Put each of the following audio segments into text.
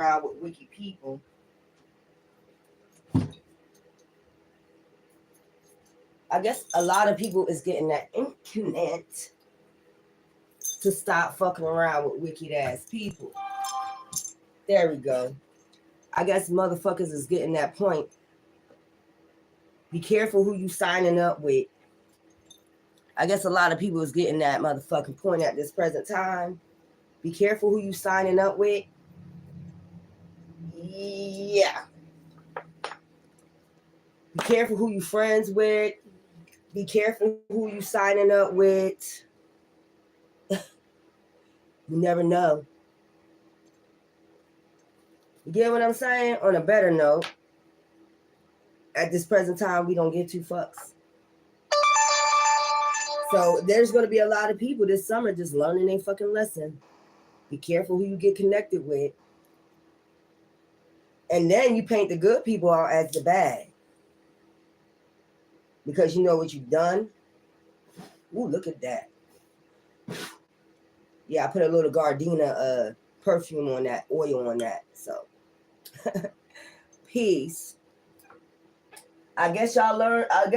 around with wicked people. I guess a lot of people is getting that internet to stop fucking around with wicked ass people. There we go. I guess motherfuckers is getting that point. Be careful who you signing up with. I guess a lot of people is getting that motherfucking point at this present time. Be careful who you signing up with. Yeah. Be careful who you friends with. Be careful who you signing up with. You never know. You get what I'm saying? On a better note, at this present time, we don't give two fucks. So there's going to be a lot of people this summer just learning their fucking lesson. Be careful who you get connected with. And then you paint the good people out as the bad. Because you know what you've done. Ooh, look at that. Yeah, I put a little Gardena perfume on that, oil on that. So, peace. I guess y'all learning. I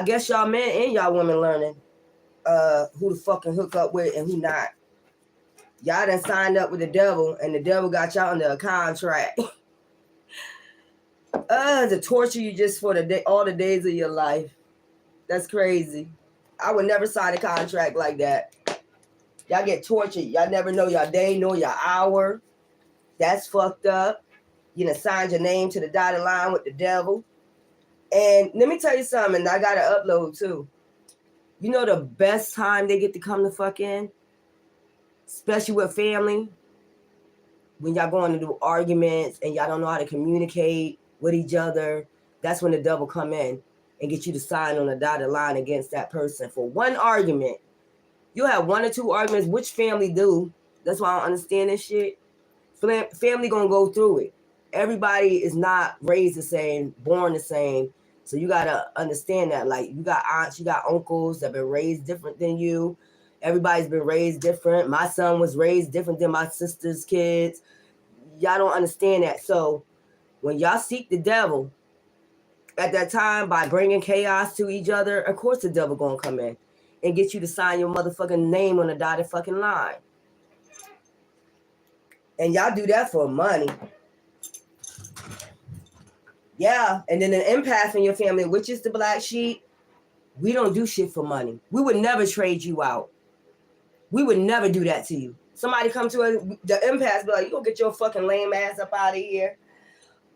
guess y'all men and y'all women learning who to fucking hook up with and who not. Y'all done signed up with the devil, and the devil got y'all under a contract. To torture you just for the day, all the days of your life. That's crazy. I would never sign a contract like that. Y'all get tortured. Y'all never know your day nor your hour. That's fucked up. You done signed your name to the dotted line with the devil. And let me tell you something. I got to upload too. You know the best time they get to come the fuck in? Especially with family. When y'all going to do arguments and y'all don't know how to communicate with each other. That's when the devil come in and get you to sign on a dotted line against that person for one argument. You'll have one or two arguments, which family do. That's why I don't understand this shit. Family gonna go through it. Everybody is not raised the same, born the same. So you gotta understand that. Like, you got aunts, you got uncles that have been raised different than you. Everybody's been raised different. My son was raised different than my sister's kids. Y'all don't understand that. So when y'all seek the devil at that time by bringing chaos to each other, of course the devil gonna come in and get you to sign your motherfucking name on a dotted fucking line. And y'all do that for money. Yeah, and then an empath in your family, which is the black sheep, we don't do shit for money. We would never trade you out. We would never do that to you. Somebody come to us, the empath be like, you gonna get your fucking lame ass up out of here.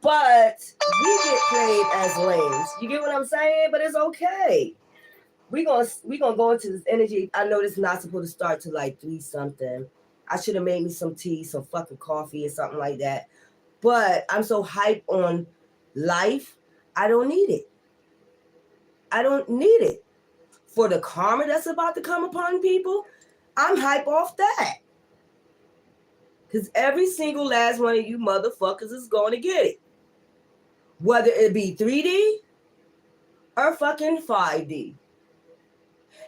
But we get played as lames. You get what I'm saying? But it's okay. We gonna go into this energy. I know this is not supposed to start to like 3 something. I should have made me some tea, some fucking coffee or something like that. But I'm so hyped on life, I don't need it. I don't need it. For the karma that's about to come upon people, I'm hype off that. Because every single last one of you motherfuckers is going to get it. Whether it be 3D or fucking 5D.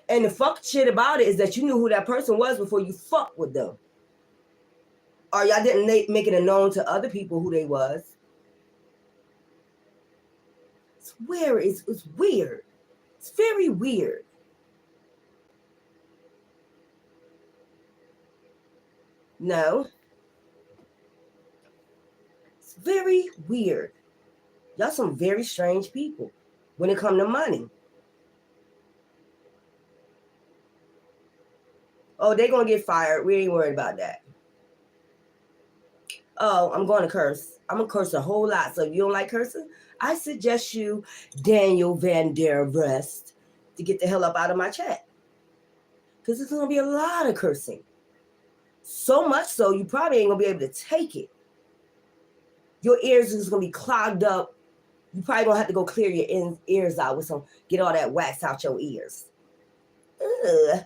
And the fuck shit about it is that you knew who that person was before you fucked with them. Or y'all didn't make it known to other people who they was. It's weird. It's weird. It's very weird. No. It's very weird. Y'all some very strange people when it come to money. Oh, they gonna get fired. We ain't worried about that. Oh, I'm going to curse. I'm gonna curse a whole lot. So if you don't like cursing, I suggest you, Daniel Van Der Rest, to get the hell up out of my chat. Because it's gonna be a lot of cursing. So much so you probably ain't gonna be able to take it. Your ears is gonna be clogged up. You probably gonna have to go clear your ears out with some, get all that wax out your ears. Ugh.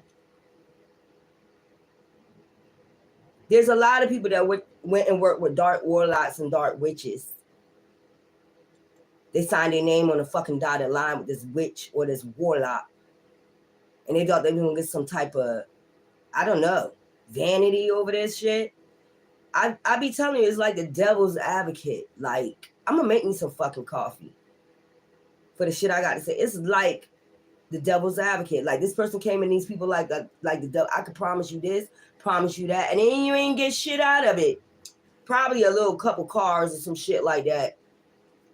There's a lot of people that went and worked with dark warlocks and dark witches. They signed their name on a fucking dotted line with this witch or this warlock. And they thought they were going to get some type of, I don't know, vanity over this shit. I be telling you, it's like the devil's advocate. Like, I'm gonna make me some fucking coffee for the shit I got to say. It's like the devil's advocate. Like, this person came and these people like the devil. I could promise you this, promise you that, and then you ain't get shit out of it. Probably a little couple cars or some shit like that.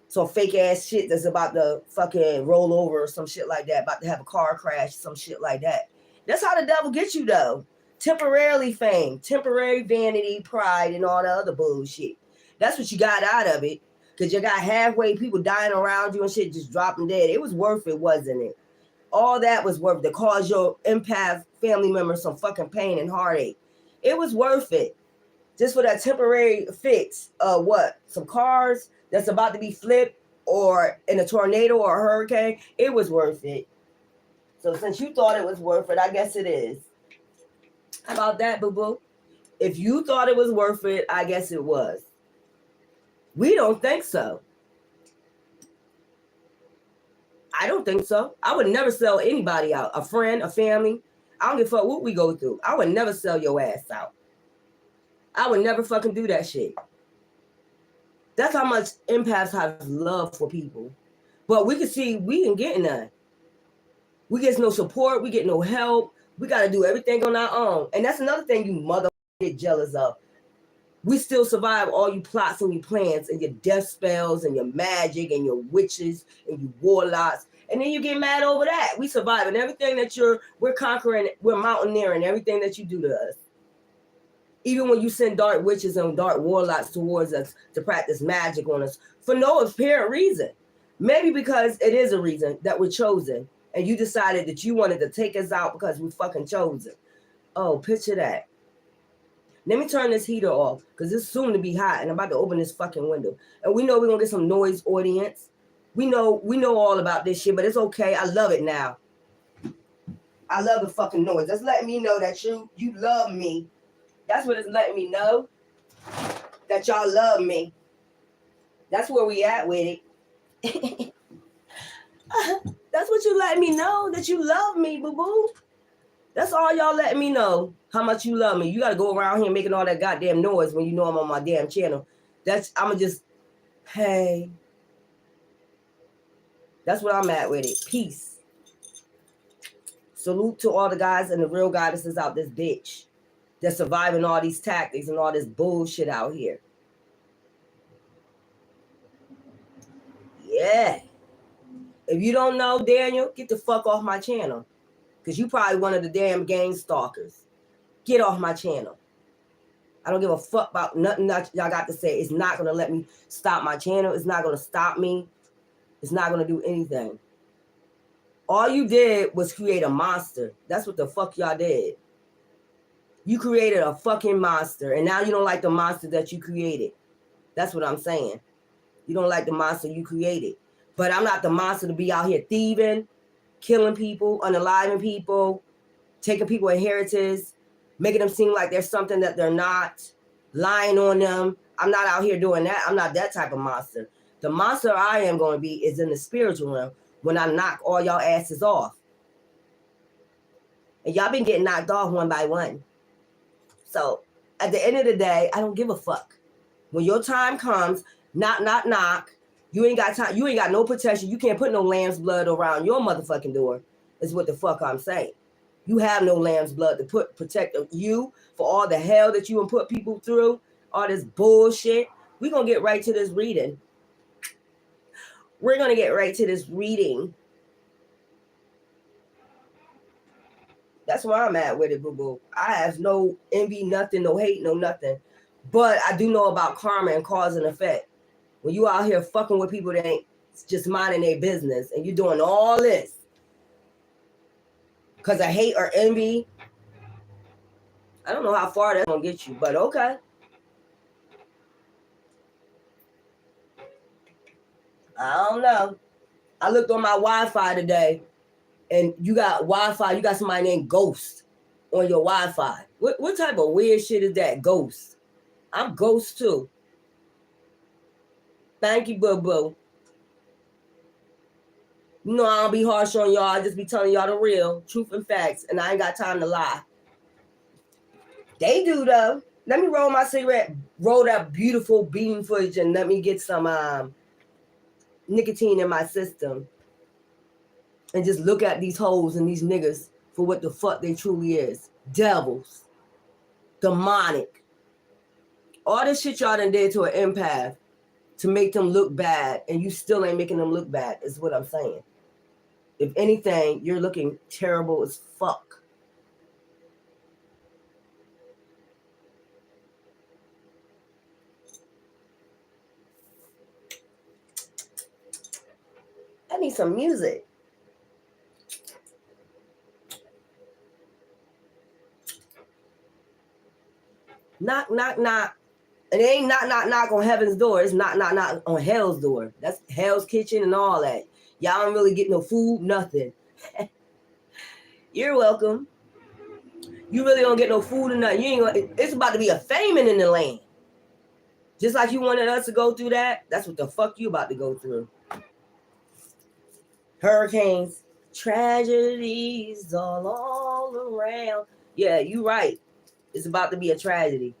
Some fake ass shit that's about to fucking roll over or some shit like that. About to have a car crash, some shit like that. That's how the devil gets you though. Temporarily fame, temporary vanity, pride, and all the other bullshit. That's what you got out of it. Because you got halfway people dying around you and shit just dropping dead. It was worth it, wasn't it? All that was worth it to cause your empath family members some fucking pain and heartache. It was worth it. Just for that temporary fix of what? Some cars that's about to be flipped or in a tornado or a hurricane. It was worth it. So since you thought it was worth it, I guess it is. How about that, boo-boo? If you thought it was worth it, I guess it was. We don't think so. I don't think so. I would never sell anybody out. A friend, a family. I don't give a fuck what we go through. I would never sell your ass out. I would never fucking do that shit. That's how much empaths have love for people. But we can see we ain't getting none. We get no support. We get no help. We got to do everything on our own. And that's another thing you mother get jealous of. We still survive all you plots and your plans and your death spells and your magic and your witches and your warlocks. And then you get mad over that. We survive and everything that we're conquering, we're mountaineering everything that you do to us. Even when you send dark witches and dark warlocks towards us to practice magic on us for no apparent reason. Maybe because it is a reason that we're chosen and you decided that you wanted to take us out because we fucking chosen. Oh, picture that. Let me turn this heater off because it's soon to be hot and I'm about to open this fucking window. And we know we're going to get some noise, audience. We know all about this shit, but it's okay. I love it now. I love the fucking noise. That's letting me know that you love me. That's what it's letting me know, that y'all love me. That's where we at with it. That's what you letting me know, that you love me, boo-boo. That's all y'all letting me know, how much you love me. You got to go around here making all that goddamn noise when you know I'm on my damn channel. I'm going to just, hey. That's what I'm at with it. Peace. Salute to all the guys and the real goddesses out this bitch. They're surviving all these tactics and all this bullshit out here. Yeah. If you don't know Daniel, get the fuck off my channel. Because you probably one of the damn gang stalkers. Get off my channel. I don't give a fuck about nothing that y'all got to say. It's not going to let me stop my channel. It's not going to stop me. It's not going to do anything. All you did was create a monster. That's what the fuck y'all did. You created a fucking monster, and now you don't like the monster that you created. That's what I'm saying. You don't like the monster you created. But I'm not the monster to be out here thieving, killing people, unaliving people, taking people inheritance, making them seem like there's something that they're not, lying on them. I'm not out here doing that. I'm not that type of monster. The monster I am going to be is in the spiritual realm when I knock all y'all asses off. And y'all been getting knocked off one by one. So at the end of the day, I don't give a fuck. When your time comes, knock. You ain't got time. You ain't got no protection. You can't put no lamb's blood around your motherfucking door. Is what the fuck I'm saying. You have no lamb's blood to protect you for all the hell that you and put people through. All this bullshit. We're going to get right to this reading. We're going to get right to this reading. That's where I'm at with it, boo-boo. I have no envy, nothing, no hate, no nothing. But I do know about karma and cause and effect. When you out here fucking with people that ain't just minding their business and you're doing all this because of hate or envy, I don't know how far that's going to get you, but okay. I don't know. I looked on my Wi-Fi today. And you got Wi-Fi, you got somebody named Ghost on your Wi-Fi. What type of weird shit is that, Ghost? I'm Ghost too. Thank you, boo-boo. You know I don't be harsh on y'all. I just be telling y'all the real, truth and facts. And I ain't got time to lie. They do, though. Let me roll my cigarette, roll that beautiful bean footage, and let me get some nicotine in my system. And just look at these hoes and these niggas for what the fuck they truly is. Devils. Demonic. All this shit y'all done did to an empath to make them look bad, and you still ain't making them look bad, is what I'm saying. If anything, you're looking terrible as fuck. I need some music. Knock, knock, knock. And it ain't knock, knock, knock on heaven's door. It's knock, knock, knock on hell's door. That's Hell's Kitchen and all that. Y'all don't really get no food, nothing. You're welcome. You really don't get no food or nothing. You ain't gonna, it's about to be a famine in the land. Just like you wanted us to go through that, that's what the fuck you about to go through. Hurricanes, tragedies all around. Yeah, you right. It's about to be a tragedy.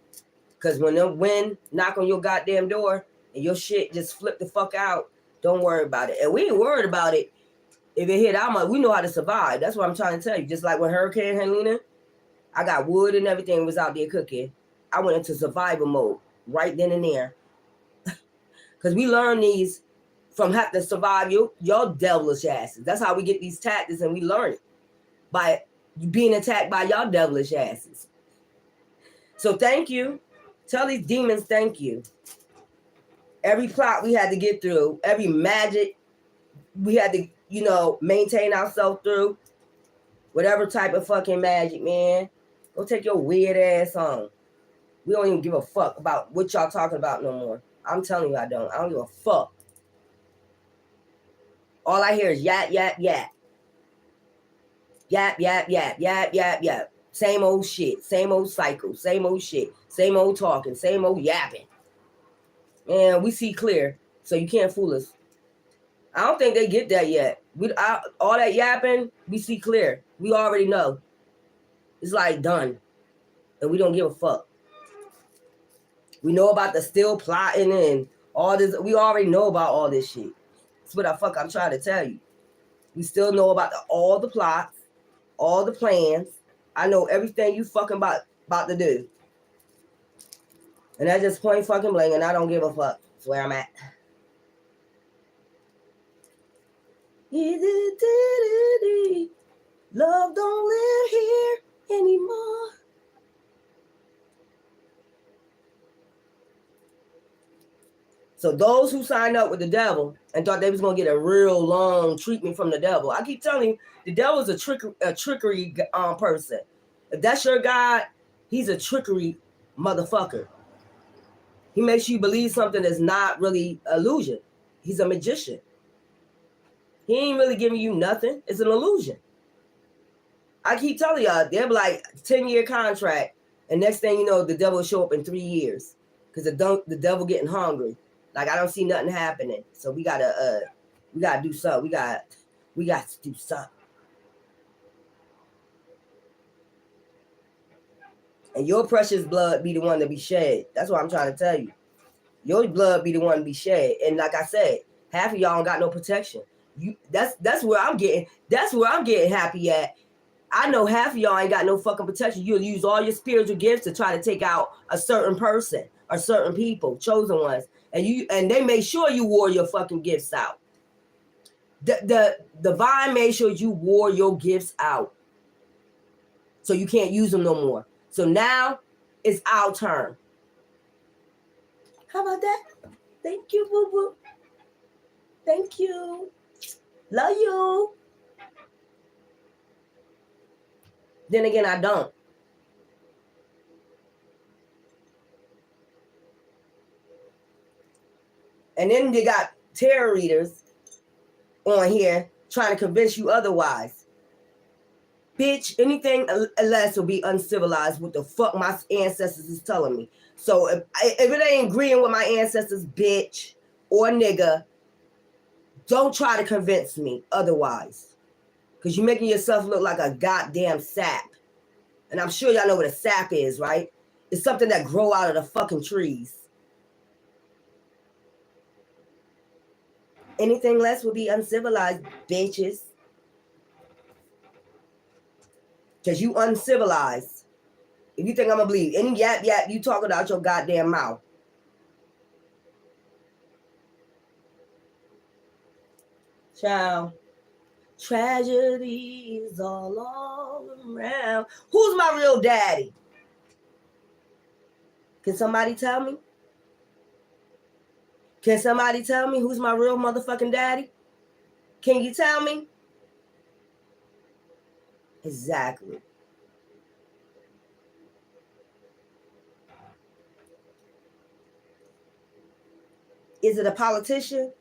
Because when the wind knock on your goddamn door and your shit just flip the fuck out, don't worry about it. And we ain't worried about it. If it hit our mouth, we know how to survive. That's what I'm trying to tell you. Just like when Hurricane Helena, I got wood and everything was out there cooking. I went into survival mode right then and there. Because we learn these from having to survive your devilish asses. That's how we get these tactics, and we learn it by being attacked by y'all devilish asses. So thank you. Tell these demons thank you. Every plot we had to get through, every magic we had to, maintain ourselves through. Whatever type of fucking magic, man. Go take your weird ass home. We don't even give a fuck about what y'all talking about no more. I'm telling you I don't. I don't give a fuck. All I hear is yap, yap, yap. Yap, yap, yap, yap, yap, yap. Same old shit, same old cycle, same old shit, same old talking, same old yapping. And we see clear, so you can't fool us. I don't think they get that yet. All that yapping, we see clear. We already know. It's like done. And we don't give a fuck. We know about the still plotting and all this. We already know about all this shit. That's what I'm trying to tell you. We still know about all the plots, all the plans. I know everything you fucking about to do. And that's just point fucking blank, and I don't give a fuck. That's where I'm at. Love don't live here anymore. So those who signed up with the devil and thought they was going to get a real long treatment from the devil, I keep telling you, the devil is a trickery person. If that's your God, he's a trickery motherfucker. He makes you believe something that's not really illusion. He's a magician. He ain't really giving you nothing. It's an illusion. I keep telling y'all, they're like 10-year contract, and next thing you know, the devil will show up in 3 years because the devil getting hungry. Like I don't see nothing happening, so we gotta do something. We got to do something. And your precious blood be the one to be shed. That's what I'm trying to tell you. Your blood be the one to be shed. And like I said, half of y'all don't got no protection. That's where I'm getting. That's where I'm getting happy at. I know half of y'all ain't got no fucking protection. You'll use all your spiritual gifts to try to take out a certain person or certain people, chosen ones, and they made sure you wore your fucking gifts out. The divine made sure you wore your gifts out, so you can't use them no more. So now it's our turn. How about that? Thank you, boo boo. Thank you. Love you. Then again, I don't. And then they got tarot readers on here trying to convince you otherwise. Bitch, anything less will be uncivilized. What the fuck my ancestors is telling me. So if it ain't agreeing with my ancestors, bitch or nigga, don't try to convince me otherwise. Because you're making yourself look like a goddamn sap. And I'm sure y'all know what a sap is, right? It's something that grow out of the fucking trees. Anything less would be uncivilized, bitches. Because you uncivilized. If you think I'm gonna believe any yap you talking out your goddamn mouth. Child. Tragedies all around. Who's my real daddy? Can somebody tell me? Can somebody tell me who's my real motherfucking daddy? Can you tell me? Exactly. Is it a politician?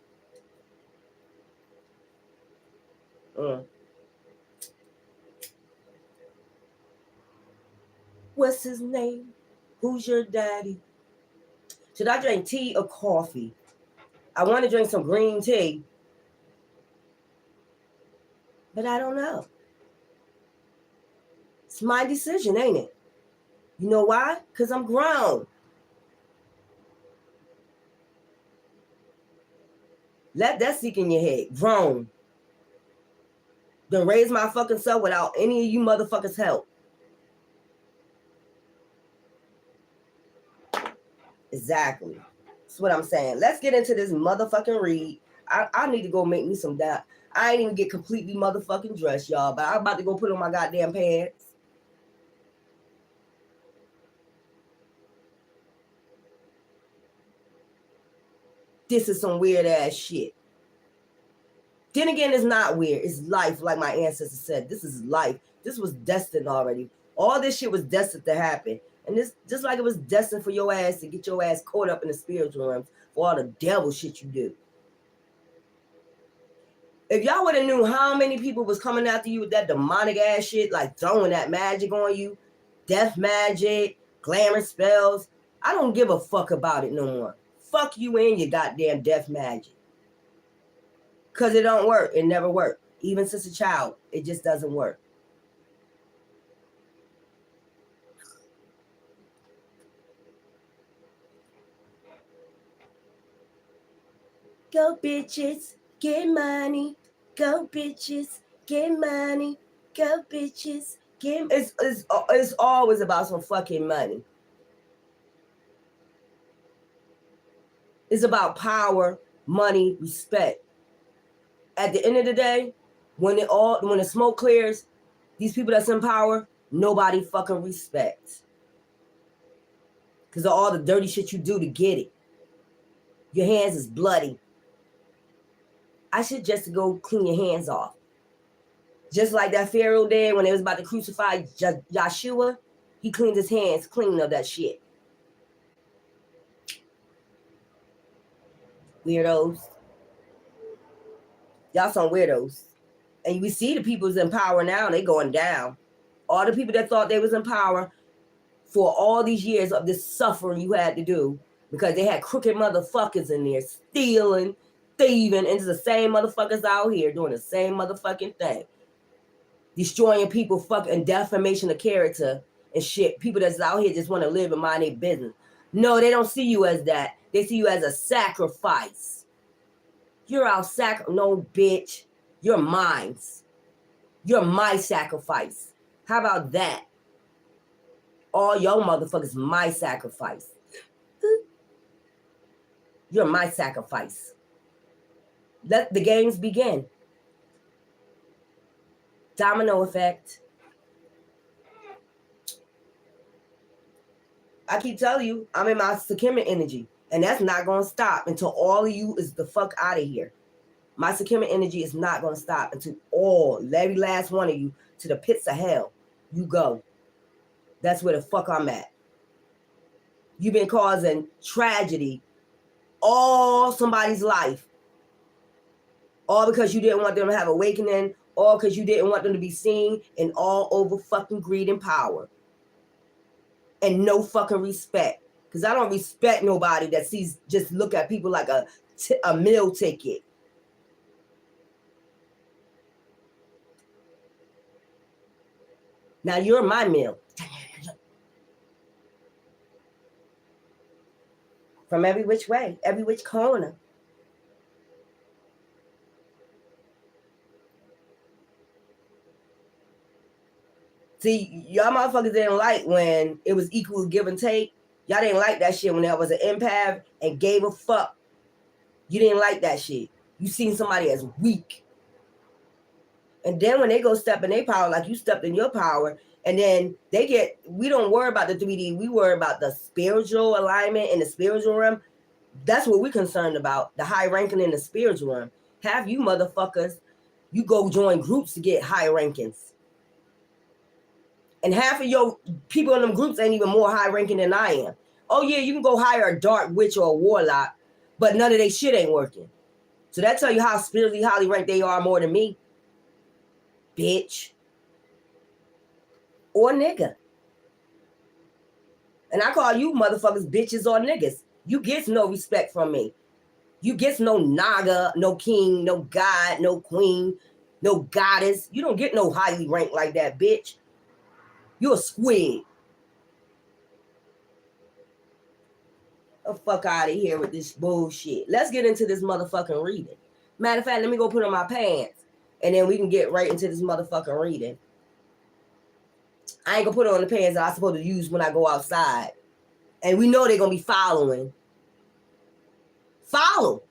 What's his name? Who's your daddy? Should I drink tea or coffee? I want to drink some green tea, but I don't know. It's my decision, ain't it? You know why? Because I'm grown. Let that sink in your head. Grown. Then raise my fucking self without any of you motherfuckers' help. Exactly. That's what I'm saying. Let's get into this motherfucking read. I need to go make me some down. I ain't even get completely motherfucking dressed, y'all, but I'm about to go put on my goddamn pants. This is some weird ass shit. Then again, it's not weird. It's life, like my ancestors said. This is life. This was destined already. All this shit was destined to happen. And this, just like it was destined for your ass to get your ass caught up in the spiritual realms for all the devil shit you do. If y'all would have knew how many people was coming after you with that demonic ass shit, like throwing that magic on you, death magic, glamour spells, I don't give a fuck about it no more. Fuck you and your goddamn death magic. Because it don't work. It never worked. Even since a child, it just doesn't work. Go bitches, get money. Go bitches, get money. Go bitches, get. It's always about some fucking money. It's about power, money, respect. At the end of the day, when the smoke clears, these people that's in power, nobody fucking respects. Because of all the dirty shit you do to get it. Your hands is bloody. I should just go clean your hands off. Just like that Pharaoh did when they was about to crucify Yeshua, he cleaned his hands clean of that shit. Weirdos. Y'all some weirdos. And we see the people's in power now, they going down. All the people that thought they was in power for all these years of this suffering you had to do because they had crooked motherfuckers in there stealing, thieving, and it's the same motherfuckers out here doing the same motherfucking thing. Destroying people, fucking defamation of character and shit. People that's out here just want to live and mind their business. No, they don't see you as that. They see you as a sacrifice. You're our no, bitch. You're mine. You're my sacrifice. How about that? All your motherfuckers, my sacrifice. You're my sacrifice. Let the games begin. Domino effect. I keep telling you, I'm in my Sekimah energy. And that's not going to stop until all of you is the fuck out of here. My Sekimah energy is not going to stop until every last one of you, to the pits of hell, you go. That's where the fuck I'm at. You've been causing tragedy all somebody's life. All because you didn't want them to have awakening. All because you didn't want them to be seen, and all over fucking greed and power. And no fucking respect. Because I don't respect nobody that sees, just look at people like a meal ticket. Now you're my meal. from every which way, every which corner. See, y'all motherfuckers didn't like when it was equal give and take. Y'all didn't like that shit when there was an empath and gave a fuck. You didn't like that shit. You seen somebody as weak. And then when they go step in their power, like you stepped in your power, and then we don't worry about the 3D, we worry about the spiritual alignment in the spiritual realm. That's what we're concerned about, the high ranking in the spiritual realm. Half you motherfuckers, you go join groups to get high rankings. And half of your people in them groups ain't even more high ranking than I am. Oh yeah, you can go hire a dark witch or a warlock, but none of their shit ain't working. So that tell you how spiritually highly ranked they are more than me. Bitch. Or nigga. And I call you motherfuckers bitches or niggas. You get no respect from me. You get no naga, no king, no god, no queen, no goddess. You don't get no highly ranked like that, bitch. You a squid. The fuck out of here with this bullshit. Let's get into this motherfucking reading. Matter of fact, let me go put on my pants. And then we can get right into this motherfucking reading. I ain't gonna put on the pants that I'm supposed to use when I go outside. And we know they're gonna be following. Follow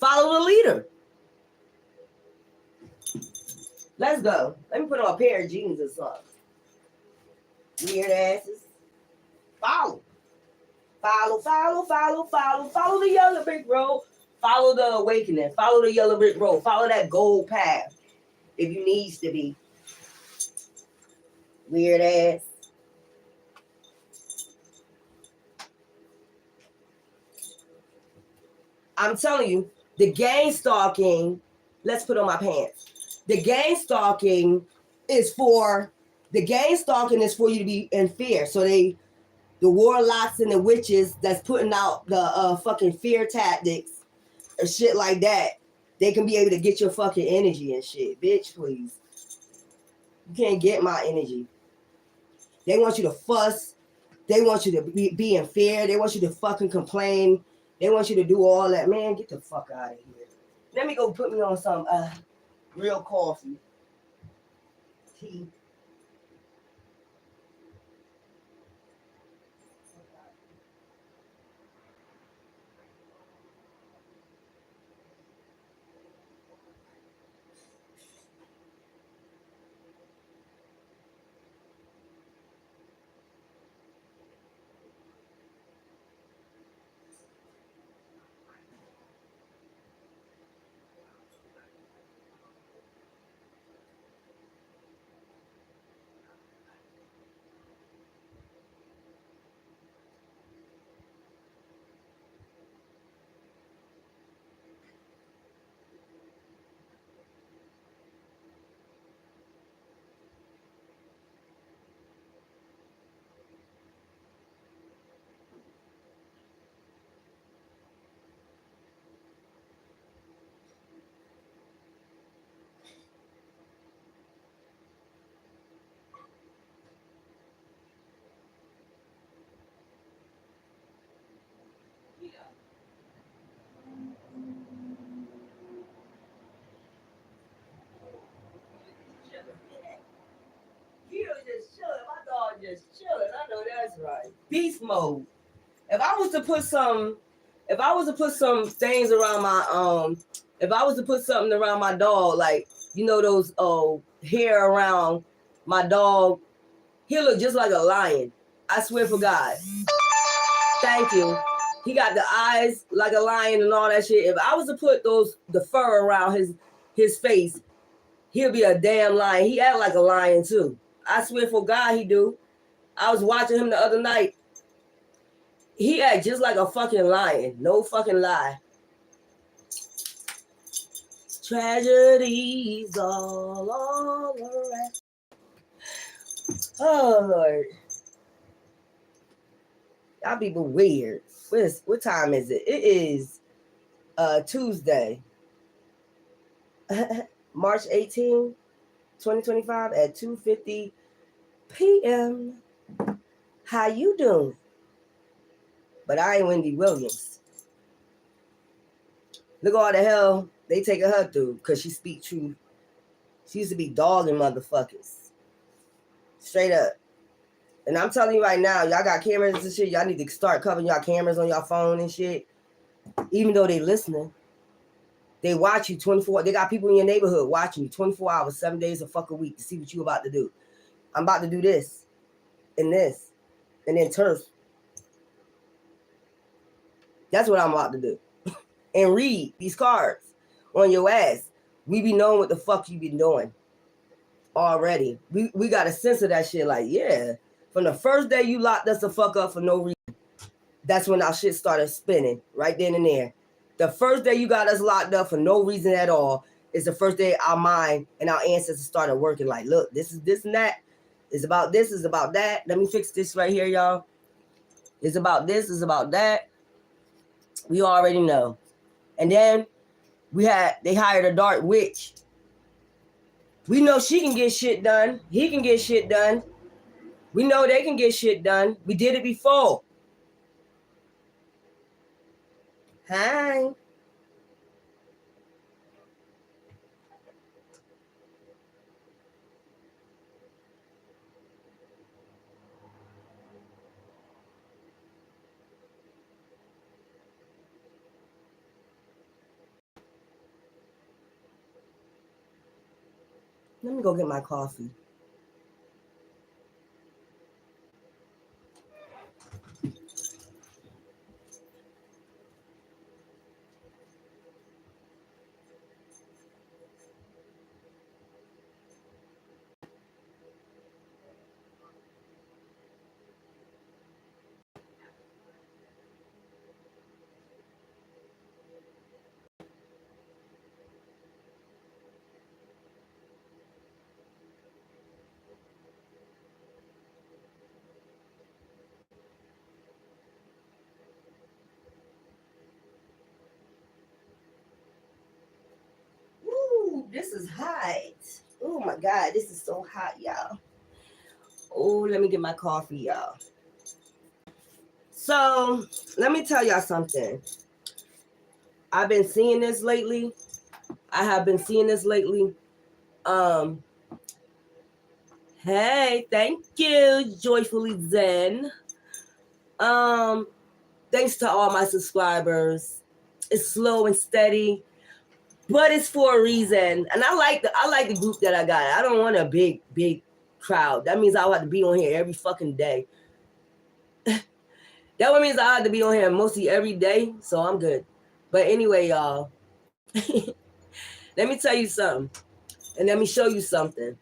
the leader. Let's go. Let me put on a pair of jeans or something. Weird asses. Follow the yellow brick road. Follow the awakening. Follow the yellow brick road. Follow that gold path if you needs to be. Weird ass. I'm telling you, the gang stalking, let's put on my pants. The gang stalking is for you to be in fear. So the warlocks and the witches that's putting out the fucking fear tactics or shit like that, they can be able to get your fucking energy and shit. Bitch, please. You can't get my energy. They want you to fuss. They want you to be in fear. They want you to fucking complain. They want you to do all that. Man, get the fuck out of here. Let me go put me on some real coffee. Tea. Just chilling. I know that's right. Beast mode. If I was to put some things around my if I was to put something around my dog, like you know those hair around my dog, he'll look just like a lion. I swear for God. Thank you. He got the eyes like a lion and all that shit. If I was to put the fur around his face, he'll be a damn lion. He act like a lion too. I swear for God he do. I was watching him the other night. He act just like a fucking lion. No fucking lie. Tragedies all around. Oh, Lord. Y'all people weird. What time is it? It is Tuesday. March 18, 2025 at 2:50 p.m. How you doing? But I ain't Wendy Williams. Look all the hell they taking her through because she speak truth. She used to be dogging motherfuckers. Straight up. And I'm telling you right now, y'all got cameras and shit. Y'all need to start covering y'all cameras on your phone and shit. Even though they listening. They watch you 24. They got people in your neighborhood watching you 24 hours, 7 days a fucking week to see what you about to do. I'm about to do this and this. And then turf. That's what I'm about to do. And read these cards on your ass. We be knowing what the fuck you been doing already. We got a sense of that shit. Like, yeah. From the first day you locked us the fuck up for no reason. That's when our shit started spinning. Right then and there. The first day you got us locked up for no reason at all is the first day our mind and our ancestors started working. Like, look, this is this and that. It's about this, it's about that. Let me fix this right here, y'all. It's about this, it's about that. We already know. And then they hired a dark witch. We know she can get shit done. He can get shit done. We know they can get shit done. We did it before. Hi. Let me go get my coffee. This is hot. Oh my God, this is so hot, y'all. Oh, let me get my coffee, y'all. So, let me tell y'all something. I've been seeing this lately. I have been seeing this lately. Hey, thank you, Joyfully Zen. Thanks to all my subscribers. It's slow and steady. But it's for a reason. And I like the group that I got. I don't want a big crowd. That means I'll have to be on here every fucking day. That one means I have to be on here mostly every day. So I'm good. But anyway, y'all. Let me tell you something. And let me show you something.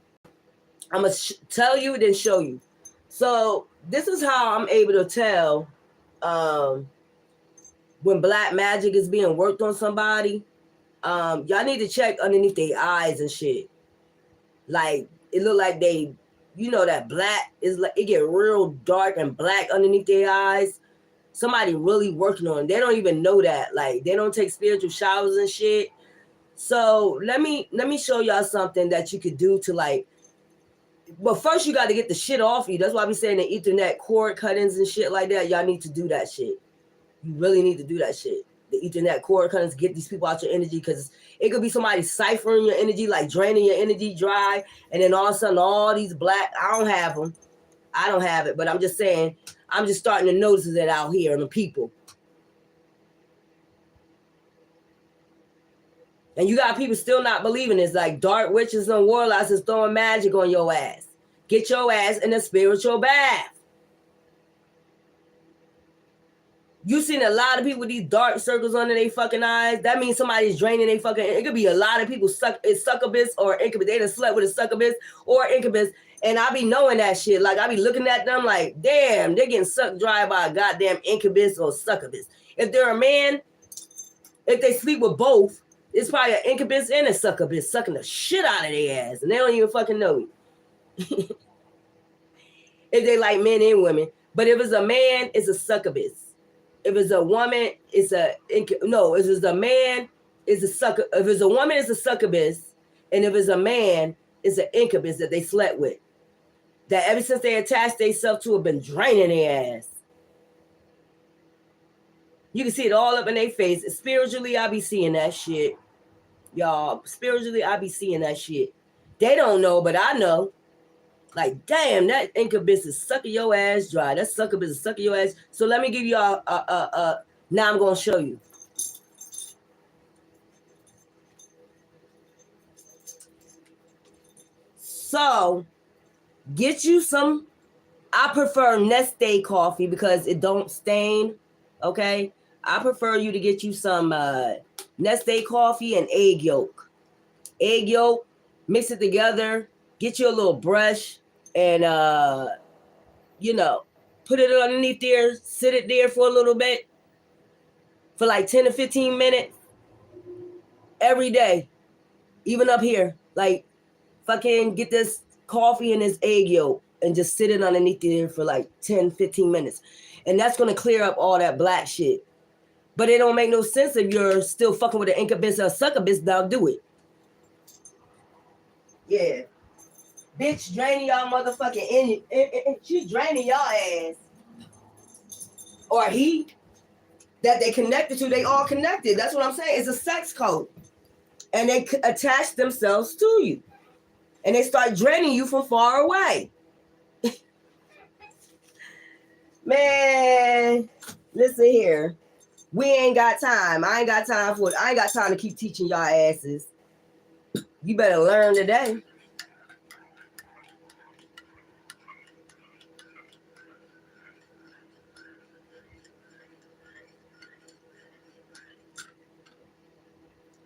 I'm going to tell you, then show you. So this is how I'm able to tell when black magic is being worked on somebody. Y'all need to check underneath their eyes and shit. Like, it look like they, you know, that black is like, it get real dark and black underneath their eyes. Somebody really working on it. They don't even know that. Like, they don't take spiritual showers and shit. So let me show y'all something that you could do to, like, but first you got to get the shit off you. That's why I be saying the Ethernet cord cuttings and shit like that. Y'all need to do that shit. You really need to do that shit. The Ethernet cord cuttings, get these people out your energy, because it could be somebody ciphering your energy, like draining your energy dry, and then all of a sudden all these black, I don't have them. I don't have it, but I'm just saying, I'm just starting to notice that out here in the people. And you got people still not believing this, like dark witches and warlocks is throwing magic on your ass. Get your ass in a spiritual bath. You seen a lot of people with these dark circles under their fucking eyes. That means somebody's draining their fucking. It could be a lot of people succubus or incubus. They done slept with a succubus or incubus, and I be knowing that shit. Like I be looking at them like, damn, they're getting sucked dry by a goddamn incubus or succubus. If they're a man, if they sleep with both, it's probably an incubus and a succubus sucking the shit out of their ass, and they don't even fucking know it. If they like men and women, but if it's a man, it's a succubus. If it's a woman, it's a no. If it's a man, it's a succubus. If it's a woman, it's a succubus, and if it's a man, it's an incubus that they slept with. That ever since they attached themselves to have been draining their ass. You can see it all up in their face. Spiritually, I be seeing that shit. Y'all, spiritually, I be seeing that shit. They don't know, but I know. Like, damn, that incubus is sucking your ass dry. That succubus is sucking your ass. So let me give y'all now I'm gonna show you. So get you some. I prefer Neste coffee because it don't stain. Okay, I prefer you to get you some Neste coffee and egg yolk. Egg yolk, mix it together. Get you a little brush and you know, put it underneath there. Sit it there for a little bit, for like 10 to 15 minutes every day. Even up here, like fucking get this coffee and this egg yolk and just sit it underneath there for like 10, 15 minutes. And that's going to clear up all that black shit. But it don't make no sense if you're still fucking with an incubus or a succubus. Now do it. Yeah. Bitch draining y'all motherfucking she's draining y'all ass. Or he that they connected to, they all connected. That's what I'm saying. It's a sex code. And they attach themselves to you. And they start draining you from far away. Man, listen here. We ain't got time. I ain't got time for it. I ain't got time to keep teaching y'all asses. You better learn today.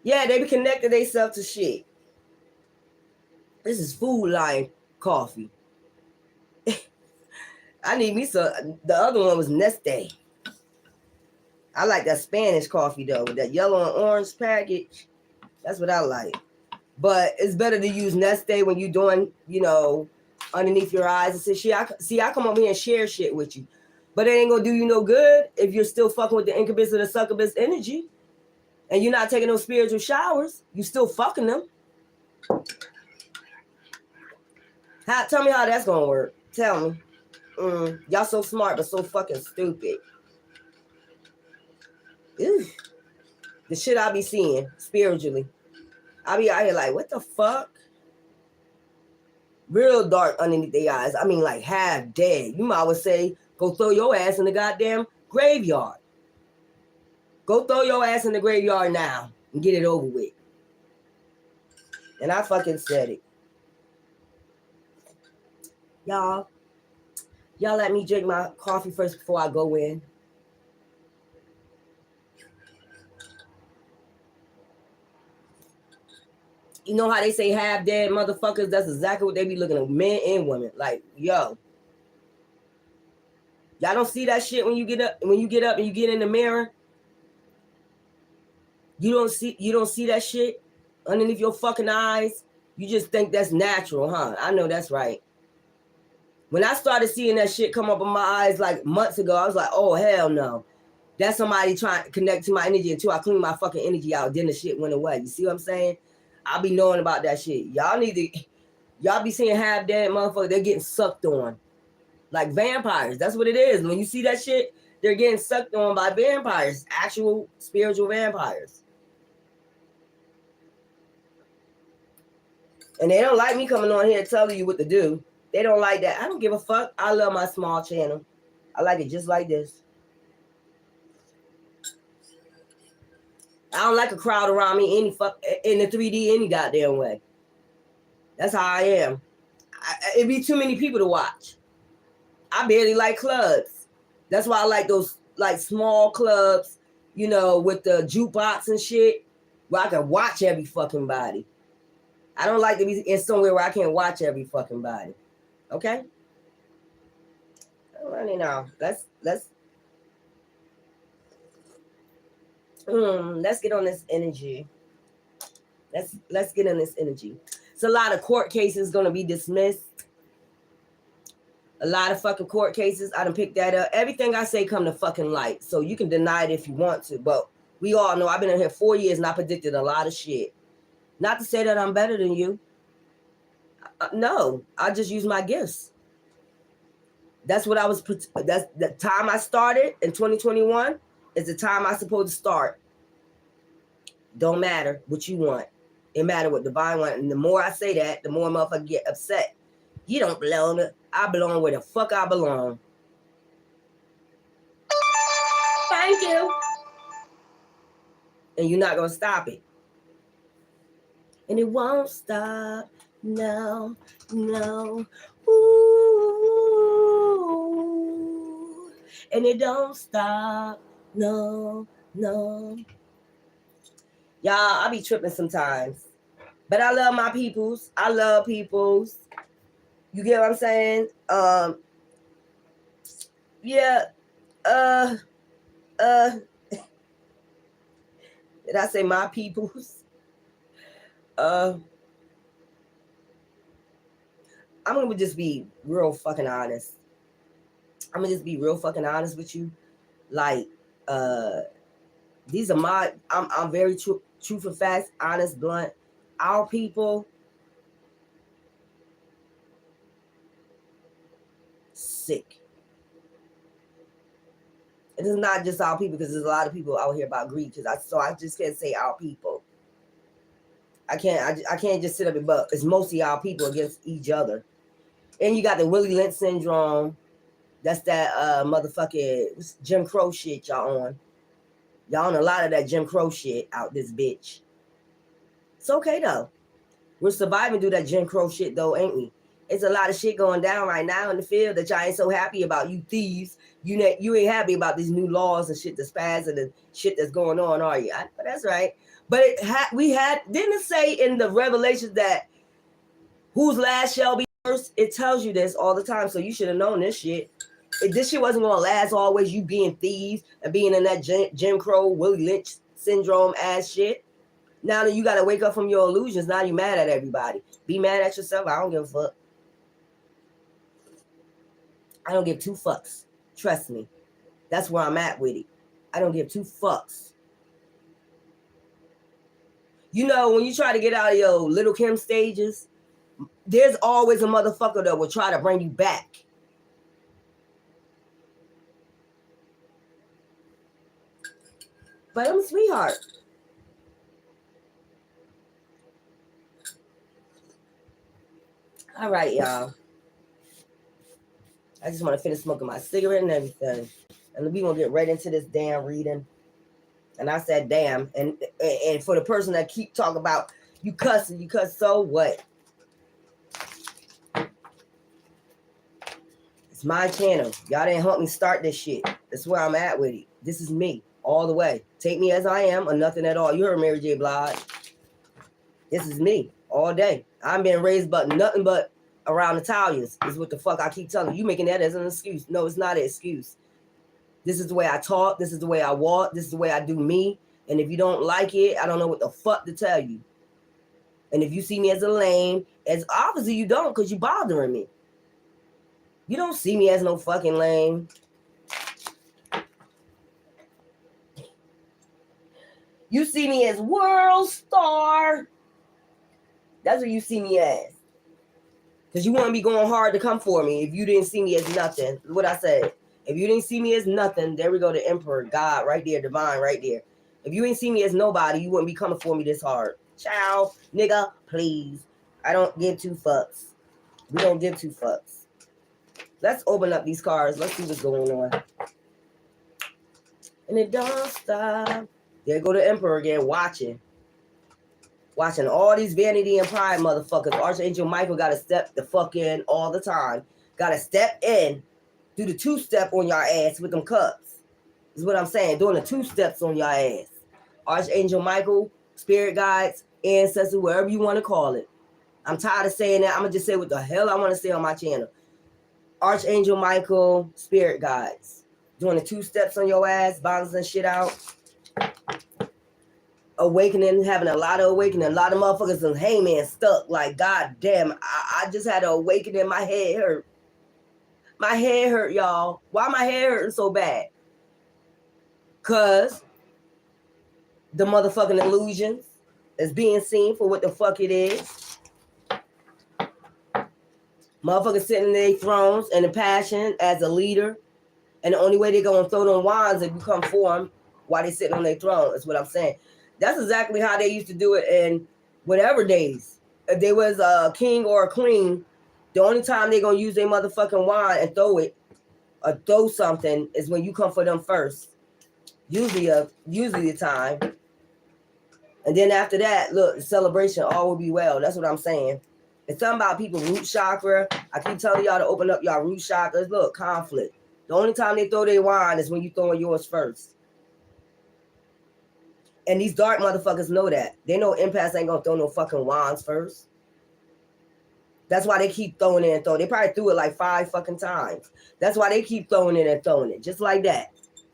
Yeah, they be connected themselves to shit. This is Food Lion coffee. I need me some. The other one was Neste. I like that Spanish coffee though, with that yellow and orange package. That's what I like. But it's better to use Neste when you're doing, you know, underneath your eyes and say, I come over here and share shit with you. But it ain't gonna do you no good if you're still fucking with the incubus or the succubus energy. And you're not taking no spiritual showers. You still fucking them. Tell me how that's gonna work. Tell me. Y'all so smart but so fucking stupid. Ew. The shit I be seeing spiritually. I be out here like, what the fuck? Real dark underneath their eyes. I mean, like half dead. You might well say, go throw your ass in the goddamn graveyard. Go throw your ass in the graveyard now and get it over with. And I fucking said it. Y'all let me drink my coffee first before I go in. You know how they say half dead motherfuckers? That's exactly what they be looking at, men and women. Like, yo. Y'all don't see that shit when you get up and you get in the mirror? You don't see that shit underneath your fucking eyes? You just think that's natural, huh? I know that's right. When I started seeing that shit come up in my eyes like months ago, I was like, oh, hell no. That's somebody trying to connect to my energy until I clean my fucking energy out. Then the shit went away. You see what I'm saying? I'll be knowing about that shit. Y'all be seeing half dead motherfuckers, they're getting sucked on. Like vampires. That's what it is. When you see that shit, they're getting sucked on by vampires. Actual spiritual vampires. And they don't like me coming on here telling you what to do. They don't like that. I don't give a fuck. I love my small channel. I like it just like this. I don't like a crowd around me in the 3D any goddamn way. That's how I am. It'd be too many people to watch. I barely like clubs. That's why I like those like small clubs, you know, with the jukebox and shit, where I can watch every fucking body. I don't like to be in somewhere where I can't watch every fucking body. Okay? All right now. Let's get on this energy. Let's get on this energy. It's a lot of court cases gonna be dismissed. A lot of fucking court cases. I done picked that up. Everything I say come to fucking light. So you can deny it if you want to. But we all know I've been in here 4 years and I predicted a lot of shit. Not to say that I'm better than you. No, I just use my gifts. That's what I was. That's the time I started in 2021. It's the time I'm supposed to start. Don't matter what you want. It matter what divine want. And the more I say that, the more motherfuckers get upset. You don't belong. I belong where the fuck I belong. Thank you. And you're not going to stop it. And it won't stop. No, no. Ooh. And it don't stop. No, no. Y'all, I be tripping sometimes. But I love my peoples. I love peoples. You get what I'm saying? Yeah. Did I say my peoples? I'm gonna just be real fucking honest. I'm gonna just be real fucking honest with you. Like, these are my. I'm very truthful, fast, honest, blunt. Our people. Sick. It is not just our people, because there's a lot of people out here about greed. So I just can't say our people. I can't just sit up and but it's mostly our people against each other. And you got the Willie Lynch syndrome. That's that motherfucking Jim Crow shit y'all on. Y'all on a lot of that Jim Crow shit out this bitch. It's okay though. We're surviving through that Jim Crow shit though, ain't we? It's a lot of shit going down right now in the field that y'all ain't so happy about. You thieves. You ain't happy about these new laws and shit that's passed and the shit that's going on, are you? But that's right. But didn't it say in the Revelations that whose last shall be first? It tells you this all the time, so you should have known this shit. If this shit wasn't gonna last always, you being thieves and being in that Jim Crow, Willie Lynch syndrome ass shit. Now that you gotta wake up from your illusions, now you mad at everybody. Be mad at yourself. I don't give a fuck. I don't give two fucks. Trust me. That's where I'm at with it. I don't give two fucks. You know, when you try to get out of your Little Kim stages, there's always a motherfucker that will try to bring you back. But I'm a sweetheart. All right, y'all. I just want to finish smoking my cigarette and everything. And we going to get right into this damn reading. And I said, damn. And for the person that keep talking about, you cuss, so what? It's my channel. Y'all didn't help me start this shit. That's where I'm at with it. This is me all the way. Take me as I am or nothing at all. You heard Mary J. Blige. This is me all day. I'm being raised but nothing but around Italians is what the fuck I keep telling you. You making that as an excuse. No, it's not an excuse. This is the way I talk. This is the way I walk. This is the way I do me. And if you don't like it, I don't know what the fuck to tell you. And if you see me as a lame, as obviously you don't, because you bothering me. You don't see me as no fucking lame. You see me as world star. That's what you see me as. Because you want to be going hard to come for me if you didn't see me as nothing. What I said. If you didn't see me as nothing, there we go, the emperor, God, right there, divine, right there. If you ain't see me as nobody, you wouldn't be coming for me this hard. Ciao, nigga, please. I don't give two fucks. We don't give two fucks. Let's open up these cards. Let's see what's going on. And it don't stop. There go the emperor again, watching all these vanity and pride motherfuckers. Archangel Michael got to step the fuck in all the time. Got to step in. Do the two-step on your ass with them cups. Is what I'm saying. Doing the two steps on your ass. Archangel Michael, spirit guides, ancestors, whatever you want to call it. I'm tired of saying that. I'm going to just say what the hell I want to say on my channel. Archangel Michael, spirit guides. Doing the two steps on your ass, balancing shit out. Awakening, having a lot of awakening. A lot of motherfuckers and hey man stuck. Like, god damn, I just had an awakening. My head hurt. My head hurt, y'all. Why my head hurting so bad? Cause the motherfucking illusions is being seen for what the fuck it is. Motherfuckers sitting in their thrones and in passion as a leader. And the only way they're gonna throw them wands if you come for them while they sitting on their throne. Is what I'm saying. That's exactly how they used to do it in whatever days. If there was a king or a queen, the only time they're gonna use their motherfucking wand and throw it or throw something is when you come for them first. Usually the time. And then after that, look, the celebration, all will be well. That's what I'm saying. It's something about people root chakra. I keep telling y'all to open up y'all root chakras. Look, conflict. The only time they throw their wand is when you throwing yours first. And these dark motherfuckers know that. They know empaths ain't gonna throw no fucking wands first. That's why they keep throwing it and throwing. They probably threw it like 5 fucking times. That's why they keep throwing it and throwing it. Just like that.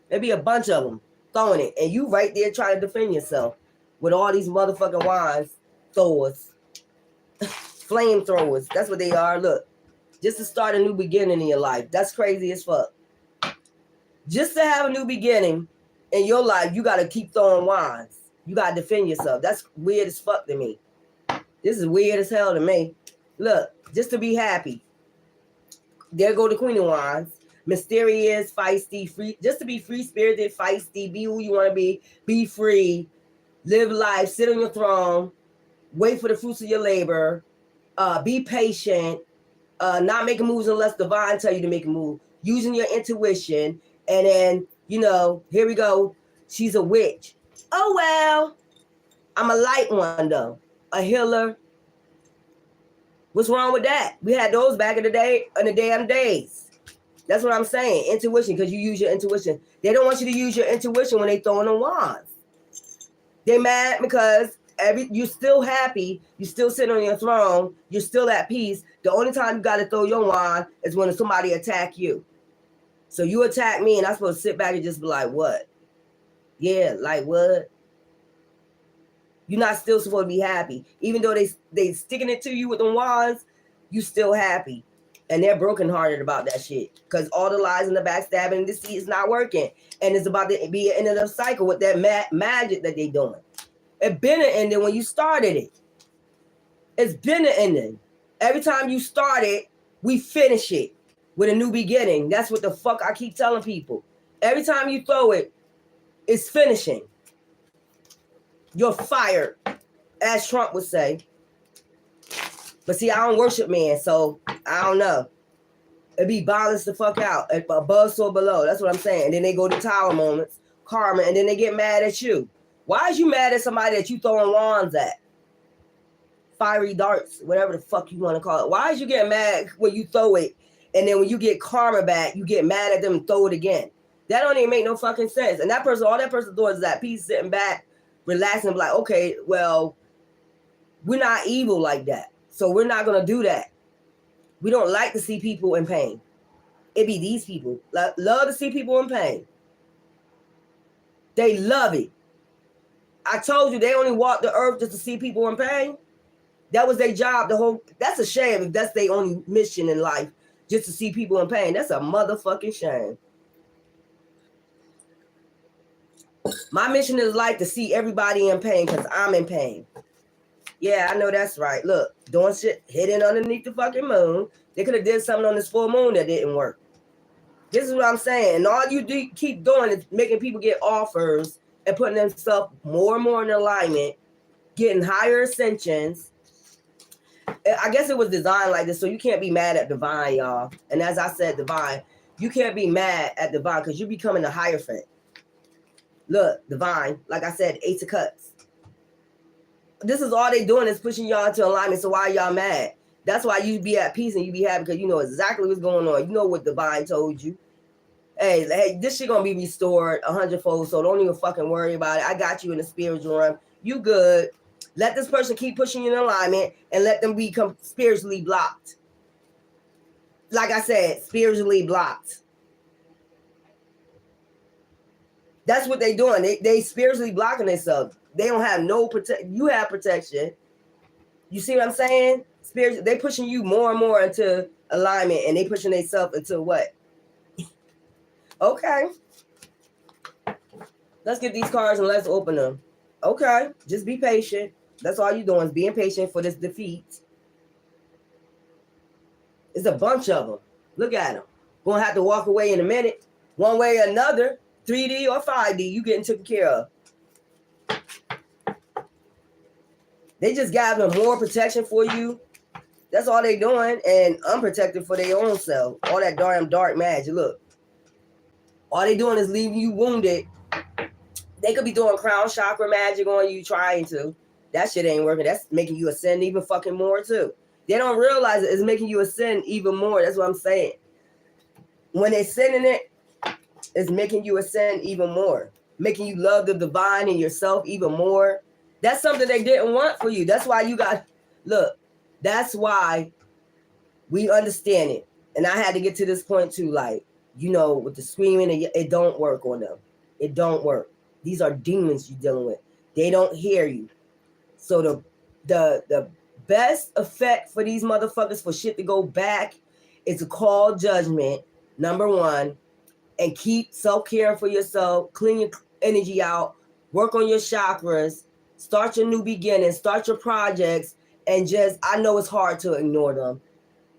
There be a bunch of them throwing it. And you right there trying to defend yourself with all these motherfucking wands throwers. Flamethrowers. That's what they are. Look. Just to start a new beginning in your life. That's crazy as fuck. Just to have a new beginning in your life, you got to keep throwing wands. You got to defend yourself. That's weird as fuck to me. This is weird as hell to me. Look, just to be happy. There go the Queen of Wands. Mysterious, feisty, free. Just to be free-spirited, feisty, be who you want to be free, live life, sit on your throne, wait for the fruits of your labor, be patient, not making moves unless divine tell you to make a move, using your intuition, and then, you know, here we go. She's a witch. Oh, well, I'm a light one, though. A healer. What's wrong with that? We had those back in the day, in the damn days. That's what I'm saying. Intuition, because you use your intuition. They don't want you to use your intuition when they throwing the wands. They mad because you're still happy. You're still sitting on your throne. You're still at peace. The only time you got to throw your wand is when somebody attack you. So you attack me, and I'm supposed to sit back and just be like, what? Yeah, like what? You're not still supposed to be happy. Even though they sticking it to you with the wands, you still happy. And they're brokenhearted about that shit. Because all the lies and the backstabbing and deceit is not working. And it's about to be an end of the cycle with that magic that they doing. It's been an ending when you started it. It's been an ending. Every time you start it, we finish it with a new beginning. That's what the fuck I keep telling people. Every time you throw it, it's finishing. You're fired, as Trump would say. But see, I don't worship man, so I don't know. It'd be balanced the fuck out, above so below. That's what I'm saying. And then they go to tower moments, karma, and then they get mad at you. Why is you mad at somebody that you throwing wands at? Fiery darts, whatever the fuck you want to call it. Why is you getting mad when you throw it, and then when you get karma back, you get mad at them and throw it again? That don't even make no fucking sense. And that person, all that person doing is at peace, sitting back, relaxing, like, okay, well, we're not evil like that. So we're not going to do that. We don't like to see people in pain. It be these people. Love to see people in pain. They love it. I told you they only walk the earth just to see people in pain. That was their job. That's a shame if that's their only mission in life, just to see people in pain. That's a motherfucking shame. My mission is life to see everybody in pain because I'm in pain. Yeah, I know that's right. Look, doing shit hidden underneath the fucking moon. They could have did something on this full moon that didn't work. This is what I'm saying. And all you keep doing is making people get offers and putting themselves more and more in alignment, getting higher ascensions. I guess it was designed like this, so you can't be mad at divine, y'all. And as I said, divine, you can't be mad at divine because you're becoming a Hierophant. Look, divine, like I said, Ace of Cups. This is all they doing is pushing y'all into alignment. So why y'all mad? That's why you be at peace and you be happy because you know exactly what's going on. You know what divine told you. Hey, this shit gonna be restored 100-fold. So don't even fucking worry about it. I got you in the spiritual realm. You good. Let this person keep pushing you in alignment and let them become spiritually blocked. Like I said, spiritually blocked. That's what they doing. They spiritually blocking themselves. They don't have no protection. You have protection. You see what I'm saying? They pushing you more and more into alignment, and they pushing themselves into what? Okay. Let's get these cards and let's open them. Okay. Just be patient. That's all you're doing is being patient for this defeat. It's a bunch of them. Look at them. Gonna have to walk away in a minute. One way or another. 3D or 5D, you getting taken care of. They just gathering more protection for you. That's all they doing, and unprotected for their own self. All that dark magic. Look, all they doing is leaving you wounded. They could be doing crown chakra magic on you, trying to. That shit ain't working. That's making you ascend even fucking more too. They don't realize it's making you ascend even more. That's what I'm saying. When they're sending it, it's making you ascend even more, making you love the divine in yourself even more. That's something they didn't want for you. That's why you got, look, that's why we understand it. And I had to get to this point too, like, you know, with the screaming, it don't work on them. It don't work. These are demons you're dealing with. They don't hear you. So the best effect for these motherfuckers for shit to go back is to call judgment, number one, and keep self-caring for yourself, clean your energy out, work on your chakras, start your new beginning, start your projects, and just, I know it's hard to ignore them.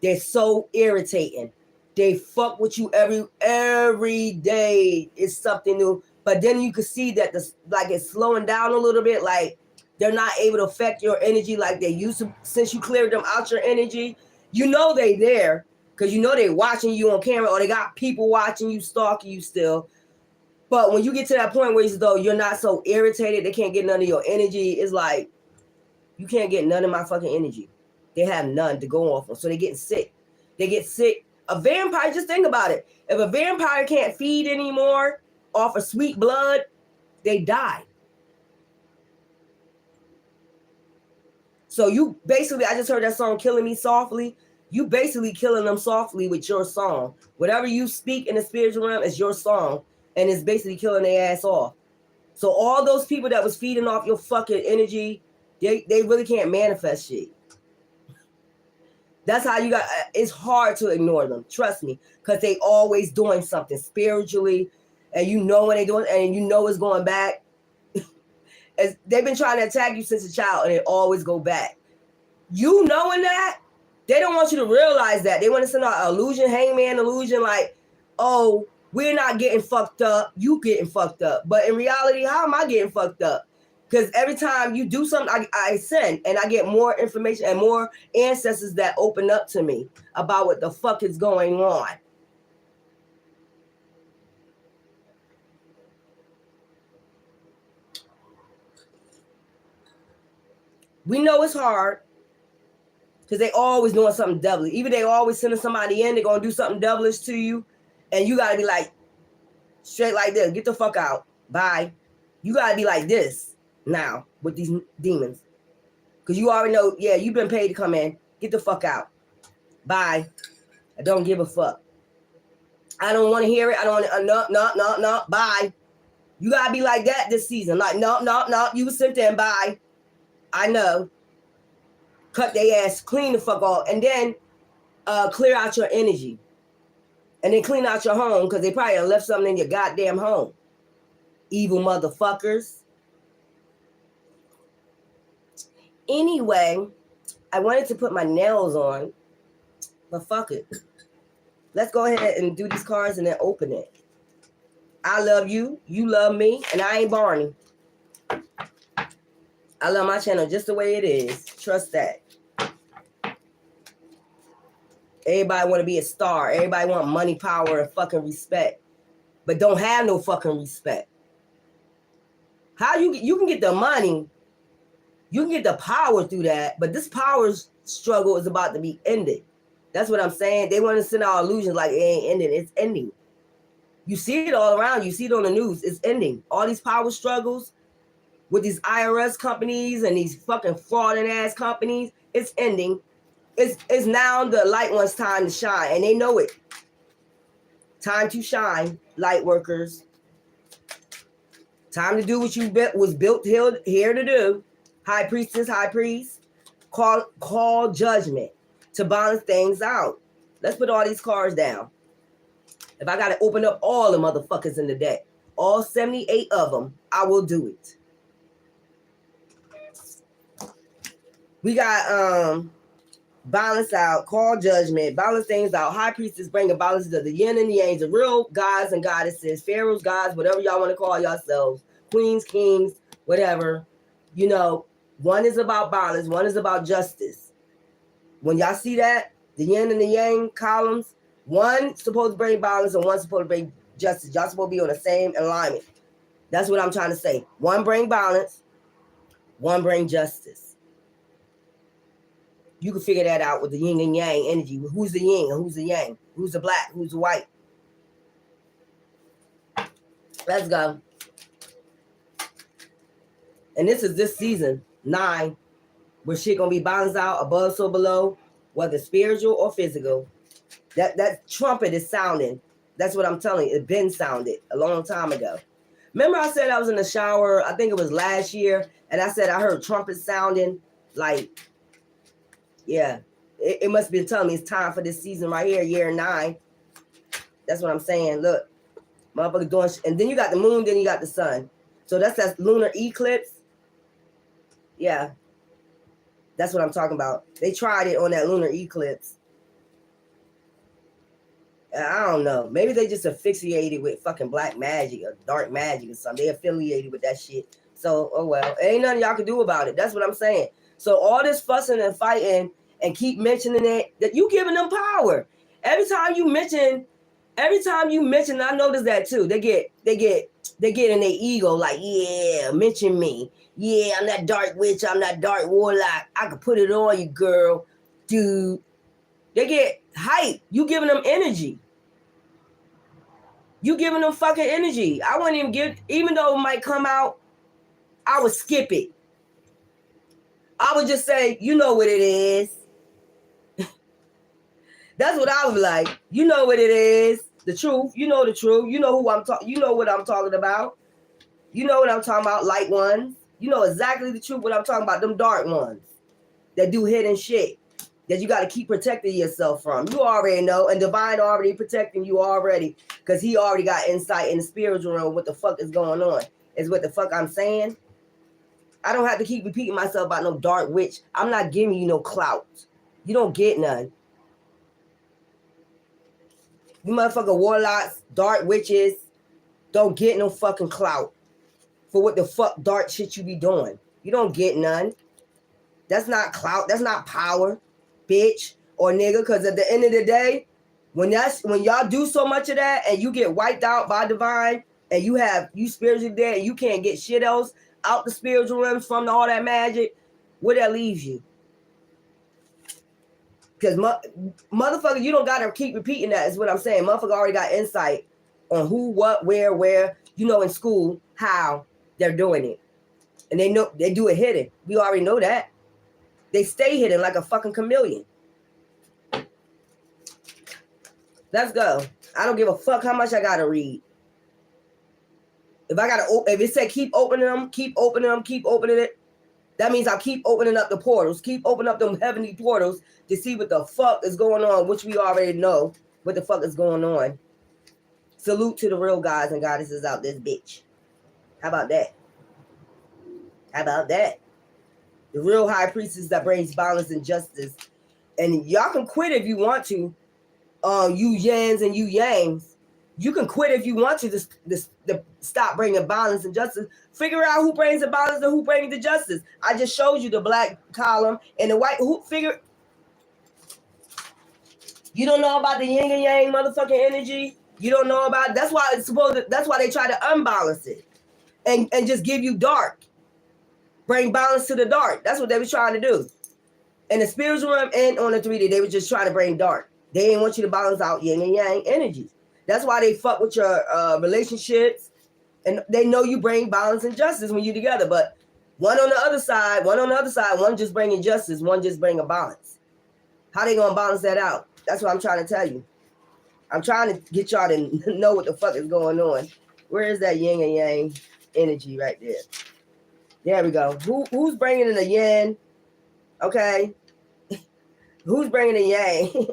They're so irritating. They fuck with you every day. It's something new. But then you can see that it's slowing down a little bit. Like they're not able to affect your energy like they used to since you cleared them out your energy. You know they there because you know they watching you on camera or they got people watching you, stalking you still. But when you get to that point where as though you're not so irritated, they can't get none of your energy. It's like you can't get none of my fucking energy. They have none to go off of. So they're getting sick. They get sick. A vampire, just think about it. If a vampire can't feed anymore off of sweet blood, they die. So you basically, I just heard that song, Killing Me Softly. You basically killing them softly with your song. Whatever you speak in the spiritual realm is your song. And it's basically killing their ass off. So all those people that was feeding off your fucking energy, they really can't manifest shit. That's how you got, it's hard to ignore them. Trust me. Because they always doing something spiritually. And you know when they doing, and you know it's going back. They've been trying to attack you since a child and it always go back. You knowing that, they don't want you to realize that. They want to send out an illusion, hangman illusion, like, oh, we're not getting fucked up. You getting fucked up. But in reality, how am I getting fucked up? Because every time you do something, I send and I get more information and more ancestors that open up to me about what the fuck is going on. We know it's hard because they always doing something devilish. Even they always sending somebody in, they're going to do something devilish to you. And you got to be like, straight like this, get the fuck out. Bye. You got to be like this now with these demons. Because you already know, yeah, you've been paid to come in. Get the fuck out. Bye. I don't give a fuck. I don't want to hear it. I don't want to, no, bye. You got to be like that this season. Like, no, you was sent in, bye. I know. Cut their ass, clean the fuck off, and then clear out your energy. And then clean out your home because they probably left something in your goddamn home. Evil motherfuckers. Anyway, I wanted to put my nails on, but fuck it. Let's go ahead and do these cards and then open it. I love you. You love me. And I ain't Barney. I love my channel just the way it is. Trust that. Everybody want to be a star. Everybody want money, power, and fucking respect. But don't have no fucking respect. How you can get the money, you can get the power through that, but this power struggle is about to be ended. That's what I'm saying. They want to send out illusions like it ain't ending. It's ending. You see it all around. You see it on the news. It's ending. All these power struggles with these IRS companies and these fucking frauding ass companies, it's ending. It's now the light one's time to shine, and they know it. Time to shine, light workers. Time to do what you was built here to do. High priestess, high priest. Call judgment to balance things out. Let's put all these cards down. If I got to open up all the motherfuckers in the deck, all 78 of them, I will do it. We got balance out, call judgment, balance things out. High priestess bring a balance to the yin and the yang, the real gods and goddesses, pharaohs, gods, whatever y'all want to call yourselves, queens, kings, whatever. You know, one is about balance, one is about justice. When y'all see that, the yin and the yang columns, one supposed to bring balance and one supposed to bring justice. Y'all supposed to be on the same alignment. That's what I'm trying to say. One bring balance, one bring justice. You can figure that out with the yin and yang energy. Who's the yin and who's the yang? Who's the black? Who's the white? Let's go. And this is this season 9, where shit gonna be balanced out above so below, whether spiritual or physical. That trumpet is sounding. That's what I'm telling you. It's been sounded a long time ago. Remember I said I was in the shower, I think it was last year, and I said I heard trumpets sounding like, yeah, it must be telling me it's time for this season right here, year 9. That's what I'm saying. Look, motherfucker doing and then you got the moon, then you got the sun. So that's that lunar eclipse. Yeah, that's what I'm talking about. They tried it on that lunar eclipse. I don't know. Maybe they just asphyxiated with fucking black magic or dark magic or something. They affiliated with that shit. So, oh well. Ain't nothing y'all can do about it. That's what I'm saying. So all this fussing and fighting and keep mentioning it, that you giving them power. Every time you mention, I notice that too. They get in their ego like, yeah, mention me. Yeah, I'm that dark witch. I'm that dark warlock. I could put it on you, girl. Dude. They get hype. You giving them energy. You giving them fucking energy. I wouldn't even give, even though it might come out, I would skip it. I would just say, you know what it is. That's what I was like. You know what it is. The truth. You know the truth. You know who I'm talking. You know what I'm talking about. You know what I'm talking about. Light ones. You know exactly the truth. What I'm talking about. Them dark ones that do hidden shit that you got to keep protecting yourself from. You already know, and Divine already protecting you already, because he already got insight in the spiritual realm. What the fuck is going on? Is what the fuck I'm saying. I don't have to keep repeating myself about no dark witch. I'm not giving you no clout. You don't get none. You motherfucking warlocks, dark witches, don't get no fucking clout for what the fuck dark shit you be doing. You don't get none. That's not clout. That's not power, bitch or nigga. Because at the end of the day, when y'all do so much of that and you get wiped out by Divine and you spiritually dead and you can't get shit else out the spiritual realms from all that magic, where that leaves you? Because motherfucker, you don't gotta keep repeating that, is what I'm saying. Motherfucker already got insight on who, what, where, you know, in school, how they're doing it. And they know they do it hidden. We already know that. They stay hidden like a fucking chameleon. Let's go. I don't give a fuck how much I gotta read. If it said keep opening them, keep opening it, that means I'll keep opening up the portals, keep opening up them heavenly portals to see what the fuck is going on, which we already know what the fuck is going on. Salute to the real guys and goddesses out this bitch. How about that? How about that? The real high priestess that brings balance and justice. And y'all can quit if you want to. You yans and you yangs. You can quit if you want to stop bringing balance and justice. Figure out who brings the balance and who brings the justice. I just showed you the black column and the white. Who figure? You don't know about the yin and yang motherfucking energy. You don't know about. That's why it's that's why they try to unbalance it, and just give you dark. Bring balance to the dark. That's what they were trying to do. In the spiritual realm and on the 3D, they were just trying to bring dark. They didn't want you to balance out yin and yang energies. That's why they fuck with your relationships, and they know you bring balance and justice when you're together. But one on the other side, one just bringing justice, one just bringing balance. How they gonna balance that out? That's what I'm trying to tell you. I'm trying to get y'all to know what the fuck is going on. Where is that yin and yang energy right there? There we go. Who's bringing in the yin? Okay. Who's bringing the yang?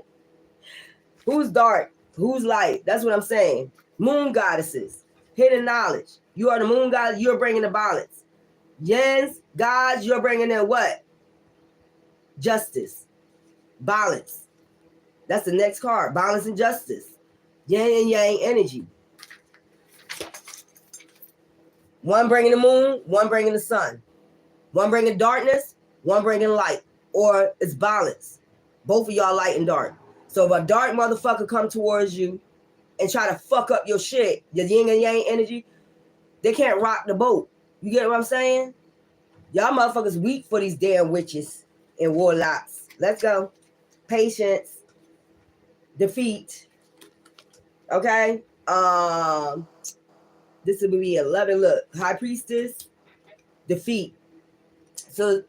Who's dark? Who's light? That's what I'm saying. Moon goddesses, hidden knowledge. You are the moon goddess. You're bringing the balance. Yens, gods, you're bringing in what? Justice. Balance. That's the next card. Balance and justice. Yin and yang energy. One bringing the moon, one bringing the sun. One bringing darkness, one bringing light. Or it's balance. Both of y'all light and dark. So if a dark motherfucker come towards you and try to fuck up your shit, your yin and yang energy, they can't rock the boat. You get what I'm saying? Y'all motherfuckers weak for these damn witches and warlocks. Let's go. Patience. Defeat. Okay? This would be 11. Look. High Priestess. Defeat. So,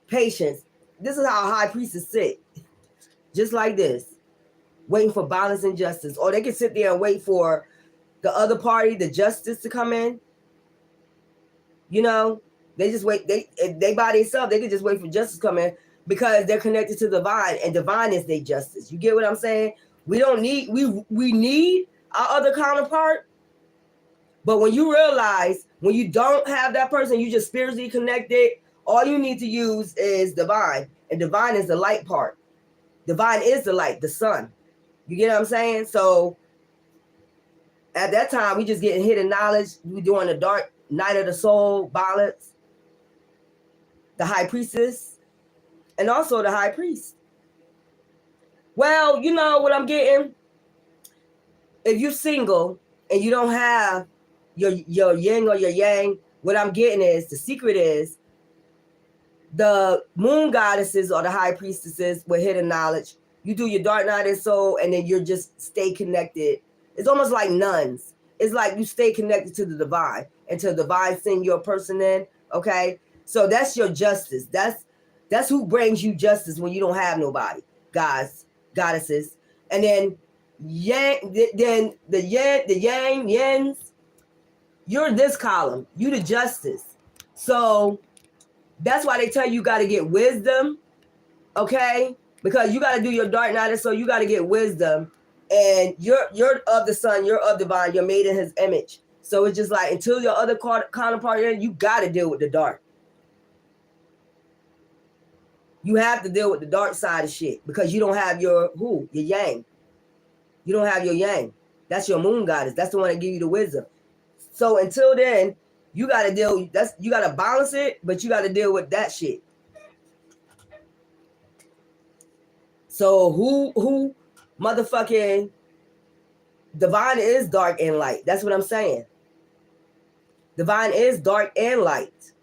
patience. This is how High Priestess sit. Just like this. Waiting for balance and justice. Or they can sit there and wait for the other party, the justice, to come in. You know? They just wait. They by themselves, they can just wait for justice to come in because they're connected to divine, and divine is their justice. You get what I'm saying? We don't need, we need our other counterpart. But when you realize, when you don't have that person, you just spiritually connected, all you need to use is divine. And divine is the light part. Divine is the light, the sun. You get what I'm saying? So at that time, we just getting hidden knowledge. We doing the dark night of the soul, balance. The High Priestess, and also the High Priest. Well, you know what I'm getting? If you're single and you don't have your yin or your yang, what I'm getting is, the secret is, the moon goddesses or the high priestesses with hidden knowledge, you do your dark night and soul, and then you're just stay connected. It's almost like nuns. It's like you stay connected to the divine, until the divine send your person in, okay? So that's your justice. That's who brings you justice when you don't have nobody, guys, goddesses. And then yang, then the yans, you're this column. You the justice. So that's why they tell you got to get wisdom, okay? Because you got to do your dark night, and so you got to get wisdom. And you're of the sun, you're of divine, you're made in his image. So it's just like, until your other counterpart, you got to deal with the dark. You have to deal with the dark side of shit because you don't have your yang. You don't have your yang. That's your moon goddess. That's the one that give you the wisdom. So until then, you got to you got to balance it, but you got to deal with that shit. So who motherfucking divine is dark and light. That's what I'm saying. Divine is dark and light.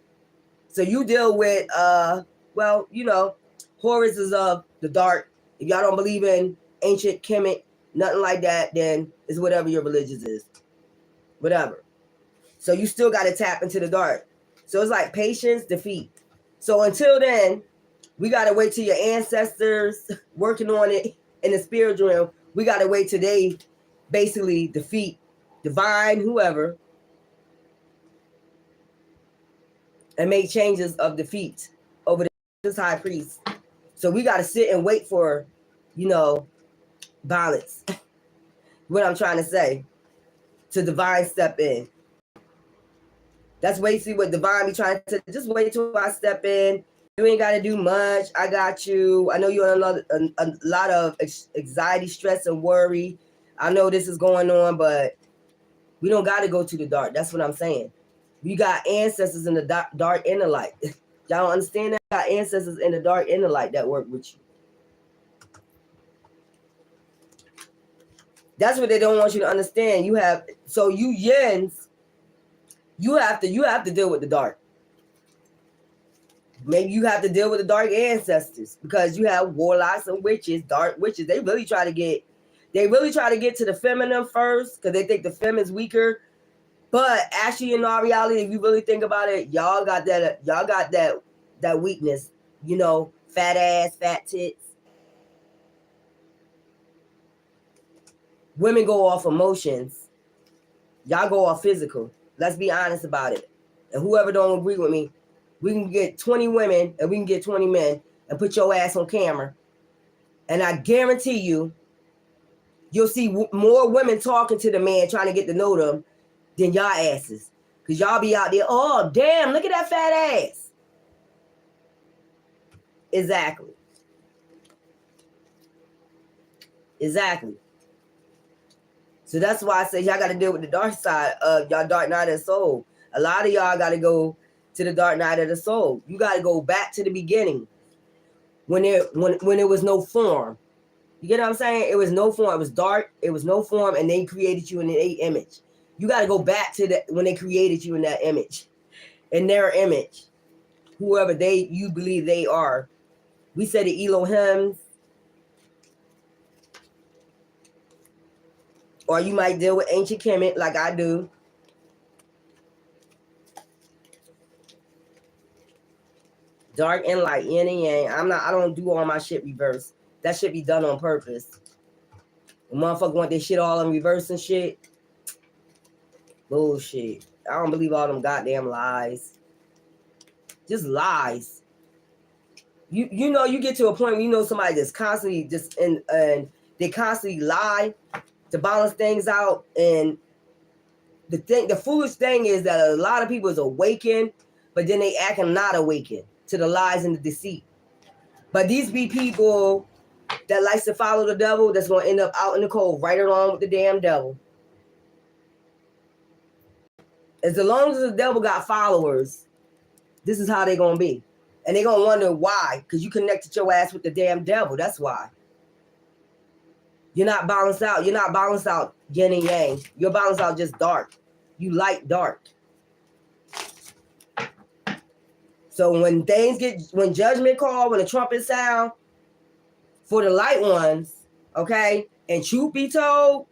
So you deal with well, you know, Horus is of the dark. If y'all don't believe in ancient Kemet, nothing like that, then it's whatever your religion is. Whatever. So you still got to tap into the dark. So it's like patience, defeat. So until then, we got to wait till your ancestors working on it in the spiritual realm. We got to wait till they basically defeat divine, whoever, and make changes of defeat over this high priest. So we got to sit and wait for, you know, balance. What I'm trying to say, to divine step in. That's basically what divine be trying to, just wait till I step in. You ain't got to do much. I got you. I know you're under a lot of anxiety, stress, and worry. I know this is going on, but we don't got to go to the dark. That's what I'm saying. We got ancestors in the dark and the light. Y'all don't understand that? We got ancestors in the dark and the light that work with you. That's what they don't want you to understand. You have, so you yins, you have to deal with the dark. Maybe you have to deal with the dark ancestors because you have warlocks and witches, dark witches. They really try to get to the feminine first because they think the feminine's weaker. But actually, in all reality, if you really think about it, y'all got that weakness, you know, fat ass, fat tits. Women go off emotions. Y'all go off physical. Let's be honest about it. And whoever don't agree with me, we can get 20 women and we can get 20 men and put your ass on camera. And I guarantee you'll see more women talking to the man trying to get to know them than y'all asses. Because y'all be out there, oh, damn, look at that fat ass. Exactly. Exactly. So that's why I say y'all got to deal with the dark side of y'all dark night of the soul. A lot of y'all got to go to the dark night of the soul. You got to go back to the beginning when it was no form. You get what I'm saying? It was no form. It was dark. It was no form, and they created you in an image. You got to go back to when they created you in that image, in their image, whoever you believe they are. We said the Elohims, or you might deal with ancient Kemet like I do. Dark and light, yin and yang. I don't do all my shit reverse. That should be done on purpose. The motherfucker want their shit all in reverse and shit. Bullshit. I don't believe all them goddamn lies. Just lies. You know, you get to a point where you know somebody that's constantly just and they constantly lie to balance things out. And the foolish thing is that a lot of people is awakened, but then they acting not awakened to the lies and the deceit. But these be people that likes to follow the devil that's going to end up out in the cold right along with the damn devil. As long as the devil got followers, this is how they going to be. And they're going to wonder why, because you connected your ass with the damn devil. That's why. You're not balanced out. You're not balanced out yin and yang. You're balanced out just dark. You like dark. So when judgment call, when the trumpet sound for the light ones, okay, and truth be told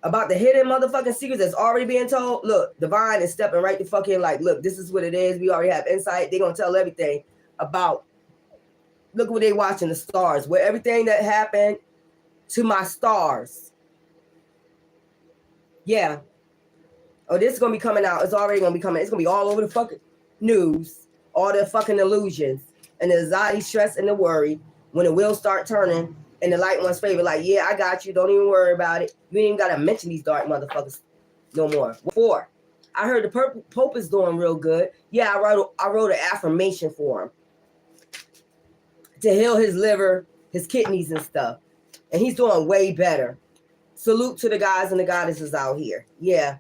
about the hidden motherfucking secrets that's already being told, look, divine is stepping right the fuck in like, look, this is what it is. We already have insight. They're going to tell everything about, look what they watching, the stars, where everything that happened to my stars. Yeah. Oh, this is going to be coming out. It's already going to be coming. It's going to be all over the fucking news, all the fucking illusions and the anxiety, stress, and the worry when the wheels start turning in the light one's favor. Like, yeah, I got you. Don't even worry about it. You ain't even got to mention these dark motherfuckers no more. 4, I heard the Pope is doing real good. Yeah, I wrote an affirmation for him to heal his liver, his kidneys and stuff. And he's doing way better. Salute to the guys and the goddesses out here. Yeah.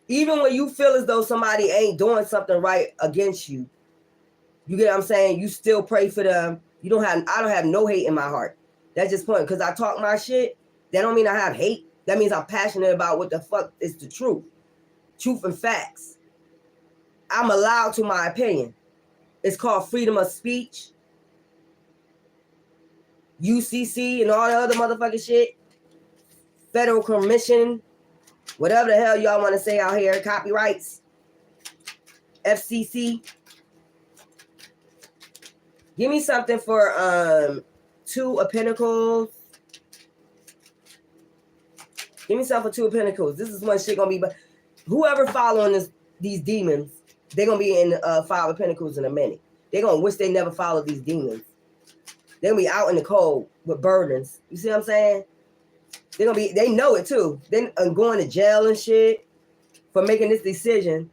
Even when you feel as though somebody ain't doing something right against you, you get what I'm saying? You still pray for them. I don't have no hate in my heart. That's just point. Because I talk my shit, that don't mean I have hate. That means I'm passionate about what the fuck is the truth. Truth and facts. I'm allowed to my opinion. It's called freedom of speech. UCC and all the other motherfucking shit. Federal Commission. Whatever the hell y'all want to say out here. Copyrights. FCC. Give me something for 2 of Pentacles. Give me something for 2 of Pentacles. This is one shit gonna be, but whoever following these demons, they're gonna be in 5 of Pentacles in a minute. They're gonna wish they never followed these demons. They're gonna be out in the cold with burdens. You see what I'm saying? They know it too. Then going to jail and shit for making this decision.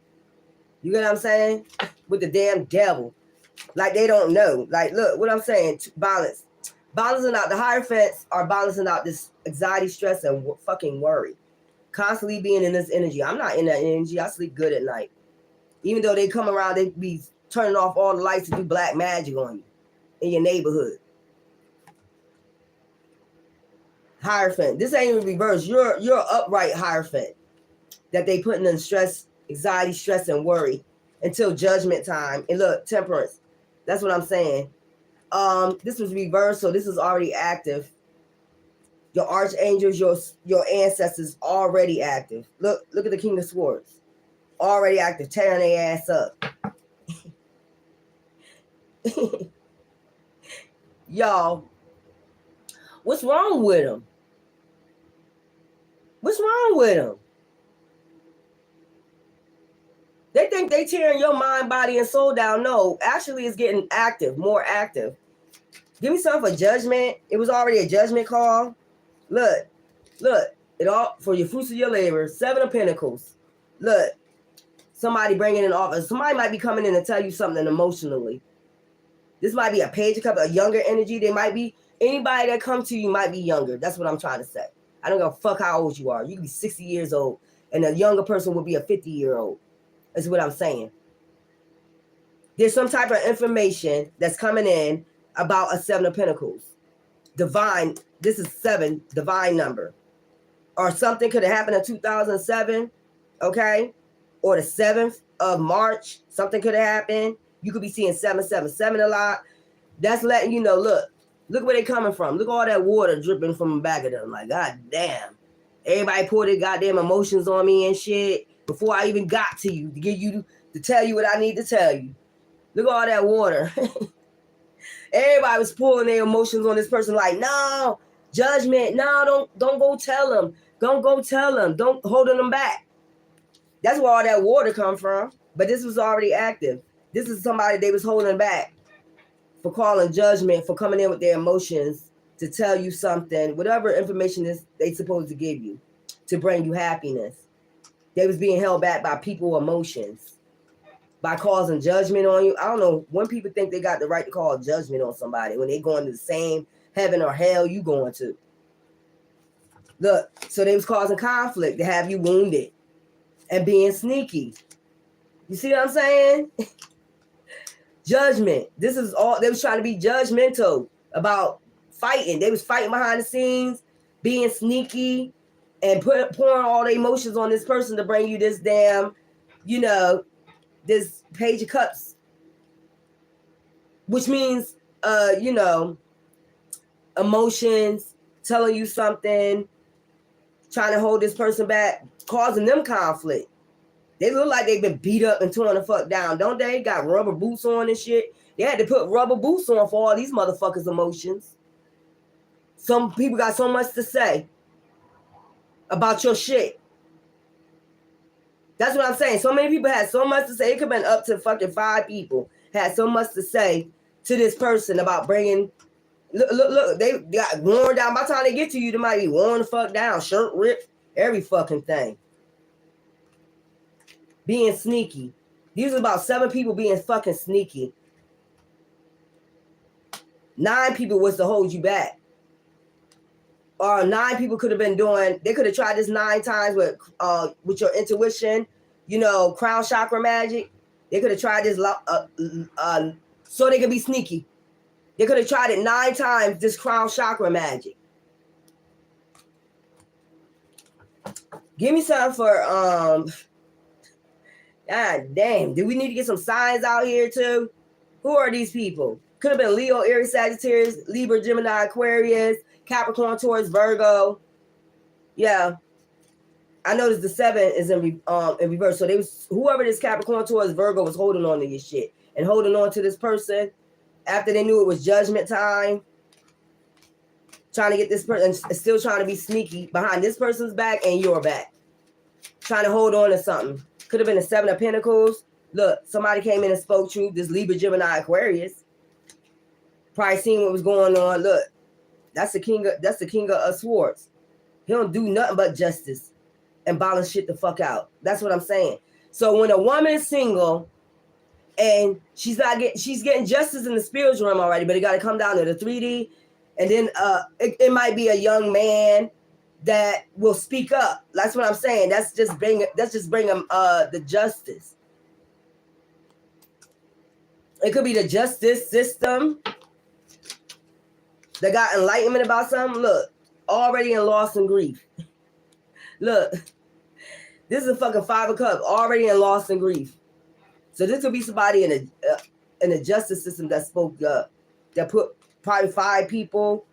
You get what I'm saying? With the damn devil. Like they don't know. Like, look, what I'm saying, balance. Balancing out the Hierophants are balancing out this anxiety, stress, and fucking worry. Constantly being in this energy. I'm not in that energy. I sleep good at night. Even though they come around, they be turning off all the lights to do black magic on you in your neighborhood. Hierophant. This ain't even reverse. You're upright Hierophant that they putting in stress, anxiety, stress, and worry until judgment time. And look, Temperance. That's what I'm saying. This was reversed, so this is already active. Your archangels, your ancestors already active. Look at the King of Swords. Already active, tearing their ass up. Y'all, what's wrong with them? What's wrong with them? They think they tearing your mind, body, and soul down. No, actually it's getting active, more active. Give me something for judgment. It was already a judgment call. Look, it all for your fruits of your labor. 7 of Pentacles. Look, somebody bringing in office. Somebody might be coming in to tell you something emotionally. This might be a Page of Cups, a younger energy. They might be Anybody that comes to you might be younger. That's what I'm trying to say. I don't give a fuck how old you are. You can be 60 years old, and a younger person will be a 50-year-old. That's what I'm saying. There's some type of information that's coming in about a 7 of Pentacles. Divine, this is 7, divine number. Or something could have happened in 2007, okay? Or the 7th of March, something could have happened. You could be seeing 777 a lot. That's letting you know, look where they coming from. Look at all that water dripping from the back of them. Like, god damn. Everybody poured their goddamn emotions on me and shit before I even got to you to tell you what I need to tell you. Look at all that water. Everybody was pulling their emotions on this person like, no, judgment. No, don't go tell them. Don't go tell them. Don't holding them back. That's where all that water come from. But this was already active. This is somebody they was holding back for calling judgment, for coming in with their emotions to tell you something, whatever information is they supposed to give you to bring you happiness. They was being held back by people's emotions, by causing judgment on you. I don't know when people think they got the right to call judgment on somebody when they going to the same heaven or hell you going to. Look, so they was causing conflict to have you wounded and being sneaky. You see what I'm saying? Judgment. This is all, they was trying to be judgmental about fighting. They was fighting behind the scenes, being sneaky, and pouring all the emotions on this person to bring you this damn, this Page of Cups. Which means, emotions, telling you something, trying to hold this person back, causing them conflict. They look like they've been beat up and torn the fuck down, don't they? Got rubber boots on and shit. They had to put rubber boots on for all these motherfuckers' emotions. Some people got so much to say about your shit. That's what I'm saying. So many people had so much to say. It could have been up to fucking 5 people had so much to say to this person about bringing. Look, they got worn down. By the time they get to you, they might be worn the fuck down, shirt ripped, every fucking thing. Being sneaky. These are about 7 people being fucking sneaky. 9 people was to hold you back. Or 9 people could have been doing, they could have tried this 9 times with your intuition, crown chakra magic. They could have tried this so they could be sneaky. They could have tried it 9 times, this crown chakra magic. Give me something for, God damn, do we need to get some signs out here too? Who are these people? Could have been Leo, Aries, Sagittarius, Libra, Gemini, Aquarius, Capricorn, Taurus, Virgo. Yeah. I noticed the 7 is in reverse. So they was, whoever this Capricorn, Taurus, Virgo was holding on to your shit and holding on to this person after they knew it was judgment time. Trying to get this person, still trying to be sneaky behind this person's back and your back. Trying to hold on to something. Could have been the 7 of Pentacles. Look, somebody came in and spoke truth. This Libra, Gemini, Aquarius. Probably seen what was going on. Look, that's the king of Swords. He don't do nothing but justice and balance shit the fuck out. That's what I'm saying. So when a woman is single and she's getting justice in the spiritual realm already, but it got to come down to the 3D, and then it might be a young man that will speak up. That's what I'm saying. That's just bring them the justice. It could be the justice system that got enlightenment about something. Look, already in loss and grief. Look, this is a fucking 5 of Cups, already in loss and grief. So this could be somebody in a justice system that spoke up, that put probably 5 people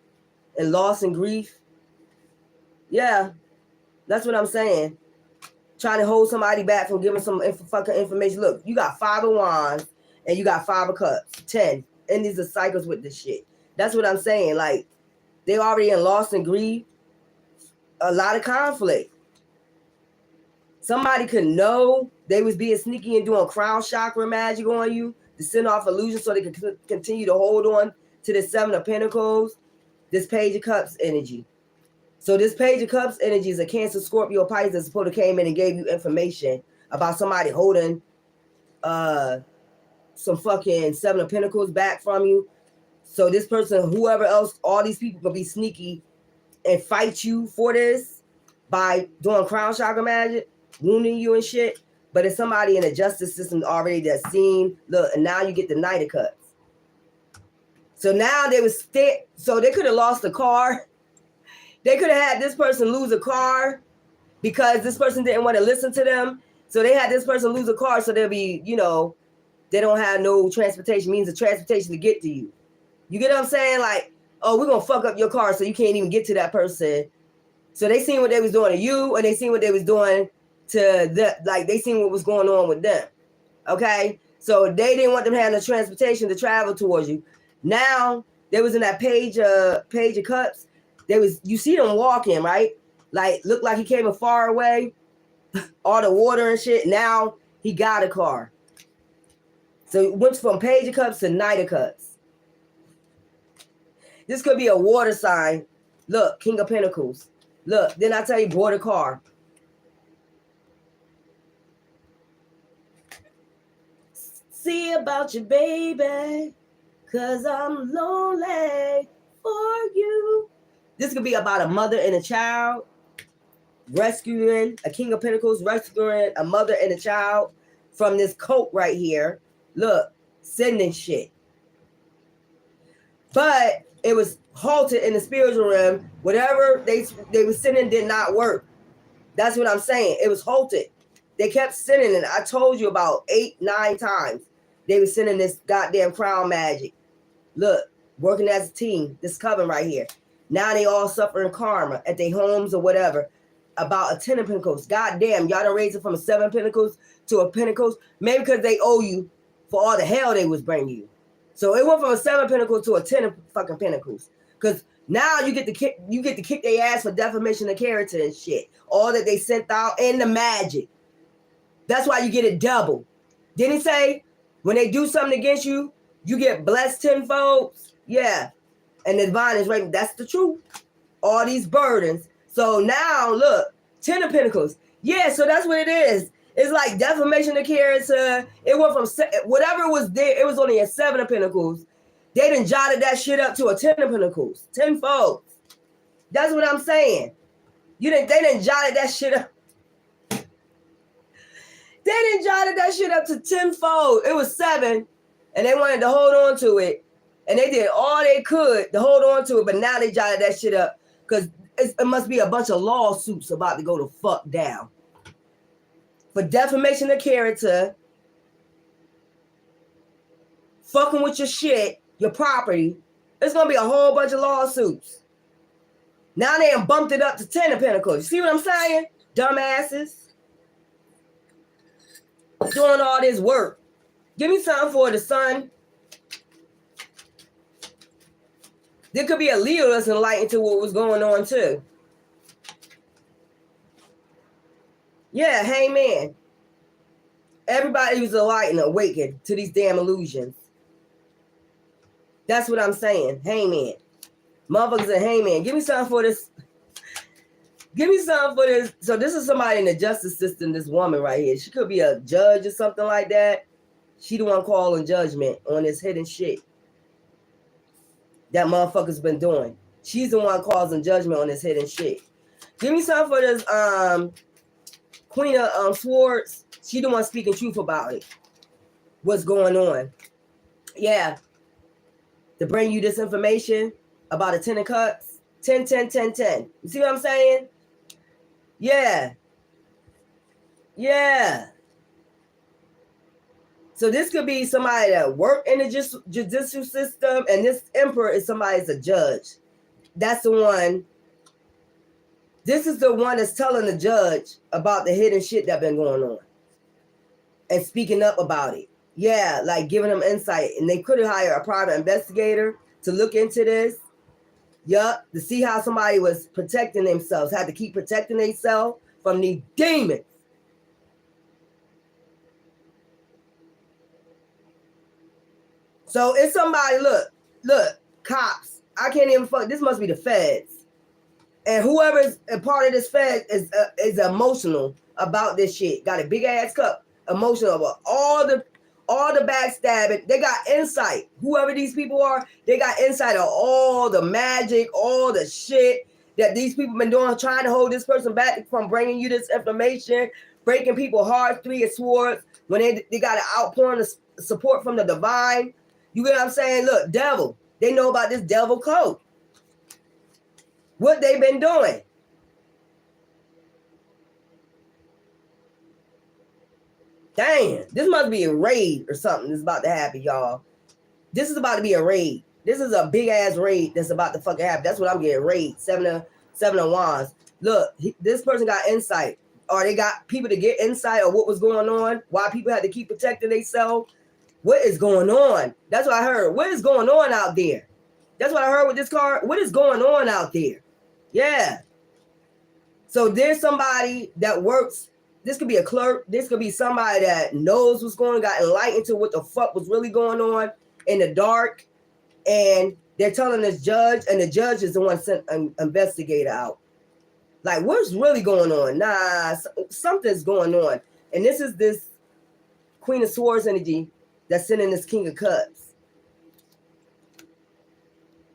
in loss and grief. Yeah, that's what I'm saying. Trying to hold somebody back from giving some fucking information. Look, you got 5 of Wands and you got 5 of Cups, 10. And these are cycles with this shit. That's what I'm saying. Like, they already in loss and grief. A lot of conflict. Somebody could know they was being sneaky and doing crown chakra magic on you to send off illusions so they could continue to hold on to the 7 of Pentacles, this Page of Cups energy. So this Page of Cups energy is a Cancer, Scorpio, Pisces that's supposed to came in and gave you information about somebody holding some fucking 7 of Pentacles back from you. So this person, whoever else, all these people can be sneaky and fight you for this by doing crown chakra magic, wounding you and shit. But it's somebody in the justice system already that's seen, look, and now you get the Knight of Cups. So now they was so they could have lost a car. They could have had this person lose a car because this person didn't want to listen to them. So they had this person lose a car, so they'll be, you know, they don't have no transportation, means of transportation to get to you. You get what I'm saying? Like, oh, we're going to fuck up your car so you can't even get to that person. So they seen what they was doing to you, and they seen what they was doing to the, like, they seen what was going on with them. Okay? So they didn't want them having the transportation to travel towards you. Now, they was in that page of cups. They was, you see them walking, right? Like, looked like he came from far away. All the water and shit. Now, he got a car. So it went from Page of Cups to Knight of Cups. This could be a water sign. Look, King of Pentacles. Look, then I tell you, bought a car. See about you, baby, cause I'm lonely for you. This could be about a mother and a child rescuing, a King of Pentacles rescuing a mother and a child from this cult right here. Look, sending shit. But it was halted in the spiritual realm. Whatever they were sending did not work. That's what I'm saying. It was halted. They kept sending it. I told you about 8, 9 times. They were sending this goddamn crown magic. Look, working as a team. This coven right here. Now they all suffering karma at their homes or whatever. About a 10 of Pentacles. Goddamn, y'all done raised it from a 7 of Pentacles to a Pentacles. Maybe because they owe you for all the hell they was bringing you. So it went from a 7 of Pentacles to a 10 of fucking Pentacles. Because now you get to kick their ass for defamation of character and shit. All that they sent out and the magic. That's why you get it double. Didn't he say when they do something against you, you get blessed tenfold? Yeah. And the divine is right. That's the truth. All these burdens. So now look, 10 of Pentacles. Yeah, so that's what it is. It's like defamation of character. It went from whatever was there. It was only a 7 of Pentacles. They done jotted that shit up to a 10 of Pentacles. Tenfold. That's what I'm saying. They done jotted that shit up. They done jotted that shit up to tenfold. It was 7, and they wanted to hold on to it. And they did all they could to hold on to it, but now they jotted that shit up because it must be a bunch of lawsuits about to go to fuck down. For defamation of character, fucking with your shit, your property, it's going to be a whole bunch of lawsuits. Now they done bumped it up to 10 of Pentacles. You see what I'm saying? Dumbasses. Doing all this work. Give me something for the sun. There could be a Leo that's enlightened to what was going on too. Yeah, Hangman. Everybody was enlightened, awakened to these damn illusions. That's what I'm saying. Hangman. Motherfuckers and Hangman. Give me something for this. Give me something for this. So this is somebody in the justice system, this woman right here. She could be a judge or something like that. She the one calling judgment on this hidden shit that motherfuckers been doing. She's the one causing judgment on this hidden shit. Give me something for this Queen of Swords. She the one speaking truth about it. What's going on. Yeah. To bring you this information about a 10 of Cups. 10, 10, 10, 10. You see what I'm saying? Yeah. Yeah. So this could be somebody that worked in the judicial system, and this emperor is somebody that's a judge. That's the one. This is the one that's telling the judge about the hidden shit that been going on and speaking up about it. Yeah, like giving them insight. And they could have hired a private investigator to look into this. Yup, to see how somebody was protecting themselves, had to keep protecting themselves from these demons. So it's somebody, look, cops. I can't even fuck. This must be the feds. And whoever's a part of this fed is emotional about this shit. Got a big ass cup, emotional about all all the backstabbing. They got insight. Whoever these people are, they got insight of all the magic, all the shit that these people been doing, trying to hold this person back from bringing you this information, breaking people's hearts, three-edged swords, when they got an outpouring of support from the divine. You get what I'm saying? Look, devil. They know about this devil code. What they been doing. Damn, this must be a raid or something that's about to happen, y'all. This is about to be a raid. This is a big ass raid that's about to fucking happen. That's what I'm getting. Raid. Seven of wands. Look, this person got insight. Or they got people to get insight of what was going on. Why people had to keep protecting themselves. What is going on? That's what I heard. What is going on out there? That's what I heard with this card. What is going on out there? Yeah. So there's somebody that works. This could be a clerk. This could be somebody that knows what's going on, got enlightened to what the fuck was really going on in the dark. And they're telling this judge, and the judge is the one sent an investigator out. Like, what's really going on? Nah, something's going on. And this is this Queen of Swords energy that's sending this King of Cups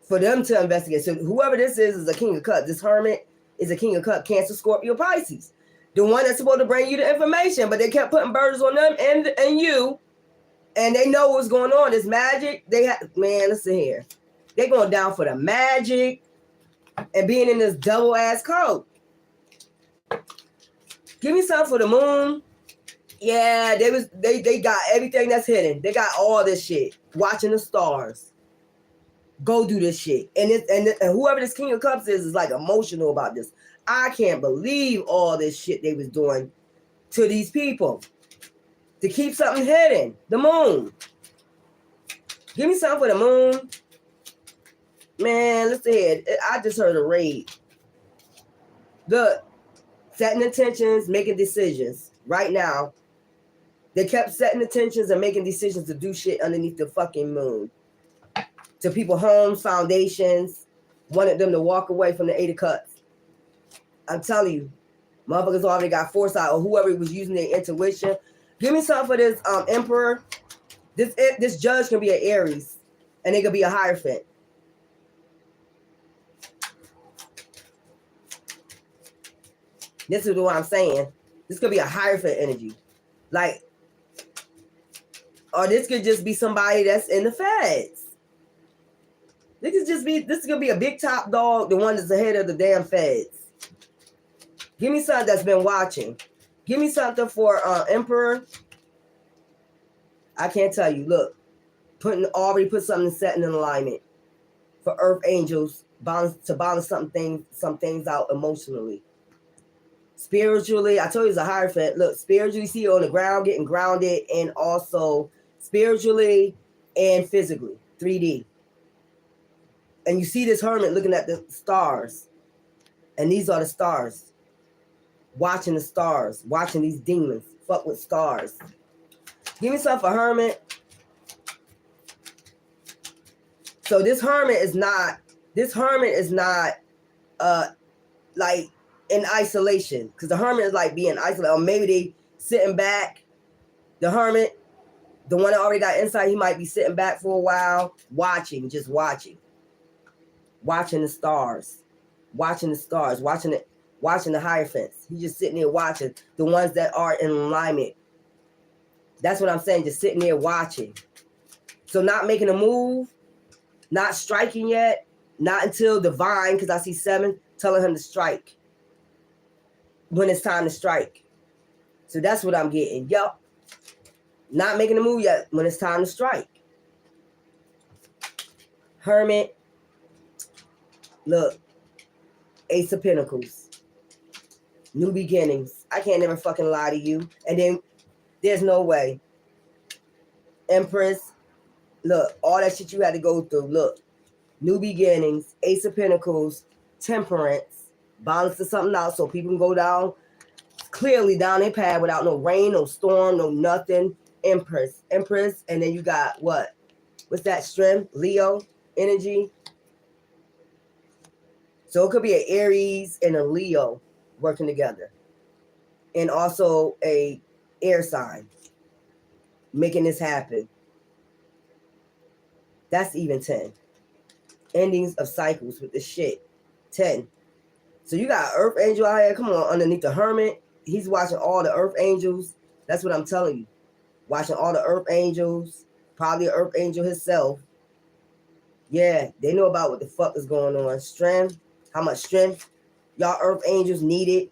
for them to investigate. So whoever this is a King of Cups. This Hermit is a King of Cups, Cancer, Scorpio, Pisces. The one that's supposed to bring you the information, but they kept putting burdens on them and you, and they know what's going on. This magic, they have, man, listen here. They're going down for the magic and being in this double ass coat. Give me something for the moon. Yeah, they got everything that's hidden. They got all this shit. Watching the stars. Go do this shit. And whoever this King of Cups is like emotional about this. I can't believe all this shit they was doing to these people. To keep something hidden. The moon. Give me something for the moon. Man, listen here. I just heard a raid. Look. Setting intentions, making decisions. Right now, they kept setting intentions and making decisions to do shit underneath the fucking moon. To people, homes, foundations, wanted them to walk away from the Eight of Cups. I'm telling you, motherfuckers already got foresight, or whoever was using their intuition. Give me something for this Emperor. This judge can be an Aries, and they could be a Hierophant. This is what I'm saying. This could be a Hierophant energy. Like, or this could just be somebody that's in the feds. This could be a big top dog, the one that's ahead of the damn feds. Give me something that's been watching. Give me something for Emperor. I can't tell you. Look, already put something setting in alignment for Earth Angels to balance some things out emotionally. Spiritually, I told you it's a Hierophant. Look, spiritually, see you on the ground, getting grounded, and also spiritually and physically, 3D. And you see this Hermit looking at the stars. And these are the stars. Watching the stars. Watching these demons. Fuck with stars. Give me something for Hermit. So this Hermit is not like in isolation, because the Hermit is like being isolated, or maybe they sitting back. The Hermit, the one that already got insight, he might be sitting back for a while, watching the stars, watching the Hierophants. He's just sitting there watching the ones that are in alignment. That's what I'm saying, just sitting there watching. So not making a move, not striking yet, not until divine, because I see 7 telling him to strike. When it's time to strike. So that's what I'm getting. Yup. Not making a move yet when it's time to strike. Hermit. Look. Ace of Pentacles. New beginnings. I can't never fucking lie to you. And then there's no way. Empress. Look. All that shit you had to go through. Look. New beginnings. Ace of Pentacles. Temperance. Balance to something out so people can go down clearly down their path without no rain, no storm, no nothing. Empress, and then you got what? What's that? Strength, Leo energy. So it could be an Aries and a Leo working together, and also a air sign. making this happen. That's even 10. Endings of cycles with this shit. 10. So you got Earth Angel out here. Come on, underneath the Hermit. He's watching all the Earth Angels. That's what I'm telling you. Watching all the Earth Angels. Probably an Earth Angel himself. Yeah, they know about what the fuck is going on. Strength. How much strength y'all Earth Angels needed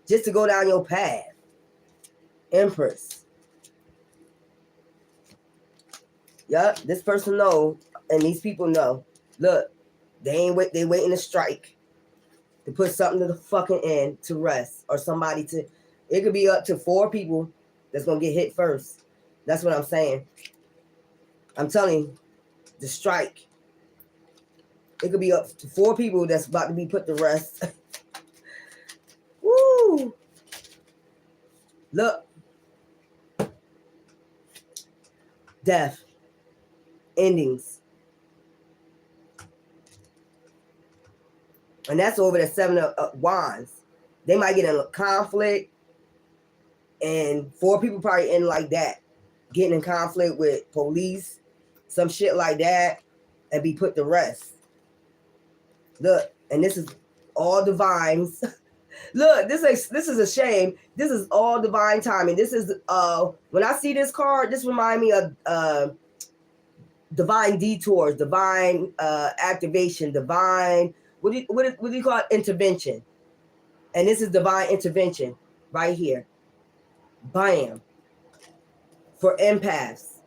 just to go down your path. Empress. Yup, this person know, and these people know. Look, they waiting to strike. To put something to the fucking end to rest. Or somebody to, it could be up to 4 people that's going to get hit first. That's what I'm saying. I'm telling you, the strike. It could be up to 4 people that's about to be put to rest. Woo! Look. Death. Endings. And that's over the 7 of Wands. They might get in a conflict. And 4 people probably end like that. Getting in conflict with police. Some shit like that. And be put to rest. Look. And this is all divines. Look, this is a shame. This is all divine timing. This is when I see this card, this reminds me of divine detours, divine activation, divine what do you call it? Intervention. And this is divine intervention right here. Bam. For empaths,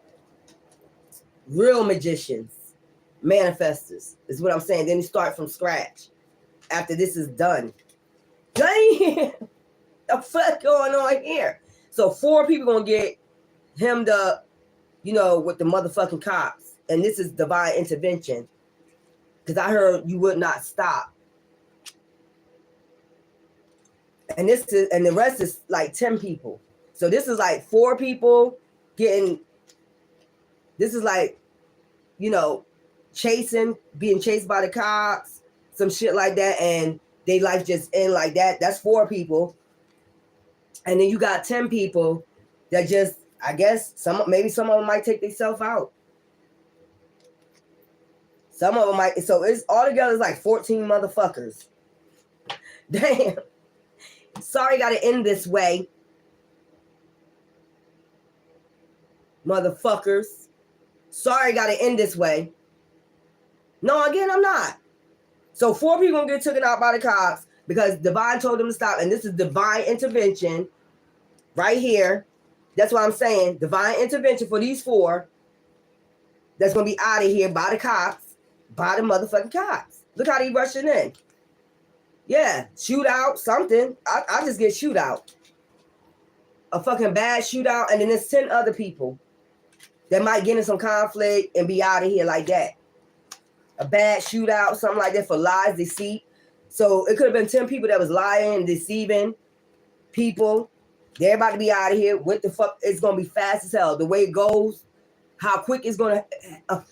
real magicians, manifestors is what I'm saying. Then you start from scratch after this is done. Damn, the fuck going on here? So 4 people gonna get hemmed up, with the motherfucking cops, and this is divine intervention. Because I heard you would not stop, and the rest is like 10 people. So this is like 4 people getting. This is like, being chased by the cops, some shit like that, and they life just end like that. That's 4 people. And then you got 10 people that just, I guess, some of them might take themselves out. Some of them might, so it's all together it's like 14 motherfuckers. Damn. Sorry, gotta end this way. Motherfuckers. Sorry, gotta end this way. No, again, I'm not. So 4 people gonna get taken out by the cops because divine told them to stop. And this is divine intervention right here. That's what I'm saying. Divine intervention for these 4 that's gonna be out of here by the cops, by the motherfucking cops. Look how they rushing in. Yeah, shootout, something. I just get shootout. A fucking bad shootout, and then there's 10 other people that might get in some conflict and be out of here like that. A bad shootout, something like that for lies, deceit. So it could have been 10 people that was lying and deceiving people. They're about to be out of here. What the fuck? It's going to be fast as hell. The way it goes, how quick it's going to...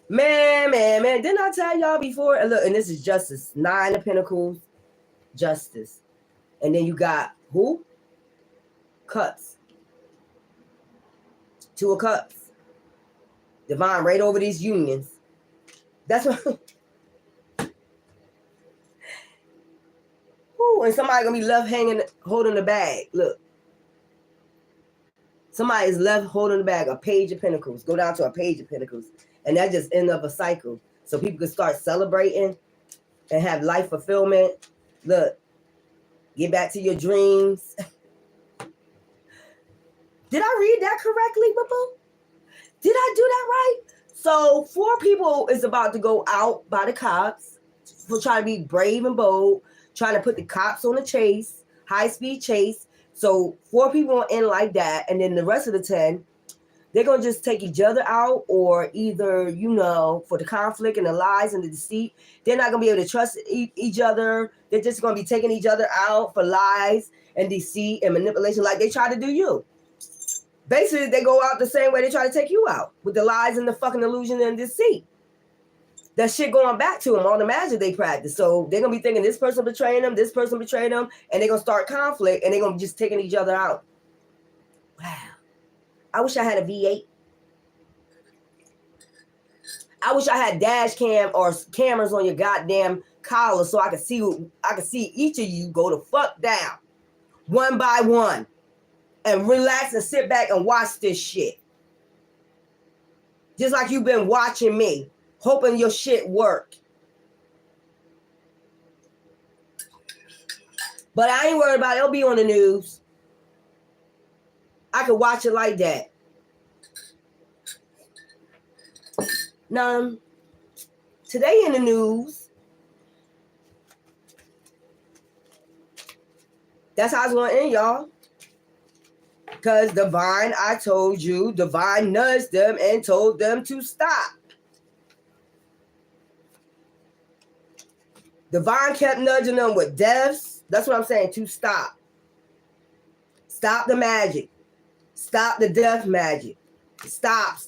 Man. Didn't I tell y'all before? And look, and this is justice. 9 of Pentacles, justice. And then you got who? Cups. 2 of Cups. Divine right over these unions. That's what... Ooh, and somebody gonna be left hanging, holding the bag. Look. Somebody is left holding the bag. A Page of Pentacles. Go down to a Page of Pentacles. And that just end up a cycle. So people can start celebrating and have life fulfillment. Look. Get back to your dreams. Did I read that correctly, boo-boo? Did I do that right? So 4 people is about to go out by the cops for trying to be brave and bold, trying to put the cops on a chase, high-speed chase. So 4 people will end like that. And then the rest of the 10, they're going to just take each other out, or either, for the conflict and the lies and the deceit, they're not going to be able to trust each other. They're just going to be taking each other out for lies and deceit and manipulation like they try to do you. Basically, they go out the same way they try to take you out, with the lies and the fucking illusion and deceit. That shit going back to them, all the magic they practice. So they're going to be thinking this person betraying them, this person betraying them, and they're going to start conflict, and they're going to be just taking each other out. Wow. I wish I had a V8. I wish I had dash cam or cameras on your goddamn collar so I could see each of you go the fuck down one by one and relax and sit back and watch this shit. Just like you've been watching me, hoping your shit work. But I ain't worried about it. It'll be on the news. I could watch it like that. Now, today in the news, that's how it's going to end, y'all. Because Divine, I told you, Divine nudged them and told them to stop. Divine kept nudging them with deaths. That's what I'm saying, to stop. Stop the magic. Stop the death magic. Stop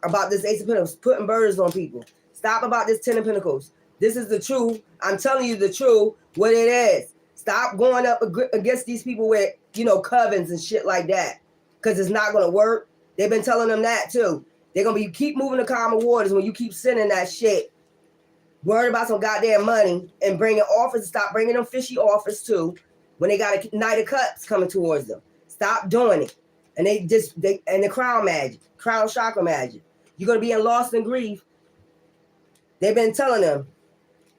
about this Ace of Pentacles putting burdens on people. Stop about this Ten of Pentacles. This is the truth. I'm telling you the truth, what it is. Stop going up against these people with, covens and shit like that. Because it's not going to work. They've been telling them that too. They're going to keep moving the calmer waters when you keep sending that shit. Worried about some goddamn money and bringing offers. Stop bringing them fishy offers too when they got a Knight of Cups coming towards them. Stop doing it. And and the crown magic, crown chakra magic. You're going to be in loss and grief. They've been telling them.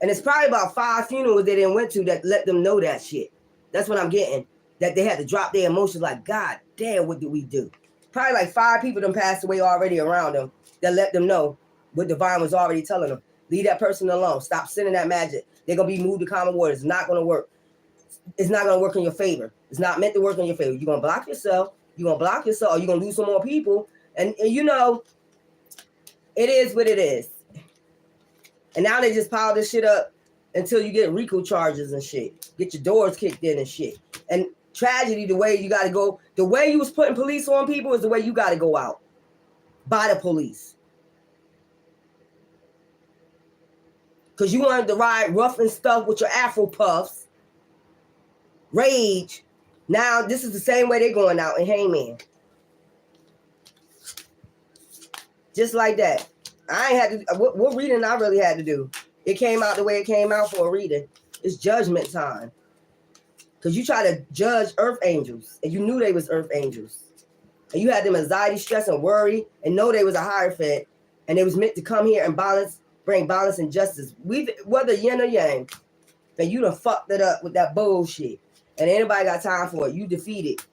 And it's probably about 5 funerals they didn't went to that let them know that shit. That's what I'm getting. That they had to drop their emotions like, God damn, what did we do? Probably like 5 people done passed away already around them that let them know what Divine was already telling them. Leave that person alone. Stop sending that magic. They're going to be moved to common waters. It's not going to work. It's not going to work in your favor. It's not meant to work in your favor. You're going to block yourself. You're going to block yourself or you're going to lose some more people. And it is what it is. And now they just pile this shit up until you get RICO charges and shit. Get your doors kicked in and shit. And tragedy, the way you got to go, the way you was putting police on people is the way you got to go out. By the police. Because you wanted to ride rough and stuff with your Afro puffs. Rage. Now, this is the same way they're going out in Hangman. Just like that. I ain't had to, what reading I really had to do? It came out the way it came out for a reading. It's judgment time. Because you try to judge earth angels. And you knew they was earth angels. And you had them anxiety, stress, and worry. And know they was a hierophant. And they was meant to come here and bring balance and justice. Whether yin or yang. And you done fucked it up with that bullshit. And anybody got time for it. You defeated.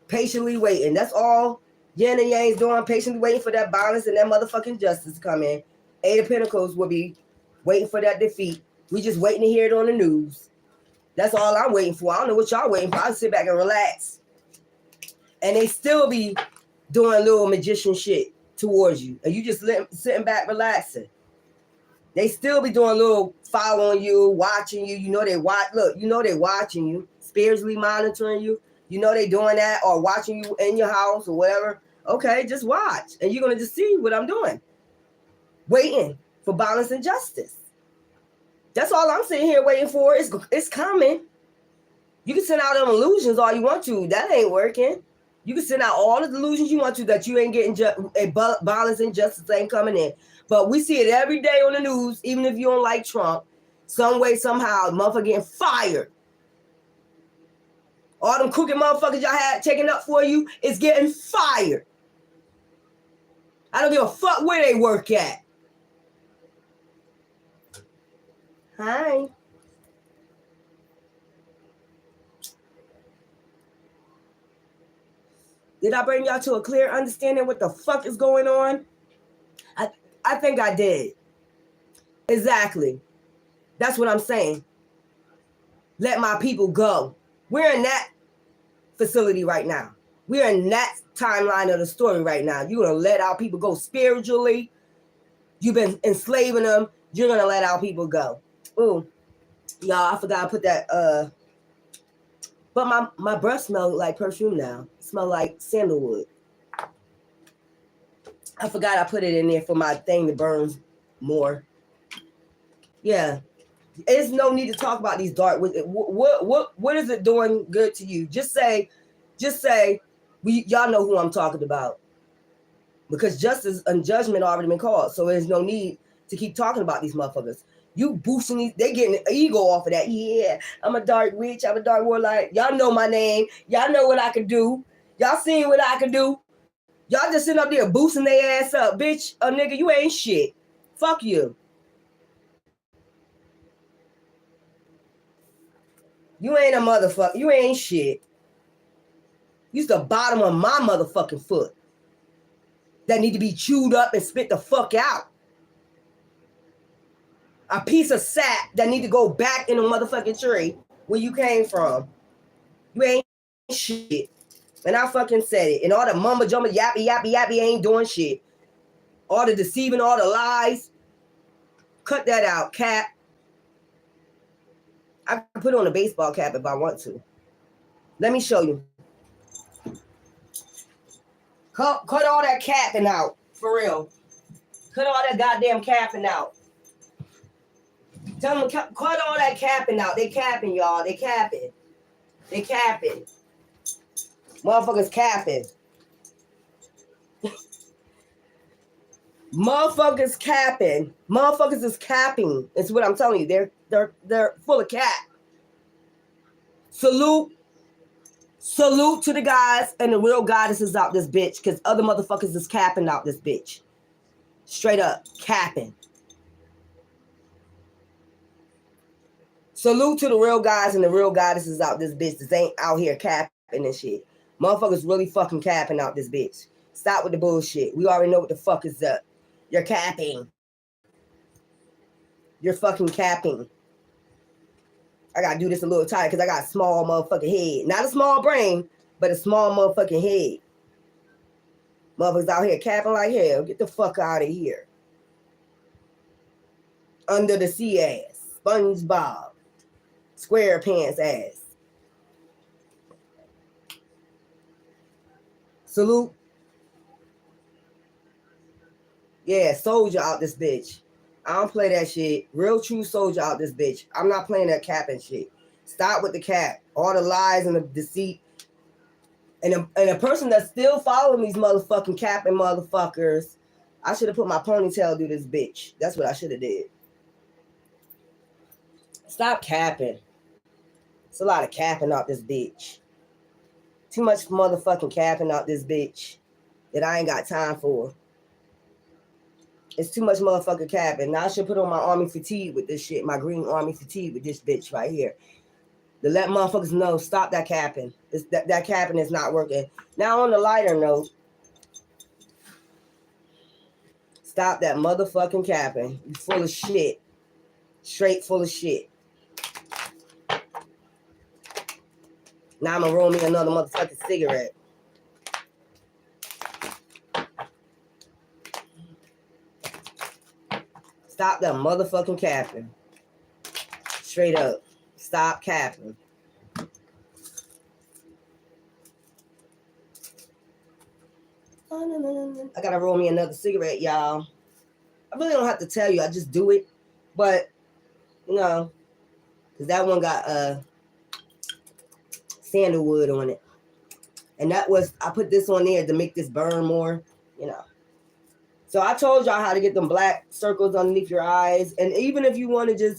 Patiently waiting. That's all yin and yang's doing. Patiently waiting for that balance and that motherfucking justice to come in. 8 of Pentacles will be waiting for that defeat. We just waiting to hear it on the news. That's all I'm waiting for. I don't know what y'all waiting for. I'll sit back and relax. And they still be doing little magician shit towards you. And you just sitting back relaxing. They still be doing little following you, watching you. You know they watching you, spiritually monitoring you. You know they doing that or watching you in your house or whatever. Okay, just watch. And you're going to just see what I'm doing. Waiting for balance and justice. That's all I'm sitting here waiting for. It's coming. You can send out them illusions all you want to. That ain't working. You can send out all the delusions you want to that you ain't getting balance and justice ain't coming in. But we see it every day on the news, even if you don't like Trump. Some way, somehow, motherfucker getting fired. All them crooked motherfuckers y'all had taking up for you is getting fired. I don't give a fuck where they work at. Hi. Did I bring y'all to a clear understanding what the fuck is going on? I think I did. Exactly. That's what I'm saying. Let my people go. We're in that facility right now. We're in that timeline of the story right now. You're going to let our people go spiritually. You've been enslaving them. You're going to let our people go. Ooh. Y'all, I forgot to put that. But my breath smells like perfume now. It smells like sandalwood. I forgot I put it in there for my thing to burn more. Yeah. There's no need to talk about these dark. What is it doing good to you? Just say, Just say, y'all know who I'm talking about. Because justice and judgment already been called. So there's no need to keep talking about these motherfuckers. You boosting these, they getting ego off of that. Yeah, I'm a dark witch. I'm a dark warlock. Y'all know my name. Y'all know what I can do. Y'all seen what I can do. Y'all just sitting up there boosting their ass up. Bitch, nigga, you ain't shit. Fuck you. You ain't a motherfucker. You ain't shit. You's the bottom of my motherfucking foot. That need to be chewed up and spit the fuck out. A piece of sap that need to go back in the motherfucking tree where you came from. You ain't shit. And I fucking said it. And all the mumbo jumbo yappy yappy yappy ain't doing shit. All the deceiving, all the lies. Cut that out, cap. I can put on a baseball cap if I want to. Let me show you. Cut all that capping out. For real. Cut all that goddamn capping out. Tell them cut all that capping out. They capping, y'all. They capping. They capping. Motherfuckers capping. Motherfuckers capping. Motherfuckers is capping. It's what I'm telling you. They're full of cap. Salute to the guys and the real goddesses out this bitch, because other motherfuckers is capping out this bitch. Straight up capping. Salute to the real guys and the real goddesses out this bitch that ain't out here capping and shit. Motherfuckers really fucking capping out this bitch. Stop with the bullshit. We already know what the fuck is up. You're capping. You're fucking capping. I gotta do this a little tight because I got a small motherfucking head. Not a small brain, but a small motherfucking head. Motherfuckers out here capping like hell. Get the fuck out of here. Under the sea ass. SpongeBob. SquarePants ass. Salute. Yeah, soldier out this bitch. I don't play that shit. Real true soldier out this bitch. I'm not playing that capping shit. Stop with the cap. All the lies and the deceit. And a person that's still following these motherfucking capping motherfuckers. I should have put my ponytail through this bitch. That's what I should have did. Stop capping. It's a lot of capping out this bitch. Too much motherfucking capping out this bitch that I ain't got time for. It's too much motherfucking capping. Now I should put on my army fatigue with this shit. My green army fatigue with this bitch right here. To let motherfuckers know, stop that capping. That capping is not working. Now on the lighter note, stop that motherfucking capping. You full of shit. Straight full of shit. Now I'm gonna roll me another motherfucking cigarette. Stop that motherfucking capping. Straight up. Stop capping. I gotta roll me another cigarette, y'all. I really don't have to tell you. I just do it. But, you know, because that one got sandalwood on it. And that was, I put this on there to make this burn more, you know. So I told y'all how to get them black circles underneath your eyes. And even if you want to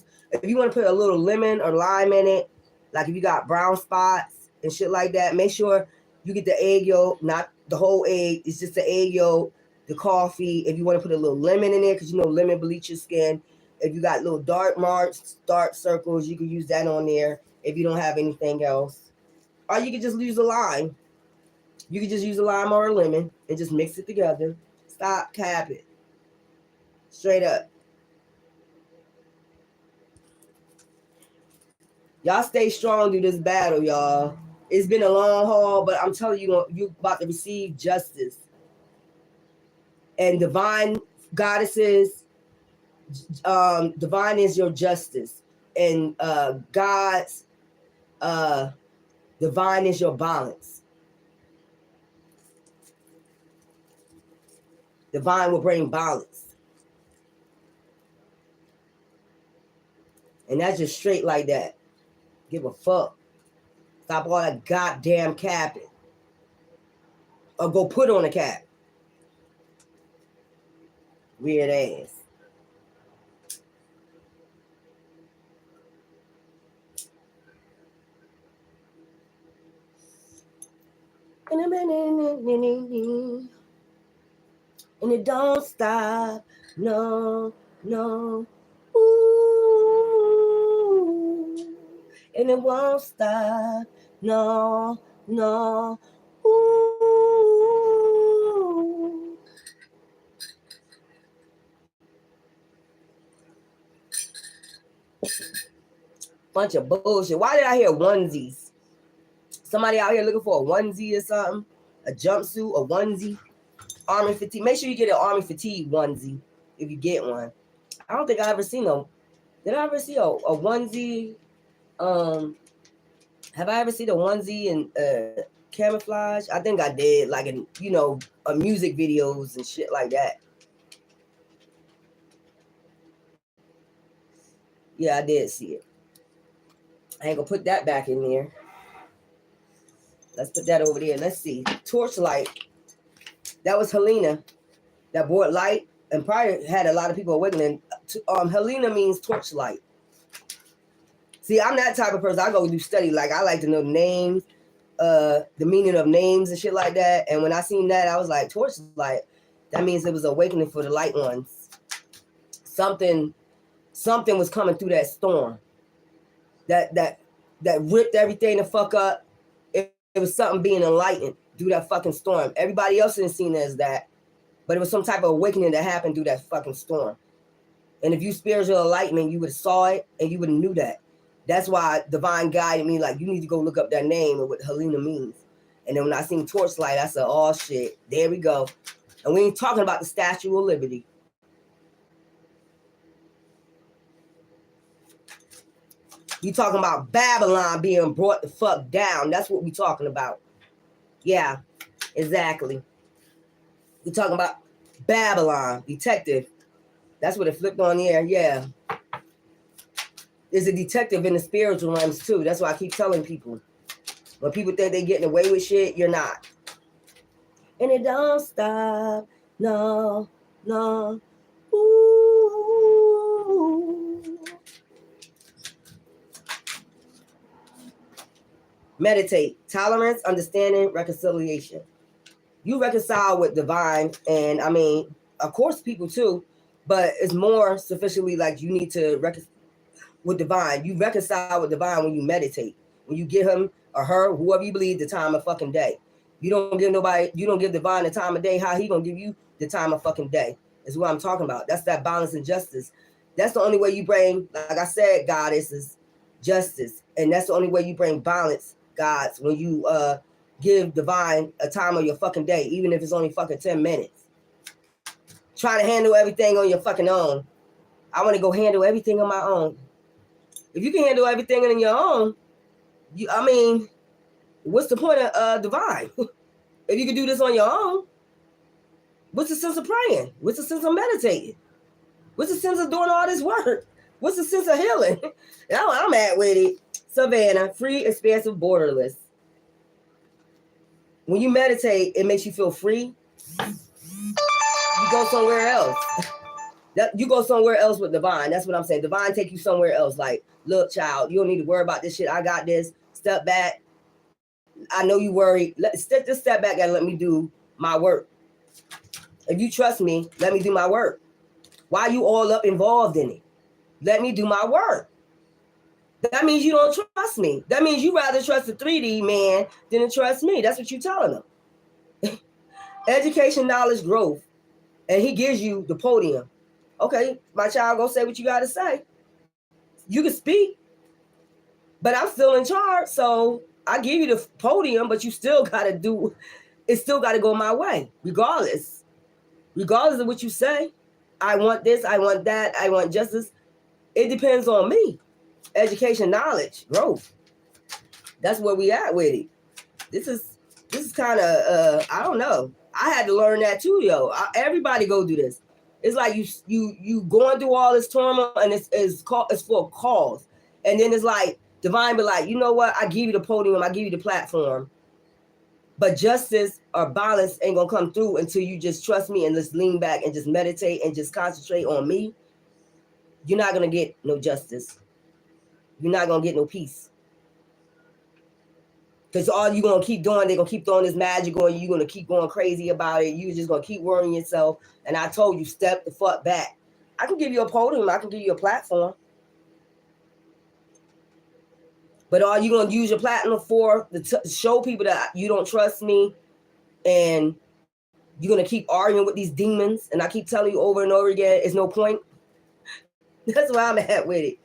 put a little lemon or lime in it, like if you got brown spots and shit like that, make sure you get the egg yolk, not the whole egg. It's just the egg yolk, the coffee. If you want to put a little lemon in there, because you know lemon bleaches skin. If you got little dark marks, dark circles, you can use that on there if you don't have anything else. Or you can just use a lime. You can just use a lime or a lemon and just mix it together. Stop capping. Straight up. Y'all stay strong through this battle, y'all. It's been a long haul, but I'm telling you, you're about to receive justice. And divine goddesses, divine is your justice. And God's divine is your balance. Divine will bring balance. And that's just straight like that. Give a fuck. Stop all that goddamn capping. or go put on a cap. Weird ass. And it don't stop. No, no. Ooh. And it won't stop. No, no. Ooh. Bunch of bullshit. Why did I hear onesies? Somebody out here looking for a onesie or something? A jumpsuit, a onesie? Army fatigue. Make sure you get an army fatigue onesie if you get one. I don't think I ever seen them. Did I ever see a onesie? Have I ever seen a onesie in camouflage? I think I did, like in music videos and shit like that. Yeah, I did see it. I ain't gonna put that back in there. Let's put that over there. Let's see. Torchlight. That was Helena that brought light and probably had a lot of people awakening. Helena means torchlight. See, I'm that type of person. I go do study. Like, I like to know names, the meaning of names and shit like that. And when I seen that, I was like, torchlight. That means it was awakening for the light ones. Something was coming through that storm. That ripped everything the fuck up. It was something being enlightened through that fucking storm. Everybody else didn't see it as that, but it was some type of awakening that happened through that fucking storm. And if you spiritual enlightenment, you would have saw it and you would have knew that. That's why divine guided me, like, you need to go look up that name and what Helena means. And then when I seen torchlight, I said, oh shit, there we go. And we ain't talking about the Statue of Liberty. You talking about Babylon being brought the fuck down. That's what we talking about. Yeah, exactly. We talking about Babylon, detective. That's what it flipped on the air. Yeah. There's a detective in the spiritual realms too. That's why I keep telling people. When people think they're getting away with shit, you're not. And it don't stop. No, no. Ooh. Meditate. Tolerance, understanding, reconciliation. You reconcile with divine, and I mean, of course, people too, but it's more sufficiently like you need to reconcile with divine. You reconcile with divine when you meditate. When you give him or her, whoever you believe, the time of fucking day. You don't give divine the time of day. How he gonna give you the time of fucking day? Is what I'm talking about. That's that balance and justice. That's the only way you bring, like I said, goddess is justice, and that's the only way you bring balance, gods, when you give divine a time of your fucking day, even if it's only fucking 10 minutes. Trying to handle everything on your fucking own. I want to go handle everything on my own. If you can handle everything on your own, what's the point of divine? If you can do this on your own, what's the sense of praying? What's the sense of meditating? What's the sense of doing all this work? What's the sense of healing? I'm at with it. Savannah, free, expansive, borderless. When you meditate, it makes you feel free. You go somewhere else. You go somewhere else with divine. That's what I'm saying. Divine take you somewhere else. Like, look, child, you don't need to worry about this shit. I got this. Step back. I know you worried. Just step back and let me do my work. If you trust me, let me do my work. Why are you all up involved in it? Let me do my work. That means you don't trust me. That means you rather trust the 3D man than to trust me. That's what you're telling them. Education, knowledge, growth. And he gives you the podium. Okay, my child, go say what you got to say. You can speak, but I'm still in charge. So I give you the podium, but you still got to do, it still got to go my way, regardless. Regardless of what you say. I want this, I want that, I want justice. It depends on me. Education, knowledge, growth. That's where we at with it. This is kind of I don't know. I had to learn that too, yo. Everybody go do this. It's like you going through all this turmoil, and it's for a cause. And then it's like divine be like, you know what? I give you the podium, I give you the platform. But justice or balance ain't gonna come through until you just trust me and just lean back and just meditate and just concentrate on me. You're not gonna get no justice. You're not gonna get no peace. Because all you're gonna keep doing, they're gonna keep throwing this magic on you. You're gonna keep going crazy about it. You're just gonna keep worrying yourself. And I told you, step the fuck back. I can give you a podium, I can give you a platform. But all you're gonna use your platform for to show people that you don't trust me, and you're gonna keep arguing with these demons, and I keep telling you over and over again, it's no point. That's where I'm at with it.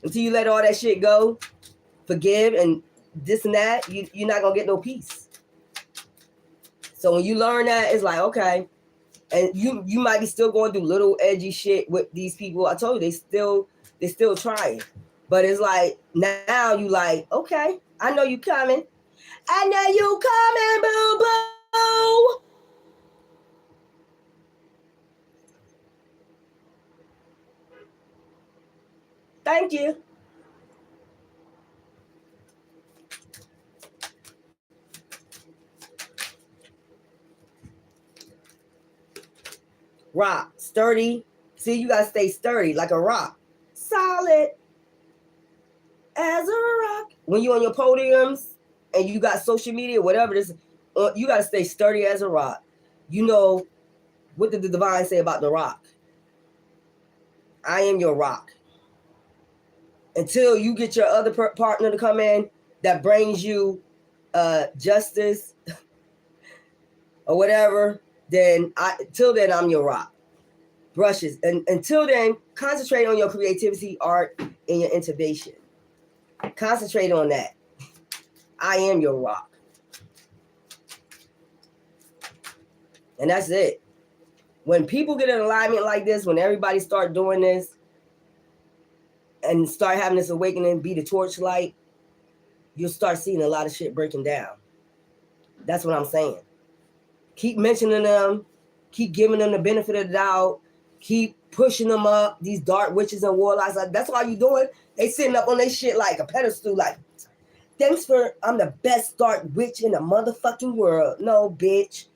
Until you let all that shit go, forgive and this and that, you're not gonna get no peace. So when you learn that, it's like, okay. And you might be still going through little edgy shit with these people. I told you they still trying. But it's like now you like, okay, I know you coming. I know you coming, boo boo. Thank you. Rock, sturdy. See, you gotta stay sturdy like a rock. Solid as a rock. When you're on your podiums and you got social media, whatever this, you gotta stay sturdy as a rock. You know, what did the divine say about the rock? I am your rock. Until you get your other partner to come in that brings you justice or whatever, then till then I'm your rock. Brushes. And until then, concentrate on your creativity, art, and your intuition. Concentrate on that. I am your rock. And that's it. When people get in alignment like this, when everybody start doing this and start having this awakening, be the torchlight, you'll start seeing a lot of shit breaking down. That's what I'm saying. Keep mentioning them. Keep giving them the benefit of the doubt. Keep pushing them up. These dark witches and warlocks. Like, that's all you doing. They sitting up on their shit like a pedestal. Like, thanks for, I'm the best dark witch in the motherfucking world. No, bitch.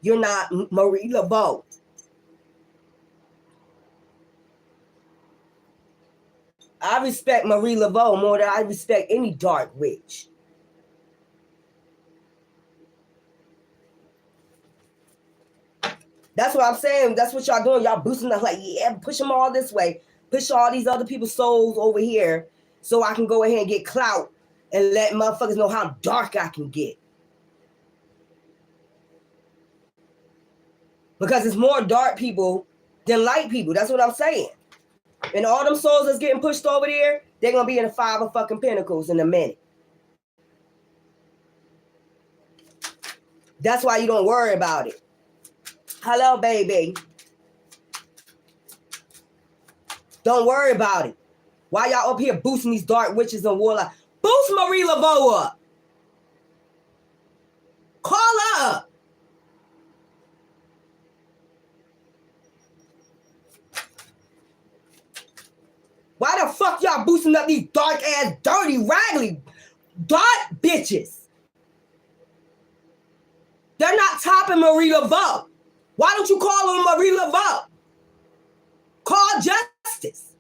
You're not Marie Laveau. I respect Marie Laveau more than I respect any dark witch. That's what I'm saying. That's what y'all doing. Y'all boosting them like, yeah, push them all this way. Push all these other people's souls over here so I can go ahead and get clout and let motherfuckers know how dark I can get. Because it's more dark people than light people. That's what I'm saying. And all them souls that's getting pushed over there, they're going to be in the 5 of fucking Pentacles in a minute. That's why you don't worry about it. Hello, baby. Don't worry about it. Why y'all up here boosting these dark witches and warlocks? Boost Marie Laveau up. Call her up. Why the fuck y'all boosting up these dark ass, dirty, raggedy, dark bitches? They're not topping Marie Laveau. Why don't you call her Marie Laveau? Call justice.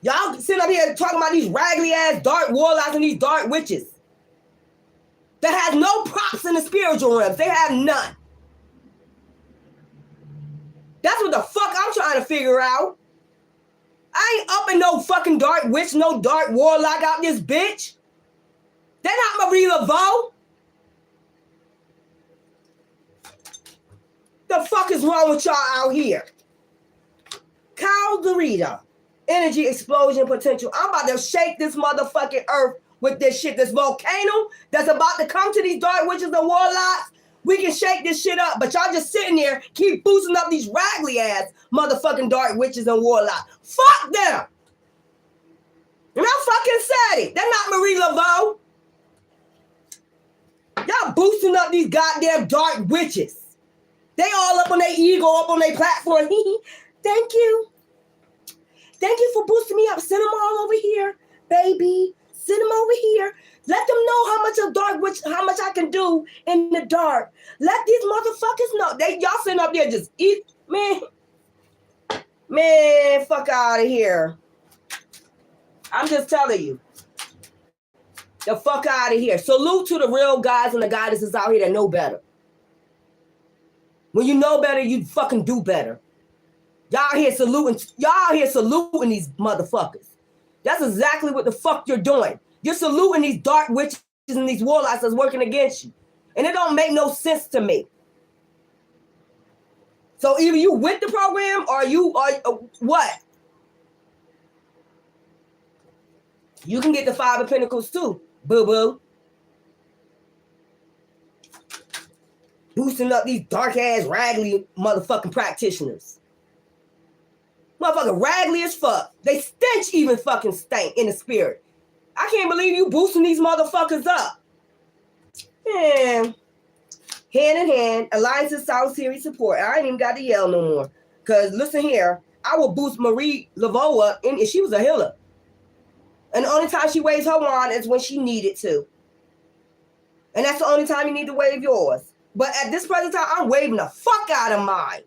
Y'all sitting up here talking about these raggedy ass dark warlocks and these dark witches that has no props in the spiritual realms. They have none. That's what the fuck I'm trying to figure out. I ain't up in no fucking dark witch, no dark warlock out this bitch. They're not Marie Laveau. The fuck is wrong with y'all out here? Kyle Dorito. Energy explosion potential. I'm about to shake this motherfucking earth with this shit. This volcano that's about to come to these dark witches and warlocks. We can shake this shit up, but y'all just sitting there, keep boosting up these raggedy ass motherfucking dark witches and warlocks. Fuck them. And I fucking said it. They're not Marie Laveau. Y'all boosting up these goddamn dark witches. They all up on their ego, up on their platform. Thank you. Thank you for boosting me up. Send them all over here. baby. Send them over here. Let them know how much I can do in the dark. Let these motherfuckers know. Y'all sitting up there just eat. Man, fuck out of here. I'm just telling you. The fuck out of here. Salute to the real guys and the goddesses out here that know better. When you know better, you fucking do better. Y'all here saluting these motherfuckers. That's exactly what the fuck you're doing. You're saluting these dark witches and these warlocks that's working against you. And it don't make no sense to me. So either you with the program or you are what? You can get the Five of Pentacles too, boo-boo. Boosting up these dark-ass, raggedy motherfucking practitioners. Motherfucking raggedy as fuck. They stench even fucking stank in the spirit. I can't believe you boosting these motherfuckers up. Man. Hand in hand, Alliances South Series support. I ain't even got to yell no more. Because listen here, I will boost Marie Laveau up and she was a healer. And the only time she waves her wand is when she needed to. And that's the only time you need to wave yours. But at this present time, I'm waving the fuck out of mine.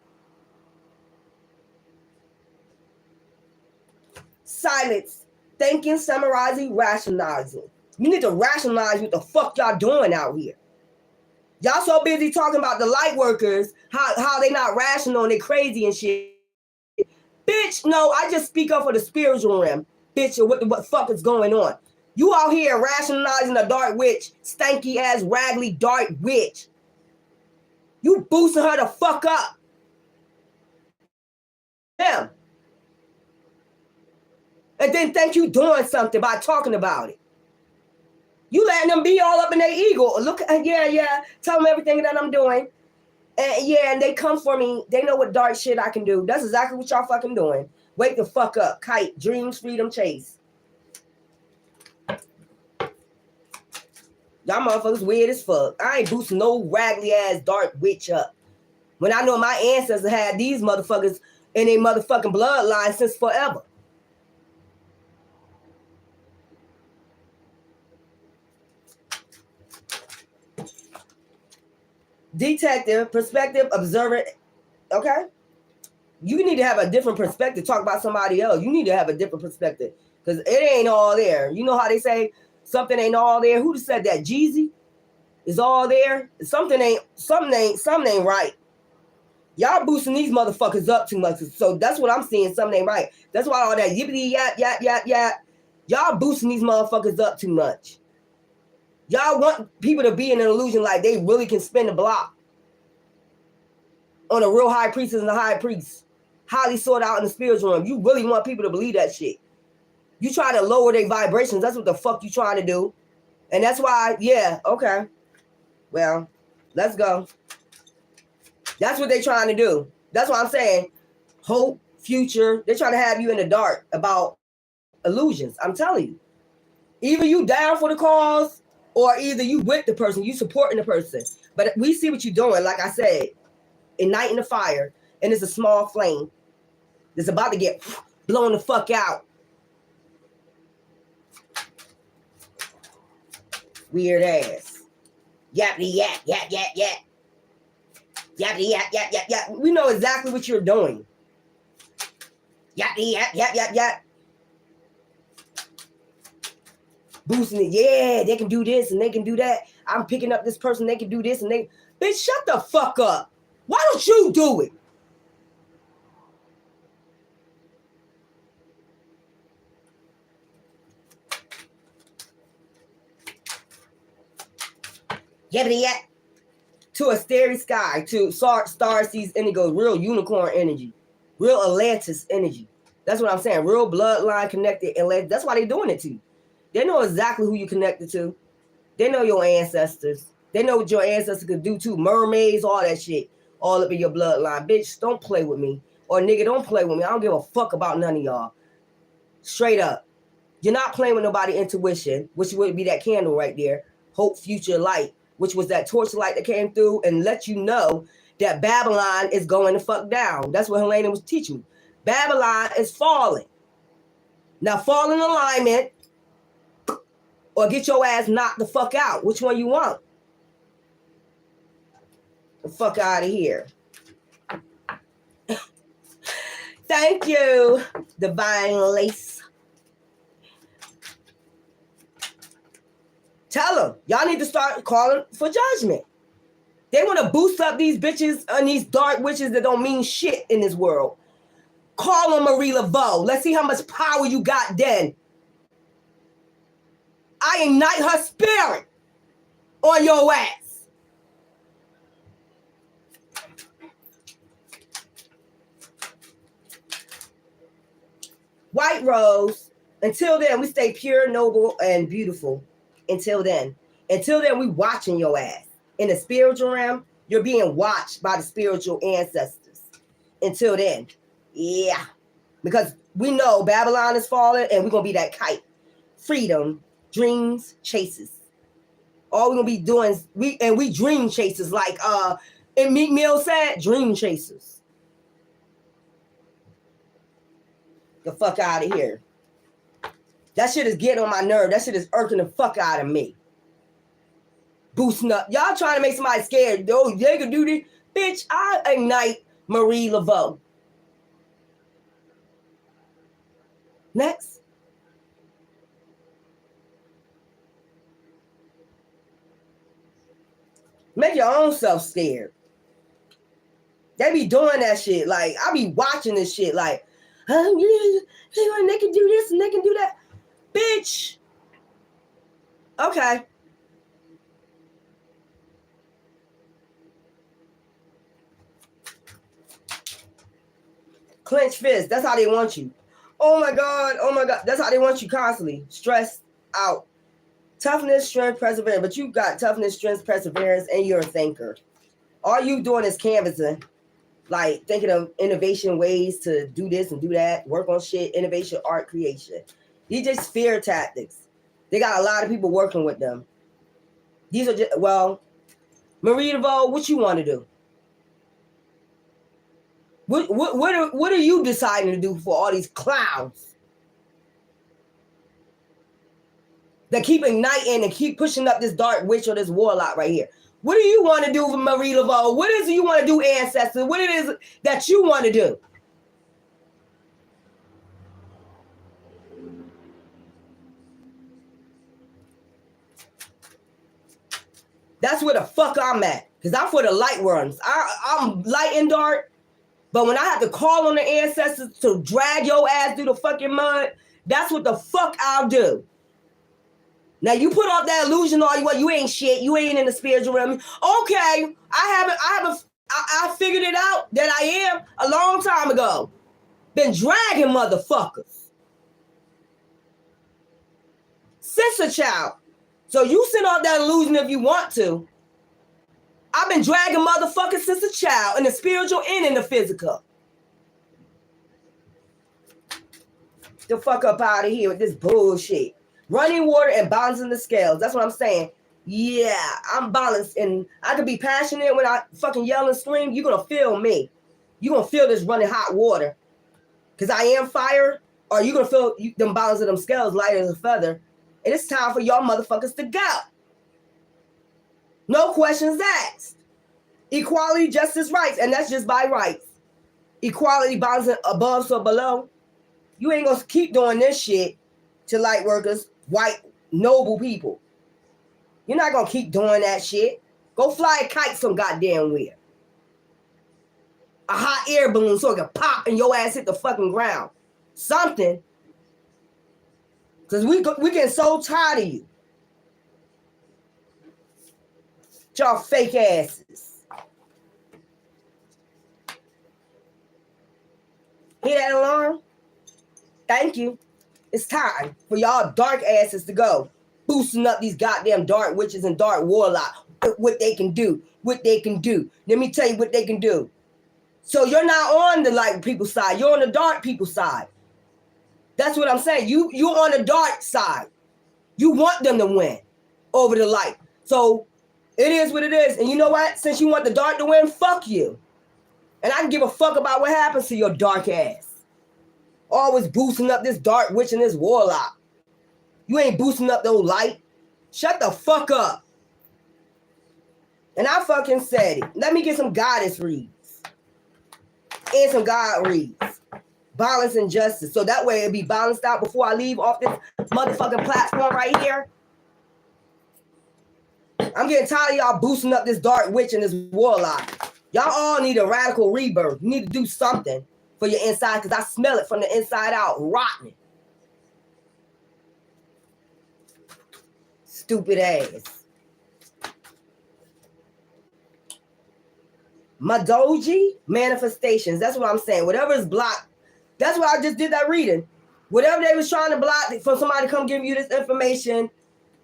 Silence. Thinking, summarizing, rationalizing. You need to rationalize what the fuck y'all doing out here. Y'all so busy talking about the light workers, how they not rational and they crazy and shit. Bitch, no, I just speak up for the spiritual realm. Bitch, what the fuck is going on? You out here rationalizing a dark witch, stanky ass, raggedy dark witch. You boosting her the fuck up. Damn. And then think you doing something by talking about it. You letting them be all up in their ego. Look, yeah. Tell them everything that I'm doing. And they come for me. They know what dark shit I can do. That's exactly what y'all fucking doing. Wake the fuck up. Kite, dreams, freedom, chase. Y'all motherfuckers weird as fuck. I ain't boosting no raggedy ass dark witch up. When I know my ancestors had these motherfuckers in their motherfucking bloodline since forever. Detective, perspective, observer. Okay? You need to have a different perspective. Talk about somebody else. You need to have a different perspective. Because it ain't all there. You know how they say something ain't all there? Who said that? Jeezy is all there? Something ain't right. Y'all boosting these motherfuckers up too much. So that's what I'm seeing. Something ain't right. That's why all that yippity yap. Y'all boosting these motherfuckers up too much. Y'all want people to be in an illusion like they really can spin the block on a real high priestess and a high priest. Highly sought out in the spiritual realm. You really want people to believe that shit. You try to lower their vibrations. That's what the fuck you trying to do. And that's why, yeah, okay. Well, let's go. That's what they trying to do. That's what I'm saying. Hope, future. They're trying to have you in the dark about illusions. I'm telling you. Either you down for the cause or either you with the person, you supporting the person. But we see what you're doing. Like I said, igniting the fire, and it's a small flame that's about to get blown the fuck out. Weird ass. Yappity yap. Yappity yap. We know exactly what you're doing. Yappity yap. Boosting it. Yeah, they can do this and they can do that. I'm picking up this person. They can do this and they. Bitch, shut the fuck up. Why don't you do it? Yappity yap. To a starry sky, to star sees indigo, real unicorn energy, real Atlantis energy. That's what I'm saying. Real bloodline connected. And that's why they're doing it to you. They know exactly who you connected to. They know your ancestors. They know what your ancestors could do too. Mermaids, all that shit. All up in your bloodline. Bitch, don't play with me. Or nigga, don't play with me. I don't give a fuck about none of y'all. Straight up. You're not playing with nobody intuition, which would be that candle right there. Hope, future, light, which was that torchlight that came through and let you know that Babylon is going to fuck down. That's what Helena was teaching me. Babylon is falling. Now, fall in alignment. or get your ass knocked the fuck out. Which one you want? The fuck out of here. Thank you, Divine Lace. Tell them, y'all need to start calling for judgment. They want to boost up these bitches and these dark witches that don't mean shit in this world. Call on Marie Laveau. Let's see how much power you got then. I ignite her spirit on your ass. White Rose, until then, we stay pure, noble, and beautiful. Until then, we watching your ass. In the spiritual realm, you're being watched by the spiritual ancestors. Until then, yeah. Because we know Babylon is falling and we're going to be that kite. Freedom, dreams, chases. All we're going to be doing is, we dream chasers. Like Meek Mill said, dream chasers. The fuck out of here. That shit is getting on my nerve. That shit is irking the fuck out of me. Boosting up. Y'all trying to make somebody scared. Oh, they can do this. Bitch, I ignite Marie Laveau. Next. Make your own self scared. They be doing that shit. Like, I be watching this shit. Like, they can do this and they can do that. Bitch. Okay. Clench fist. That's how they want you. Oh my God. Oh my God. That's how they want you constantly. Stressed out. Toughness, strength, perseverance. But you got toughness, strength, perseverance, and you're a thinker. All you doing is canvassing. Like thinking of innovation ways to do this and do that. Work on shit. Innovation, art, creation. These just fear tactics. They got a lot of people working with them. These are just, well, Marie Laveau, what you want to do? What are you deciding to do for all these clowns that keep igniting and keep pushing up this dark witch or this warlock right here? What do you want to do for Marie Laveau? What is it you want to do, ancestors? What it is that you want to do? That's where the fuck I'm at. Because I'm for the light ones. I'm light and dark. But when I have to call on the ancestors to drag your ass through the fucking mud, that's what the fuck I'll do. Now you put off that illusion all you want. You ain't shit. You ain't in the spiritual realm. Okay, I figured it out that I am a long time ago. Been dragging motherfuckers. Sister child. So you send off that illusion if you want to. I've been dragging motherfuckers since a child in the spiritual and in the physical. The fuck up out of here with this bullshit. Running water and balancing the scales. That's what I'm saying. Yeah, I'm balanced and I can be passionate when I fucking yell and scream. You're going to feel me. You're going to feel this running hot water. Because I am fire. Or you're going to feel them balance of them scales light as a feather. And it's time for y'all motherfuckers to go. No questions asked. Equality, justice, rights. And that's just by rights. Equality, balancing above so below. You ain't going to keep doing this shit to light workers, white, noble people. You're not going to keep doing that shit. Go fly a kite some goddamn where. A hot air balloon so it can pop and your ass hit the fucking ground. Something. Because we getting so tired of you. Y'all fake asses. Hear that alarm? Thank you. It's time for y'all dark asses to go. Boosting up these goddamn dark witches and dark warlocks. What they can do. What they can do. Let me tell you what they can do. So you're not on the light people side. You're on the dark people side. That's what I'm saying. You're on the dark side. You want them to win over the light. So it is what it is. And you know what? Since you want the dark to win, fuck you. And I can give a fuck about what happens to your dark ass. Always boosting up this dark witch and this warlock. You ain't boosting up no light. Shut the fuck up. And I fucking said it. Let me get some goddess reads. And some God reads. Balance and justice. So that way it'll be balanced out before I leave off this motherfucking platform right here. I'm getting tired of y'all boosting up this dark witch and this warlock. Y'all all need a radical rebirth. You need to do something for your inside because I smell it from the inside out. Rotten. Stupid ass. Madoji manifestations. That's what I'm saying. Whatever is blocked. That's why I just did that reading. Whatever they was trying to block for somebody to come give you this information,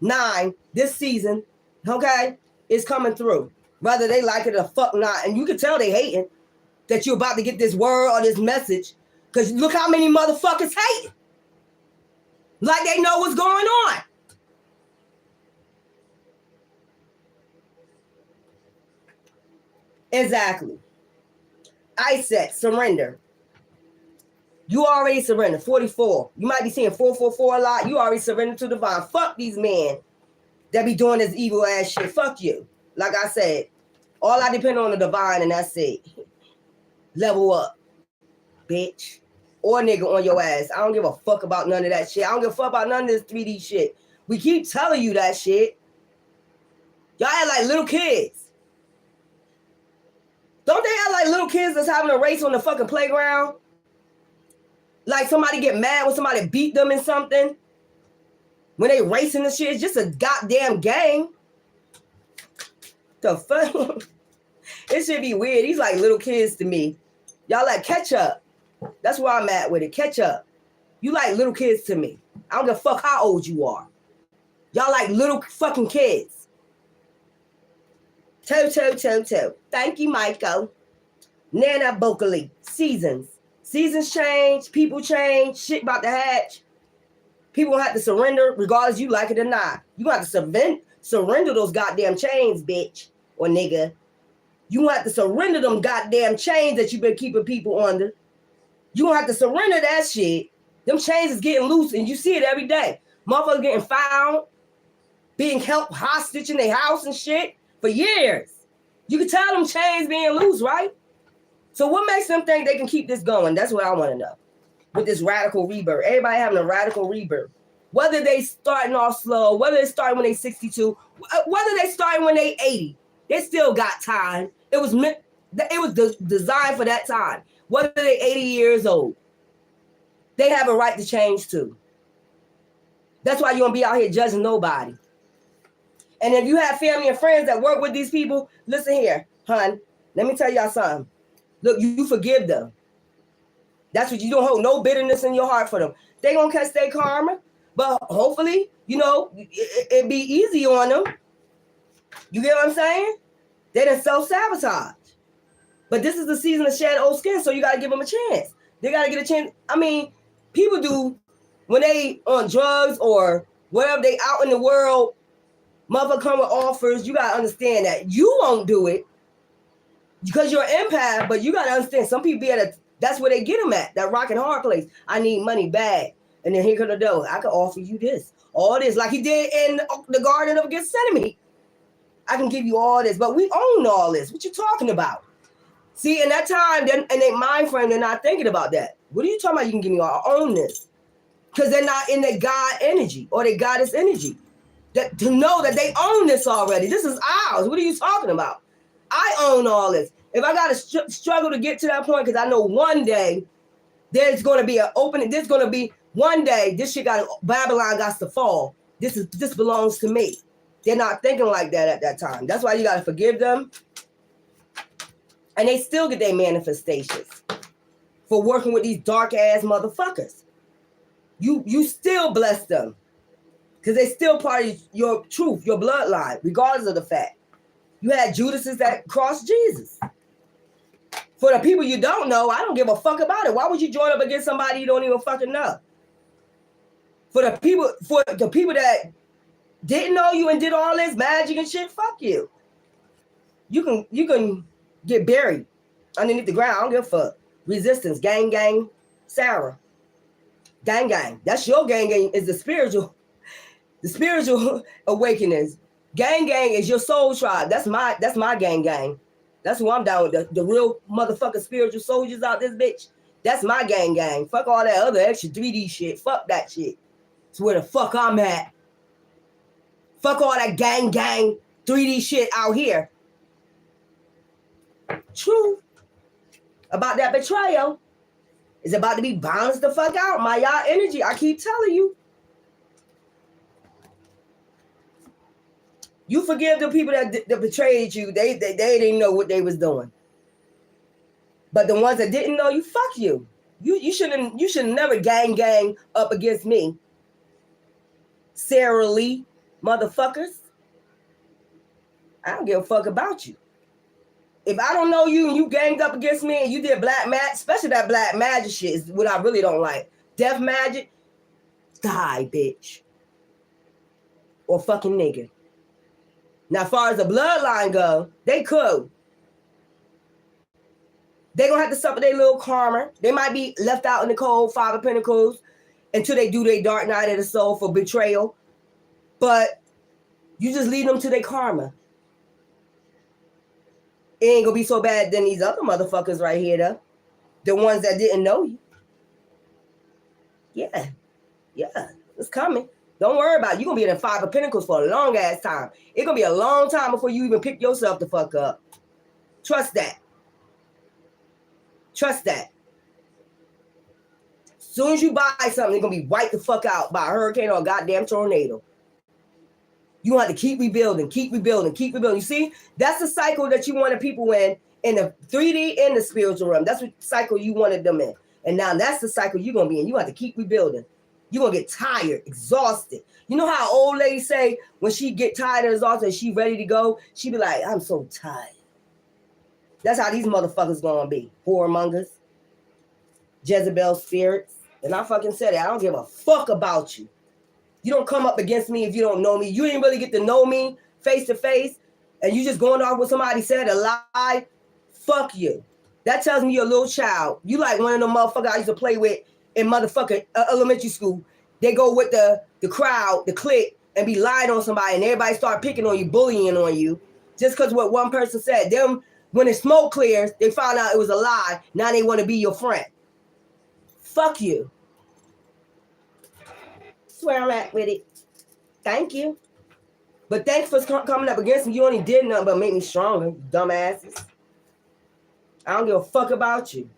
9, this season, okay, is coming through. Whether they like it or fuck not. And you can tell they hating that you're about to get this word or this message. Because look how many motherfuckers hate. Like they know what's going on. Exactly. Iset, surrender. You already surrendered. 44. You might be seeing 444 a lot. You already surrendered to the divine. Fuck these men that be doing this evil ass shit. Fuck you. Like I said, all I depend on the divine and that's it. Level up, bitch. Or nigga on your ass. I don't give a fuck about none of that shit. I don't give a fuck about none of this 3D shit. We keep telling you that shit. Y'all act like little kids. Don't they act like little kids that's having a race on the fucking playground? Like somebody get mad when somebody beat them in something? When they racing the shit, it's just a goddamn game. The fuck? It should be weird. These like little kids to me. Y'all like catch up. That's where I'm at with it. Catch up. You like little kids to me. I don't give a fuck how old you are. Y'all like little fucking kids. Toe. Thank you, Michael. Nana Bokali. Seasons. Seasons change. People change. Shit about to hatch. People have to surrender regardless you like it or not. You got to surrender those goddamn chains, bitch or nigga. You have to surrender them goddamn chains that you've been keeping people under. You gonna have to surrender that shit. Them chains is getting loose and you see it every day. Motherfuckers getting found, being held hostage in their house and shit for years. You can tell them chains being loose, right? So what makes them think they can keep this going? That's what I want to know. With this radical rebirth. Everybody having a radical rebirth. Whether they starting off slow, whether they starting when they 62, whether they starting when they 80, they still got time. It was designed for that time. Whether they 80 years old, they have a right to change too. That's why you don't be out here judging nobody. And if you have family and friends that work with these people, listen here, hun, let me tell y'all something. Look, you forgive them. That's what you don't hold no bitterness in your heart for them. They gonna catch their karma, but hopefully, it be easy on them. You get what I'm saying? They done self-sabotage. But this is the season of shed old skin, so you gotta give them a chance. They gotta get a chance. I mean, people do when they on drugs or wherever they out in the world, motherfucker come with offers. You gotta understand that you won't do it because you're an empath, but you gotta understand some people be that's where they get them at, that rock and hard place. I need money bad. And then here comes the devil. I can offer you this, all this, like he did in the Garden of Gethsemane. I can give you all this, but we own all this. What you talking about? See, in that time, in their mind frame, they're not thinking about that. What are you talking about? You can give me all, I own this. Because they're not in their God energy or their goddess energy. To know that they own this already. This is ours. What are you talking about? I own all this. If I got to struggle to get to that point, because I know one day there's going to be an opening. There's going to be one day this shit Babylon got to fall. This belongs to me. They're not thinking like that at that time. That's why you got to forgive them. And they still get their manifestations for working with these dark ass motherfuckers. You still bless them because they still part of your truth, your bloodline, regardless of the fact. You had Judases that crossed Jesus. For the people you don't know, I don't give a fuck about it. Why would you join up against somebody you don't even fucking know? For the people that didn't know you and did all this magic and shit, fuck you. You can get buried underneath the ground. I don't give a fuck. Resistance, gang, Sarah. Gang. That's your gang is the spiritual. The spiritual awakenings. Gang is your soul tribe. That's my gang. That's who I'm down with. The real motherfucking spiritual soldiers out this bitch. That's my gang. Fuck all that other extra 3D shit. Fuck that shit. It's where the fuck I'm at. Fuck all that gang 3D shit out here. True. About that betrayal. It's about to be balanced the fuck out. My y'all energy. I keep telling you. You forgive the people that betrayed you. They didn't know what they was doing. But the ones that didn't know you, fuck you. You should never gang up against me. Sarah Lee, motherfuckers. I don't give a fuck about you. If I don't know you and you ganged up against me and you did black magic, especially that black magic shit is what I really don't like. Death magic, die, bitch. Or fucking nigga. Now, as far as the bloodline go, they could. They gonna have to suffer their little karma. They might be left out in the cold, Five of Pentacles, until they do their dark night of the soul for betrayal. But you just lead them to their karma. It ain't gonna be so bad than these other motherfuckers right here, though. The ones that didn't know you. Yeah, it's coming. Don't worry about it. You're going to be in the Five of Pentacles for a long ass time. It's going to be a long time before you even pick yourself the fuck up. Trust that. Trust that. As soon as you buy something, it's going to be wiped the fuck out by a hurricane or a goddamn tornado. You want to keep rebuilding. You see, that's the cycle that you wanted people in the 3D and the spiritual realm. That's what cycle you wanted them in. And now that's the cycle you're going to be in. You have to keep rebuilding. You're going to get tired, exhausted. You know how old ladies say when she get tired and exhausted and she ready to go, she be like, I'm so tired. That's how these motherfuckers going to be. Whoremongers. Jezebel spirits. And I fucking said it. I don't give a fuck about you. You don't come up against me if you don't know me. You didn't really get to know me face to face. And you just going off what somebody said, a lie. Fuck you. That tells me you're a little child. You like one of them motherfuckers I used to play with in motherfucking elementary school. They go with the crowd, the clique, and be lying on somebody, and everybody start picking on you, bullying on you, just because what one person said. Them, when the smoke clears, they found out it was a lie. Now they want to be your friend. Fuck you. That's where I'm at with it. Thank you. But thanks for coming up against me. You only did nothing but make me stronger, dumbasses. I don't give a fuck about you.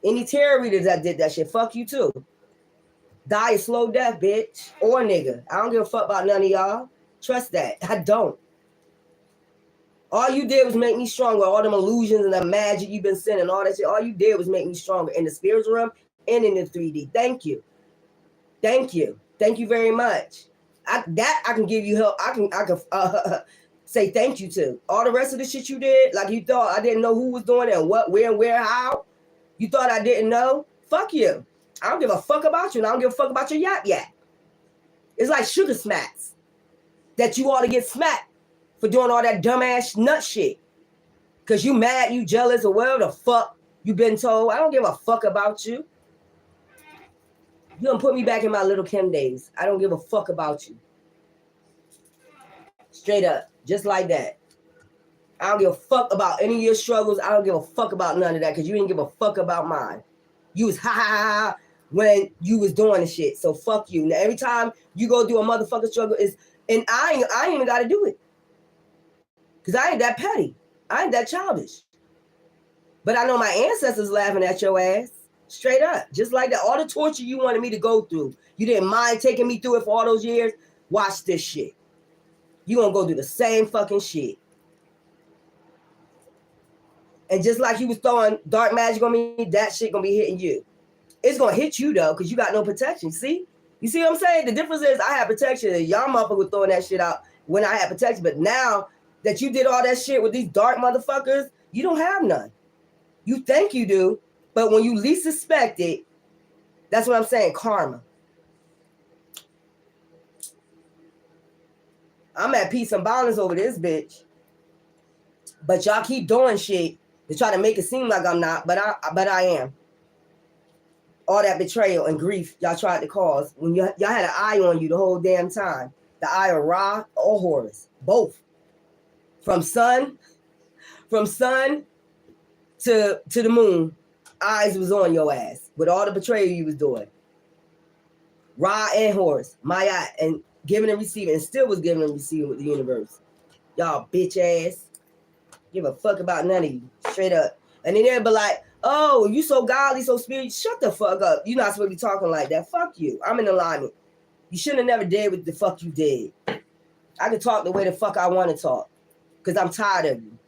Any tarot readers that did that shit, fuck you too. Die a slow death, bitch. Or nigga. I don't give a fuck about none of y'all. Trust that. I don't. All you did was make me stronger. All them illusions and the magic you've been sending, all that shit. All you did was make me stronger in the spiritual realm and in the 3D. Thank you. Thank you. Thank you very much. I can give you help. I can say thank you to. All the rest of the shit you did, like you thought I didn't know who was doing it and what, where, how. You thought I didn't know? Fuck you. I don't give a fuck about you, and I don't give a fuck about your yap. It's like sugar smacks that you ought to get smacked for doing all that dumbass nut shit. Because you mad, you jealous, or whatever the fuck you been told. I don't give a fuck about you. You done put me back in my little Kim days. I don't give a fuck about you. Straight up. Just like that. I don't give a fuck about any of your struggles. I don't give a fuck about none of that because you didn't give a fuck about mine. You was ha when you was doing the shit. So fuck you. Now every time you go do a motherfucking struggle and I ain't even gotta do it. Cause I ain't that petty. I ain't that childish. But I know my ancestors laughing at your ass. Straight up. Just like that. All the torture you wanted me to go through. You didn't mind taking me through it for all those years. Watch this shit. You gonna go do the same fucking shit. And just like you was throwing dark magic on me, that shit gonna be hitting you. It's gonna hit you though, because you got no protection. See? You see what I'm saying? The difference is I have protection and y'all motherfuckers were throwing that shit out when I had protection. But now that you did all that shit with these dark motherfuckers, you don't have none. You think you do, but when you least suspect it, that's what I'm saying, karma. I'm at peace and balance over this bitch. But y'all keep doing shit to try to make it seem like I'm not, but I am. All that betrayal and grief y'all tried to cause when y'all had an eye on you the whole damn time. The eye of Ra or Horus. Both. From sun to the moon, eyes was on your ass with all the betrayal you was doing. Ra and Horus, Maya, and giving and receiving, and still was giving and receiving with the universe. Y'all bitch ass. Give a fuck about none of you. Straight up. And then they'll be like, oh, you so godly, so spiritual. Shut the fuck up. You're not supposed to be talking like that. Fuck you. I'm in alignment. You shouldn't have never did what the fuck you did. I can talk the way the fuck I want to talk. Because I'm tired of you.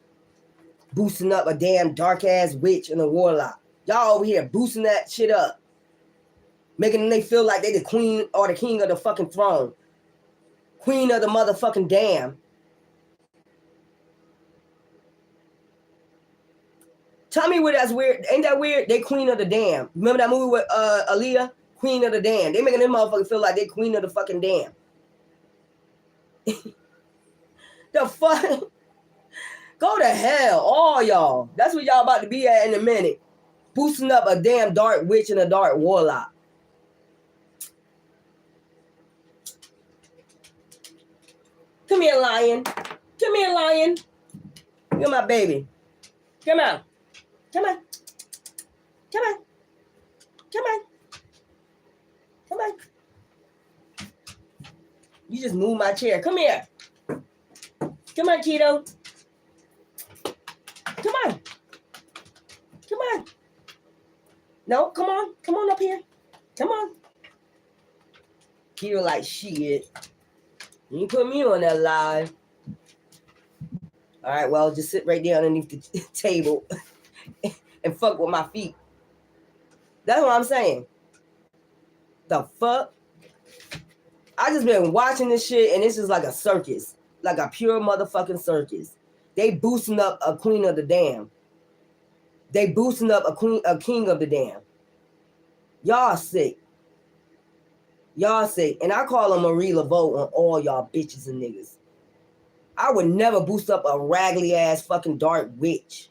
Boosting up a damn dark-ass witch and a warlock. Y'all over here boosting that shit up. Making them they feel like they the queen or the king of the fucking throne. Queen of the motherfucking damn. Tell me where that's weird. Ain't that weird? They queen of the damn. Remember that movie with Aaliyah? Queen of the damn. They making them motherfuckers feel like they queen of the fucking damn. The fuck? Go to hell, all y'all. That's what y'all about to be at in a minute. Boosting up a damn dark witch and a dark warlock. Come here, lion. Come here, lion. You're my baby. Come on. Come on. Come on. Come on. Come on. You just moved my chair. Come here. Come on, Keto. Come on. Come on. No, come on. Come on up here. Come on. Keto like, shit. You put me on that live. All right, well, just sit right there underneath the table and fuck with my feet. That's what I'm saying. The fuck? I just been watching this shit, and this is like a circus. Like a pure motherfucking circus. They boosting up a queen of the damn. They boosting up a king of the damn. Y'all sick. Y'all sick. And I call them Marie Laveau on all y'all bitches and niggas. I would never boost up a raggedy ass fucking dark witch.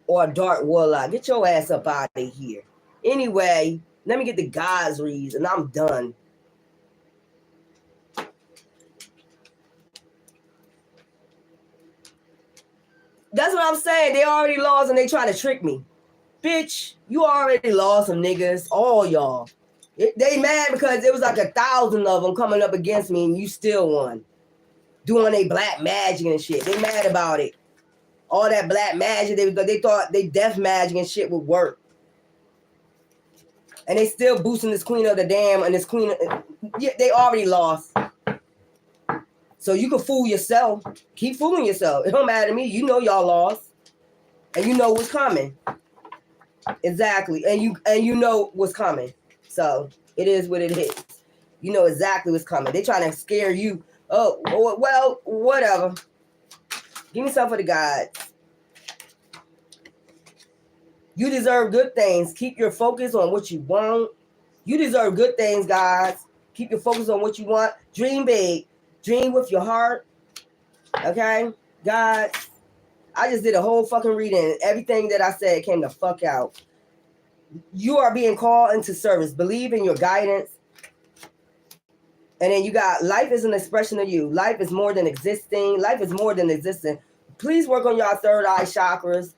Or a dark warlock. Get your ass up out of here. Anyway, let me get the guys reads and I'm done. That's what I'm saying. They already lost and they trying to trick me. Bitch, you already lost some niggas. All y'all. They mad because it was like 1,000 of them coming up against me and you still won. Doing they black magic and shit. They mad about it. All that black magic, they thought they death magic and shit would work. And they still boosting this queen of the damn and this queen. Yeah, they already lost. So you can fool yourself. Keep fooling yourself. It don't matter to me. You know y'all lost. And you know what's coming. Exactly. And you know what's coming. So it is what it is. You know exactly what's coming. They trying to scare you. Oh, well, whatever. Give me some for the gods. You deserve good things. Keep your focus on what you want. You deserve good things, guys. Keep your focus on what you want. Dream big. Dream with your heart. Okay? Guys, I just did a whole fucking reading. Everything that I said came the fuck out. You are being called into service. Believe in your guidance. And then you got life is an expression of you. Life is more than existing. Life is more than existing. Please work on your third eye chakras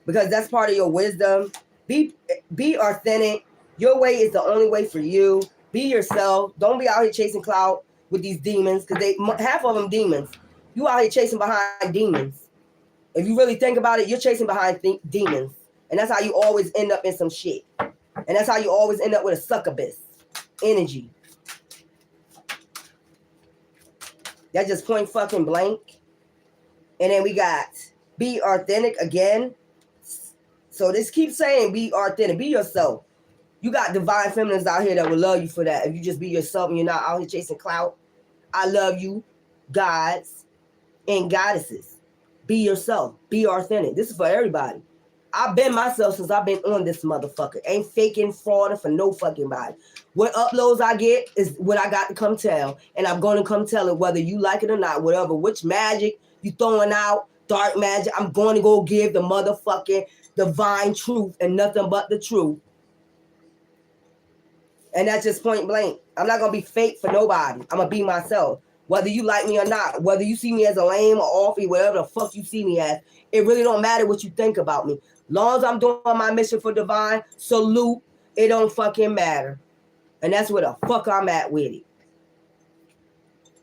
because that's part of your wisdom. Be authentic. Your way is the only way for you. Be yourself. Don't be out here chasing clout with these demons because half of them demons. You out here chasing behind demons. If you really think about it, you're chasing behind demons. And that's how you always end up in some shit. And that's how you always end up with a succubus energy. That's just point fucking blank. And then we got be authentic again. So this keeps saying be authentic. Be yourself. You got divine feminines out here that will love you for that. If you just be yourself and you're not out here chasing clout. I love you, gods and goddesses. Be yourself. Be authentic. This is for everybody. I've been myself since I've been on this motherfucker. Ain't faking, frauding for no fucking body. What uploads I get is what I got to come tell. And I'm going to come tell it whether you like it or not. Whatever, which magic you throwing out, dark magic, I'm going to go give the motherfucking divine truth and nothing but the truth. And that's just point blank. I'm not gonna be fake for nobody. I'm gonna be myself. Whether you like me or not, whether you see me as a lame or offy, whatever the fuck you see me as, it really don't matter what you think about me. Long as I'm doing my mission for divine, salute, it don't fucking matter. And that's where the fuck I'm at with it.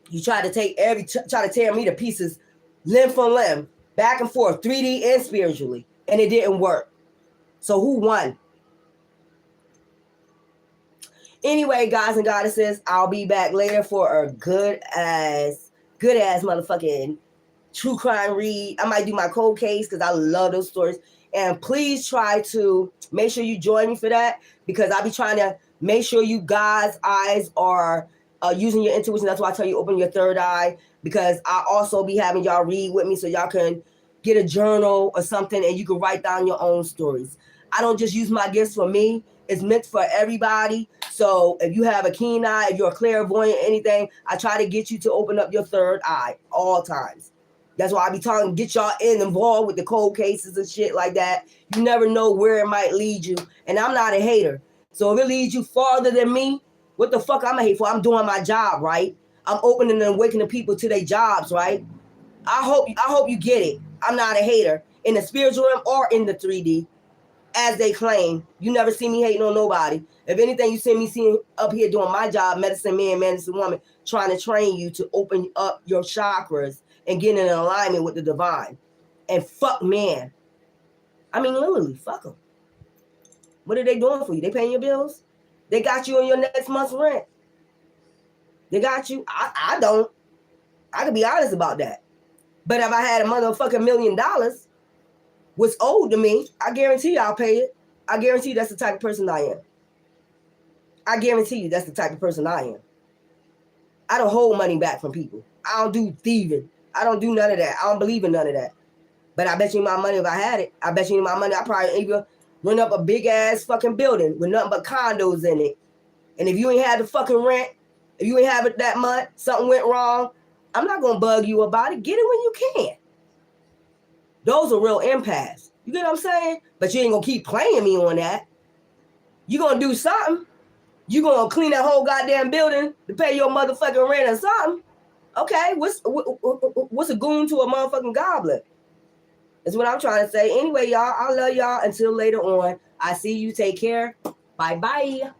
You try to tear me to pieces, limb for limb, back and forth, 3D and spiritually, and it didn't work. So who won? Anyway, guys and goddesses, I'll be back later for a good ass motherfucking true crime read. I might do my cold case because I love those stories. And please try to make sure you join me for that, because I'll be trying to make sure you guys' eyes are using your intuition. That's why I tell you open your third eye, because I also be having y'all read with me so y'all can get a journal or something and you can write down your own stories. I don't just use my gifts for me. It's meant for everybody. So if you have a keen eye, if you're a clairvoyant, anything, I try to get you to open up your third eye all times. That's why I be talking, get y'all involved with the cold cases and shit like that. You never know where it might lead you. And I'm not a hater. So if it leads you farther than me, what the fuck I'm a hate for? I'm doing my job, right? I'm opening and waking the people to their jobs, right? I hope you get it. I'm not a hater in the spiritual realm or in the 3D. As they claim, you never see me hating on nobody. If anything, you see me up here doing my job, medicine man, medicine woman, trying to train you to open up your chakras and get in alignment with the divine. And fuck man. I mean, literally, fuck them. What are they doing for you? They paying your bills? They got you on your next month's rent. They got you. I don't. I can be honest about that. But if I had a motherfucking $1 million, what's owed to me, I guarantee you I'll pay it. I guarantee you that's the type of person I am. I guarantee you that's the type of person I am. I don't hold money back from people. I don't do thieving. I don't do none of that. I don't believe in none of that. But I bet you my money, if I had it, I bet you my money, I probably even run up a big ass fucking building with nothing but condos in it. And if you ain't had the fucking rent, if you ain't have it that month, something went wrong, I'm not going to bug you about it. Get it when you can. Those are real empaths. You get what I'm saying? But you ain't going to keep playing me on that. You going to do something. You going to clean that whole goddamn building to pay your motherfucking rent or something. Okay, what's a goon to a motherfucking goblin? That's what I'm trying to say. Anyway, y'all, I love y'all. Until later on, I see you. Take care. Bye-bye.